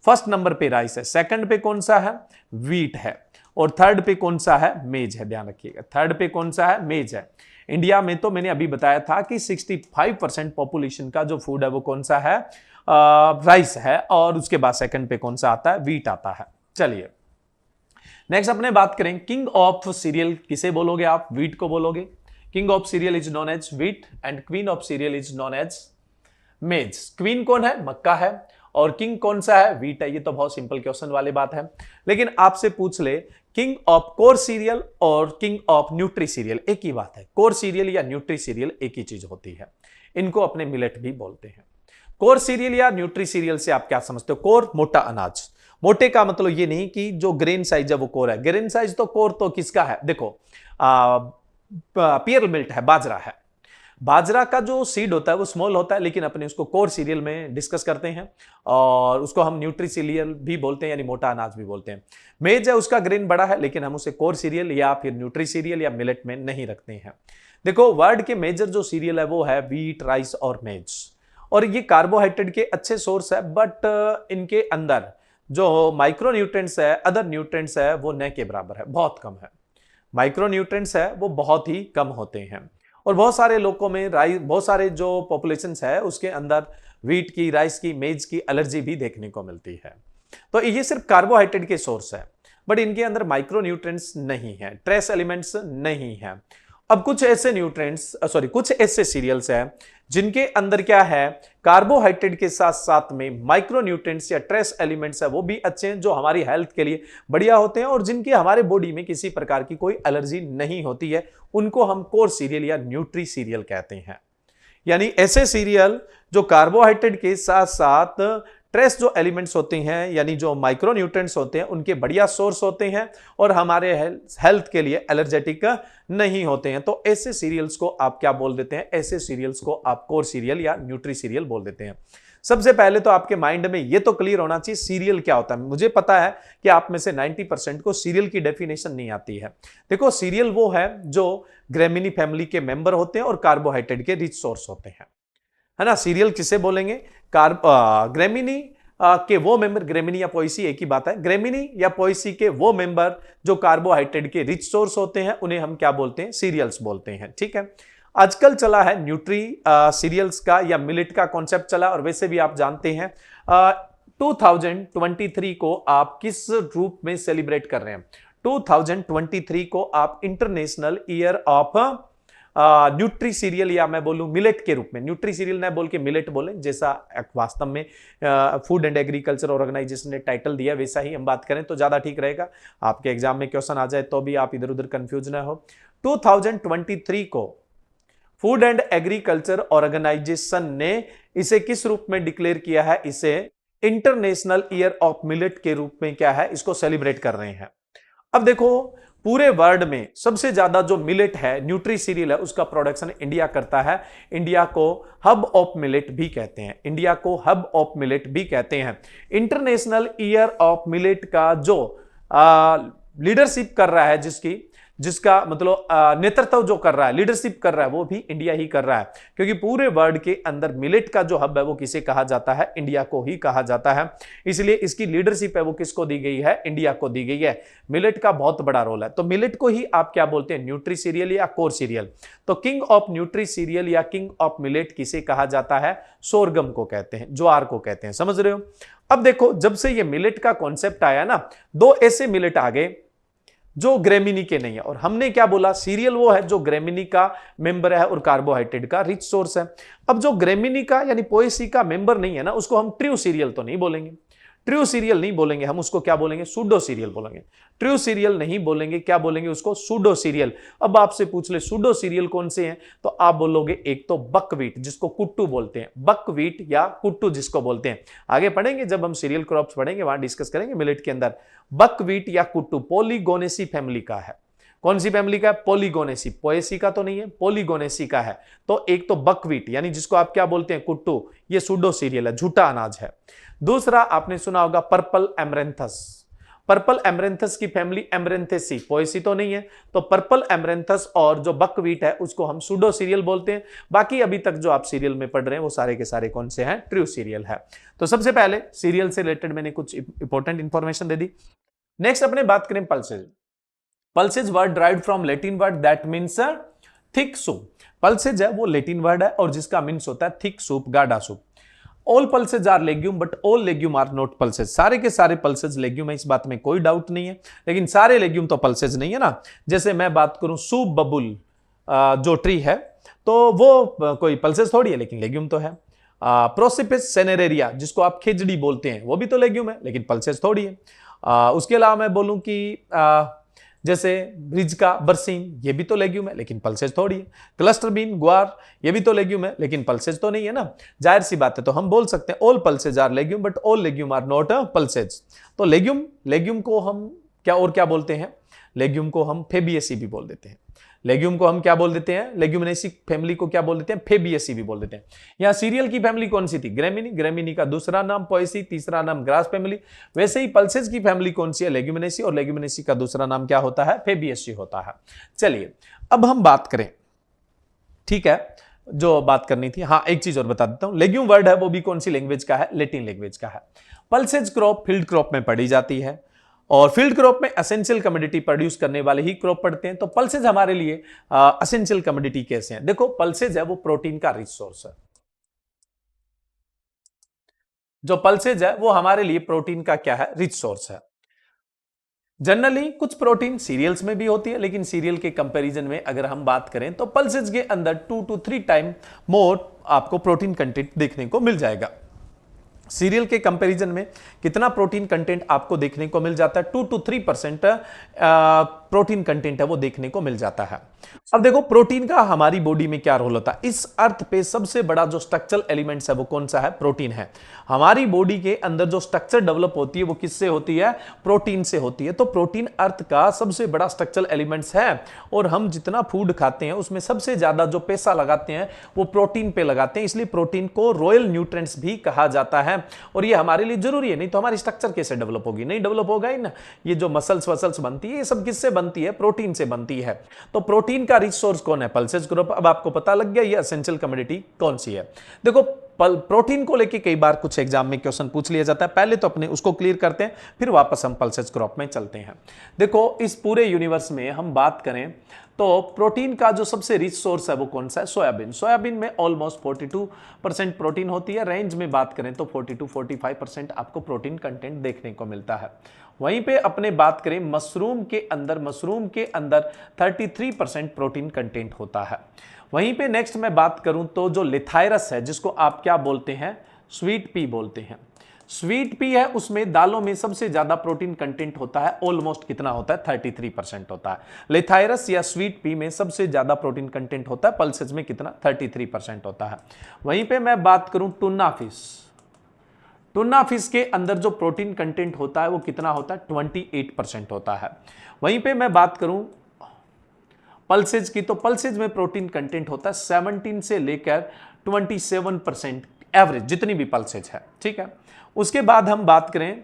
फर्स्ट नंबर पे राइस है, सेकंड पे कौन सा है, व्हीट है और थर्ड पे कौन सा है, मेज है। ध्यान रखिएगा, थर्ड पे कौन सा है, मेज है। इंडिया में तो मैंने अभी बताया था कि 65% पॉपुलेशन का जो फूड है वो कौन सा है, राइस है, और उसके बाद सेकंड पे कौन सा आता है, व्हीट आता है। चलिए नेक्स्ट अपने बात करें, किंग ऑफ सीरियल किसे बोलोगे आप, व्हीट को बोलोगे। King of cereal is known as wheat and queen of cereal is known as maize. Queen कौन है, मक्का है, और किंग कौन सा है, व्हीट है। ये तो बहुत सिंपल क्वेश्चन वाली बात है। लेकिन आपसे पूछ ले किंग ऑफ कोर सीरियल और किंग ऑफ न्यूट्री सीरियल, एक ही बात है। कोर सीरियल या न्यूट्री सीरियल एक ही चीज होती है, इनको अपने मिलेट भी बोलते हैं। कोर सीरियल या न्यूट्री सीरियल से आप क्या समझते हो, कोर मोटा अनाज। मोटे का मतलब ये नहीं कि जो ग्रेन साइज है वो कोर है। ग्रेन साइज तो कोर तो किसका है, देखो पियर मिल्ट है, बाजरा है। बाजरा का जो सीड होता है वो स्मॉल होता है, लेकिन अपने उसको कोर सीरियल में डिस्कस करते हैं और उसको हम न्यूट्री सीरियल भी बोलते हैं, यानी मोटा अनाज भी बोलते हैं। मेज है, उसका ग्रेन बड़ा है, लेकिन हम उसे कोर सीरियल या फिर न्यूट्री सीरियल या मिलेट में नहीं रखते हैं। देखो वर्ल्ड के मेजर जो सीरियल है वो है व्हीट, राइस और मेज, और ये कार्बोहाइड्रेट के अच्छे सोर्स है, बट इनके अंदर जो माइक्रो न्यूट्रिएंट्स है, अदर न्यूट्रिएंट्स है, वो न के बराबर है, बहुत कम है। माइक्रो न्यूट्रिएंट्स है वो बहुत ही कम होते हैं, और बहुत सारे लोगों में राइस, बहुत सारे जो पॉपुलेशंस है उसके अंदर व्हीट की, राइस की, मेज की एलर्जी भी देखने को मिलती है। तो ये सिर्फ कार्बोहाइड्रेट के सोर्स है, बट इनके अंदर माइक्रो न्यूट्रिएंट्स नहीं है, ट्रेस एलिमेंट्स नहीं है। अब कुछ ऐसे सीरियल्स हैं जिनके अंदर क्या है, कार्बोहाइड्रेट के साथ साथ में माइक्रो न्यूट्रिएंट्स या ट्रेस एलिमेंट्स है वो भी अच्छे हैं, जो हमारी हेल्थ के लिए बढ़िया होते हैं और जिनकी हमारे बॉडी में किसी प्रकार की कोई एलर्जी नहीं होती है, उनको हम कोर सीरियल या न्यूट्री सीरियल कहते हैं। यानी ऐसे सीरियल जो कार्बोहाइड्रेट के साथ साथ ट्रेस जो एलिमेंट्स होते हैं, यानी जो माइक्रो न्यूट्रिएंट्स होते हैं, उनके बढ़िया सोर्स होते हैं और हमारे हेल्थ के लिए एलर्जेटिक नहीं होते हैं, तो ऐसे सीरियल्स को आप क्या बोल देते हैं, ऐसे सीरियल्स को आप कोर सीरियल या न्यूट्री सीरियल बोल देते हैं। सबसे पहले तो आपके माइंड में ये तो क्लियर होना चाहिए सीरियल क्या होता है। मुझे पता है कि आप में से 90% को सीरियल की डेफिनेशन नहीं आती है। देखो सीरियल वो है जो ग्रेमिनी फैमिली के मेंबर होते हैं और कार्बोहाइड्रेट के रिच सोर्स होते हैं, है ना। सीरियल किसे बोलेंगे, ग्रेमिनी के वो मेंबर, ग्रेमिनी या पोएसी एक ही बात है, ग्रेमिनी या पोएसी के वो मेंबर जो कार्बोहाइड्रेट के रिच सोर्स होते हैं, उन्हें हम क्या बोलते हैं, सीरियल्स बोलते हैं, ठीक है। आजकल चला है न्यूट्री सीरियल्स का या मिलेट का कॉन्सेप्ट चला, और वैसे भी आप जानते हैं 2023 को आप किस रूप में सेलिब्रेट कर रहे हैं। 2023 को आप international year of nutri serial या मैं बोलूं मिलेट के रूप में, न्यूट्री सीरियल ना बोल के मिलेट बोले, जैसा वास्तव में फूड एंड एग्रीकल्चर ऑर्गेनाइजेशन ने टाइटल दिया वैसा ही हम बात करें तो ज्यादा ठीक रहेगा। आपके एग्जाम में क्वेश्चन आ जाए तो भी आप इधर उधर कंफ्यूज ना हो। 2023 को फूड एंड एग्रीकल्चर ऑर्गेनाइजेशन ने इसे किस रूप में डिक्लेयर किया है, इसे इंटरनेशनल ईयर ऑफ मिलेट के रूप में क्या है, इसको सेलिब्रेट कर रहे हैं। अब देखो पूरे वर्ल्ड में सबसे ज्यादा जो मिलेट है, न्यूट्री सीरियल है, उसका प्रोडक्शन इंडिया करता है। इंडिया को हब ऑफ मिलेट भी कहते हैं, इंडिया को हब ऑफ मिलेट भी कहते हैं। इंटरनेशनल ईयर ऑफ मिलेट का जो लीडरशिप कर रहा है, जिसका मतलब नेतृत्व जो कर रहा है, लीडरशिप कर रहा है, वो भी इंडिया ही कर रहा है, क्योंकि पूरे वर्ल्ड के अंदर मिलेट का जो हब है वो किसे कहा जाता है, इंडिया को ही कहा जाता है। इसलिए इसकी लीडरशिप है वो किसको दी गई है, इंडिया को दी गई है। मिलेट का बहुत बड़ा रोल है, तो मिलेट को ही आप क्या बोलते हैं, न्यूट्री सीरियल या कोर सीरियल। तो किंग ऑफ न्यूट्री सीरियल या किंग ऑफ मिलेट किसे कहा जाता है, सोरगम को कहते हैं, ज्वार को कहते हैं, समझ रहे हो। अब देखो जब से ये मिलेट का कॉन्सेप्ट आया ना, दो ऐसे मिलेट आ गए जो ग्रेमिनी के नहीं है। और हमने क्या बोला, सीरियल वो है जो ग्रेमिनी का मेंबर है और कार्बोहाइड्रेट का रिच सोर्स है। अब जो ग्रेमिनी का यानी पोएसी का मेंबर नहीं है ना, उसको हम ट्रू सीरियल तो नहीं बोलेंगे, ट्रू सीरियल नहीं बोलेंगे, हम उसको क्या बोलेंगे, सूडो सीरियल बोलेंगे। ट्रू सीरियल नहीं बोलेंगे, क्या बोलेंगे उसको, सूडो सीरियल। अब आपसे पूछ ले सूडो सीरियल कौन से हैं, तो आप बोलोगे एक तो बकव्हीट जिसको कुट्टू बोलते हैं, बकव्हीट या कुट्टू जिसको बोलते हैं। आगे पढ़ेंगे जब हम सीरियल क्रॉप्स पढ़ेंगे वहां डिस्कस करेंगे मिलेट के अंदर। बकव्हीट या कुट्टू पॉलीगोनेसी फैमिली का है। कौन सी फैमिली का है, पॉलीगोनेसी, पोएसी का तो नहीं है, पॉलीगोनेसी का है। तो एक तो बकव्हीट यानी जिसको आप क्या बोलते हैं, कुट्टू, ये सूडो सीरियल है, झूठा अनाज है। दूसरा आपने सुना होगा पर्पल एमरेंथस, पर्पल एमरेंथस की फैमिली एमरेंथेसी, पोएसी तो नहीं है, तो पर्पल एमरेंथस और जो बकव्हीट है उसको हम सूडो सीरियल बोलते हैं। बाकी अभी तक जो आप सीरियल में पढ़ रहे हैं वो सारे के सारे कौन से हैं, ट्रू सीरियल है। तो सबसे पहले सीरियल से रिलेटेड मैंने कुछ इंपॉर्टेंट इंफॉर्मेशन दे दी। नेक्स्ट अपने बात करें pulses. Pulses word derived from Latin word that means thick soup. Pulses है वो लैटिन वर्ड है और जिसका मीन्स होता है थिक सूप, गाढ़ा soup. All pulses are legume but all legume are not pulses. सारे के सारे पल्सेज लेग्यूम है, इस बात में कोई डाउट नहीं है, लेकिन सारे लेग्यूम तो पल्सेज नहीं है ना। जैसे मैं बात करूं सूप बबुल जो ट्री है तो वो कोई पल्सेज थोड़ी है, लेकिन लेग्यूम तो है। प्रोसिपिस सेनेरेरिया जिसको आप खिजड़ी बोलते हैं वो भी तो लेग्यूम है, लेकिन पल्सेज थोड़ी है। उसके अलावा मैं बोलूं कि जैसे ब्रिज का बरसीम, ये भी तो लेग्यूम है, लेकिन पल्सेज थोड़ी है। क्लस्टर बीन, ग्वार, ये भी तो लेग्यूम है, लेकिन पल्सेज तो नहीं है ना। जाहिर सी बात है, तो हम बोल सकते हैं all pulses are legume but all legume are not pulses. तो लेग्यूम को हम क्या बोलते हैं, लेग्यूम को हम फेबियसी भी बोल देते हैं। लेग्यूम को हम क्या बोल देते हैं, लेग्यूमिनेसी फैमिली को क्या बोल देते हैं, फेबियसी भी बोल देते हैं। यहां सीरियल की फैमिली कौन सी थी, ग्रेमिनी, ग्रेमिनी का दूसरा नाम पोएसी, तीसरा नाम ग्रास फैमिली। वैसे ही पल्सेज की फैमिली कौन सी है, लेग्यूमिनेसी, और लेग्यूमिनेसी का दूसरा नाम क्या होता है, फेबियसी होता है। चलिए अब हम बात करें, ठीक है, जो बात करनी थी। हाँ, एक चीज और बता देता हूं, लेग्यूम वर्ड है वो भी कौन सी लैंग्वेज का है, लैटिन लैंग्वेज का है। पल्सेज क्रॉप फील्ड क्रॉप में पढ़ी जाती है और फील्ड क्रॉप में एसेंशियल कमोडिटी प्रोड्यूस करने वाले ही क्रॉप पढ़ते हैं। तो पल्सेज हमारे लिए एसेंशियल कमोडिटी कैसे हैं, देखो पल्सेज है वो प्रोटीन का रिच सोर्स है। जो पल्सेज है वो हमारे लिए प्रोटीन का क्या है, रिच सोर्स है। जनरली कुछ प्रोटीन सीरियल्स में भी होती है, लेकिन सीरियल के कंपैरिजन में अगर हम बात करें तो पल्सेज के अंदर 2 to 3 टाइम मोर आपको प्रोटीन कंटेंट देखने को मिल जाएगा। सीरियल के कंपैरिजन में कितना प्रोटीन कंटेंट आपको देखने को मिल जाता है, 2 to 3% प्रोटीन कंटेंट है वो देखने को मिल जाता है। अब देखो प्रोटीन का हमारी बॉडी में क्या रोल होता है, इस अर्थ पे सबसे बड़ा जो स्ट्रक्चरल एलिमेंट्स है वो कौन सा है, प्रोटीन है। हमारी बॉडी के अंदर जो स्ट्रक्चर डेवलप होती है वो किससे होती है, प्रोटीन से होती है। तो प्रोटीन अर्थ का सबसे बड़ा स्ट्रक्चरल एलिमेंट्स है और हम जितना फूड खाते हैं उसमें सबसे ज्यादा जो पैसा लगाते हैं वो प्रोटीन पे लगाते हैं, इसलिए प्रोटीन को रॉयल न्यूट्रिएंट्स भी कहा जाता है। और ये हमारे लिए जरूरी है, नहीं तो हमारी स्ट्रक्चर कैसे डेवलप होगी, नहीं डेवलप होगा ही ना। ये जो मसल्स वसल्स बनती है ये सब किससे बनती है, प्रोटीन से बनती है। तो प्रोटीन का रिच सोर्स कौन है, पल्सेज ग्रुप। अब आपको पता लग गया ये एसेंशियल कमोडिटी कौन सी है। देखो प्रोटीन को लेके कई बार कुछ एग्जाम में क्वेश्चन पूछ लिया जाता है, पहले तो अपने उसको क्लियर करते हैं फिर वापस हम पल्सेज ग्रुप में चलते हैं। देखो इस पूरे यूनिवर्स में हम बात करें तो प्रोटीन का जो सबसे रिच सोर्स है वो कौन सा है, सोयाबीन। सोयाबीन में ऑलमोस्ट 42% प्रोटीन होती है, रेंज में बात करें तो 40 to 45% आपको प्रोटीन कंटेंट देखने को मिलता है। वहीं पे अपने बात करें मशरूम के अंदर 33% प्रोटीन कंटेंट होता है। वहीं पे नेक्स्ट मैं बात करूं तो जो लिथायरस है जिसको आप क्या बोलते हैं, स्वीट पी बोलते हैं। स्वीट पी है उसमें दालों में सबसे ज्यादा प्रोटीन कंटेंट होता है, ऑलमोस्ट कितना होता है, 33% होता है। लिथायरस या स्वीट पी में सबसे ज्यादा प्रोटीन कंटेंट होता है, पल्सेज में कितना, 33% होता है। वहीं पे मैं बात करूं टुना फिश, टुना फिश के अंदर जो प्रोटीन कंटेंट होता है वो कितना होता है, 28% होता है। वहीं पे मैं बात करूं पल्सेज की, तो पल्सेज में प्रोटीन कंटेंट होता है 17 से लेकर 27% एवरेज, जितनी भी पल्सेज है, ठीक है। उसके बाद हम बात करें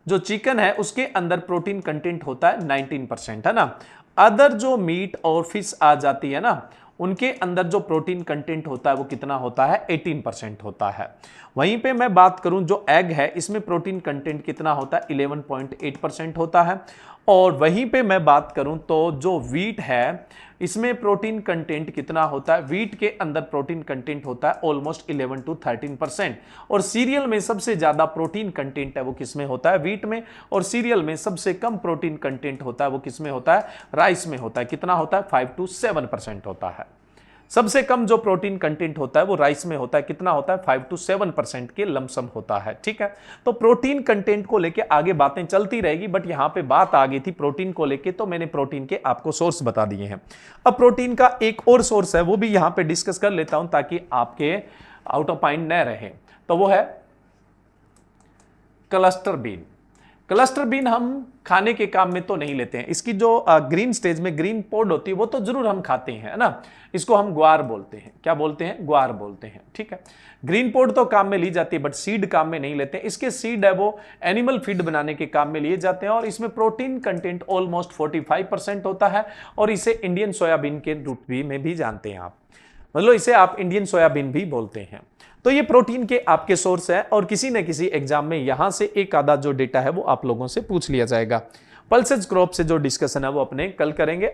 जो चिकन है उसके अंदर प्रोटीन कंटेंट होता है 19%, है ना। अदर जो मीट और फिश आ जाती है ना उनके अंदर जो प्रोटीन कंटेंट होता है वो कितना होता है, 18% होता है। वहीं पे मैं बात करूं जो एग है इसमें प्रोटीन कंटेंट कितना होता है, 11.8% होता है। और वहीं पे मैं बात करूं तो जो व्हीट है इसमें प्रोटीन कंटेंट कितना होता है? व्हीट के अंदर प्रोटीन कंटेंट होता है ऑलमोस्ट 11 to 13%। और सीरियल में सबसे ज्यादा प्रोटीन कंटेंट है वो किसमें होता है? व्हीट में। और सीरियल में सबसे कम प्रोटीन कंटेंट होता है वो किसमें होता है? राइस में होता है। कितना होता है? 5 to 7% होता है। सबसे कम जो प्रोटीन कंटेंट होता है वो राइस में होता है। कितना होता है? 5 to 7% के लमसम होता है। ठीक है, तो प्रोटीन कंटेंट को लेके आगे बातें चलती रहेगी, बट यहां पे बात आ गई थी प्रोटीन को लेके, तो मैंने प्रोटीन के आपको सोर्स बता दिए हैं। अब प्रोटीन का एक और सोर्स है, वो भी यहां पे डिस्कस कर लेता हूं ताकि आपके आउट ऑफ माइंड न रहे। तो वो है क्लस्टर बीन। क्लस्टर बीन हम खाने के काम में तो नहीं लेते हैं। इसकी जो ग्रीन स्टेज में ग्रीन पोड होती है वो तो जरूर हम खाते हैं, है ना। इसको हम ग्वार बोलते हैं। क्या बोलते हैं? ग्वार बोलते हैं। ठीक है, ग्रीन पोड तो काम में ली जाती है, बट सीड काम में नहीं लेते हैं। इसके सीड है वो एनिमल फीड बनाने के काम में लिए जाते हैं, और इसमें प्रोटीन कंटेंट ऑलमोस्ट 45% होता है। और इसे इंडियन सोयाबीन के रूप में भी जानते हैं आप, मतलब इसे आप इंडियन सोयाबीन भी बोलते हैं। तो ये प्रोटीन के आपके सोर्स है, और किसी न किसी एग्जाम में यहां से एक आधा जो डेटा है वो आप लोगों से पूछ लिया जाएगा। पल्सेस क्रॉप से जो डिस्कशन है वो अपने कल करेंगे।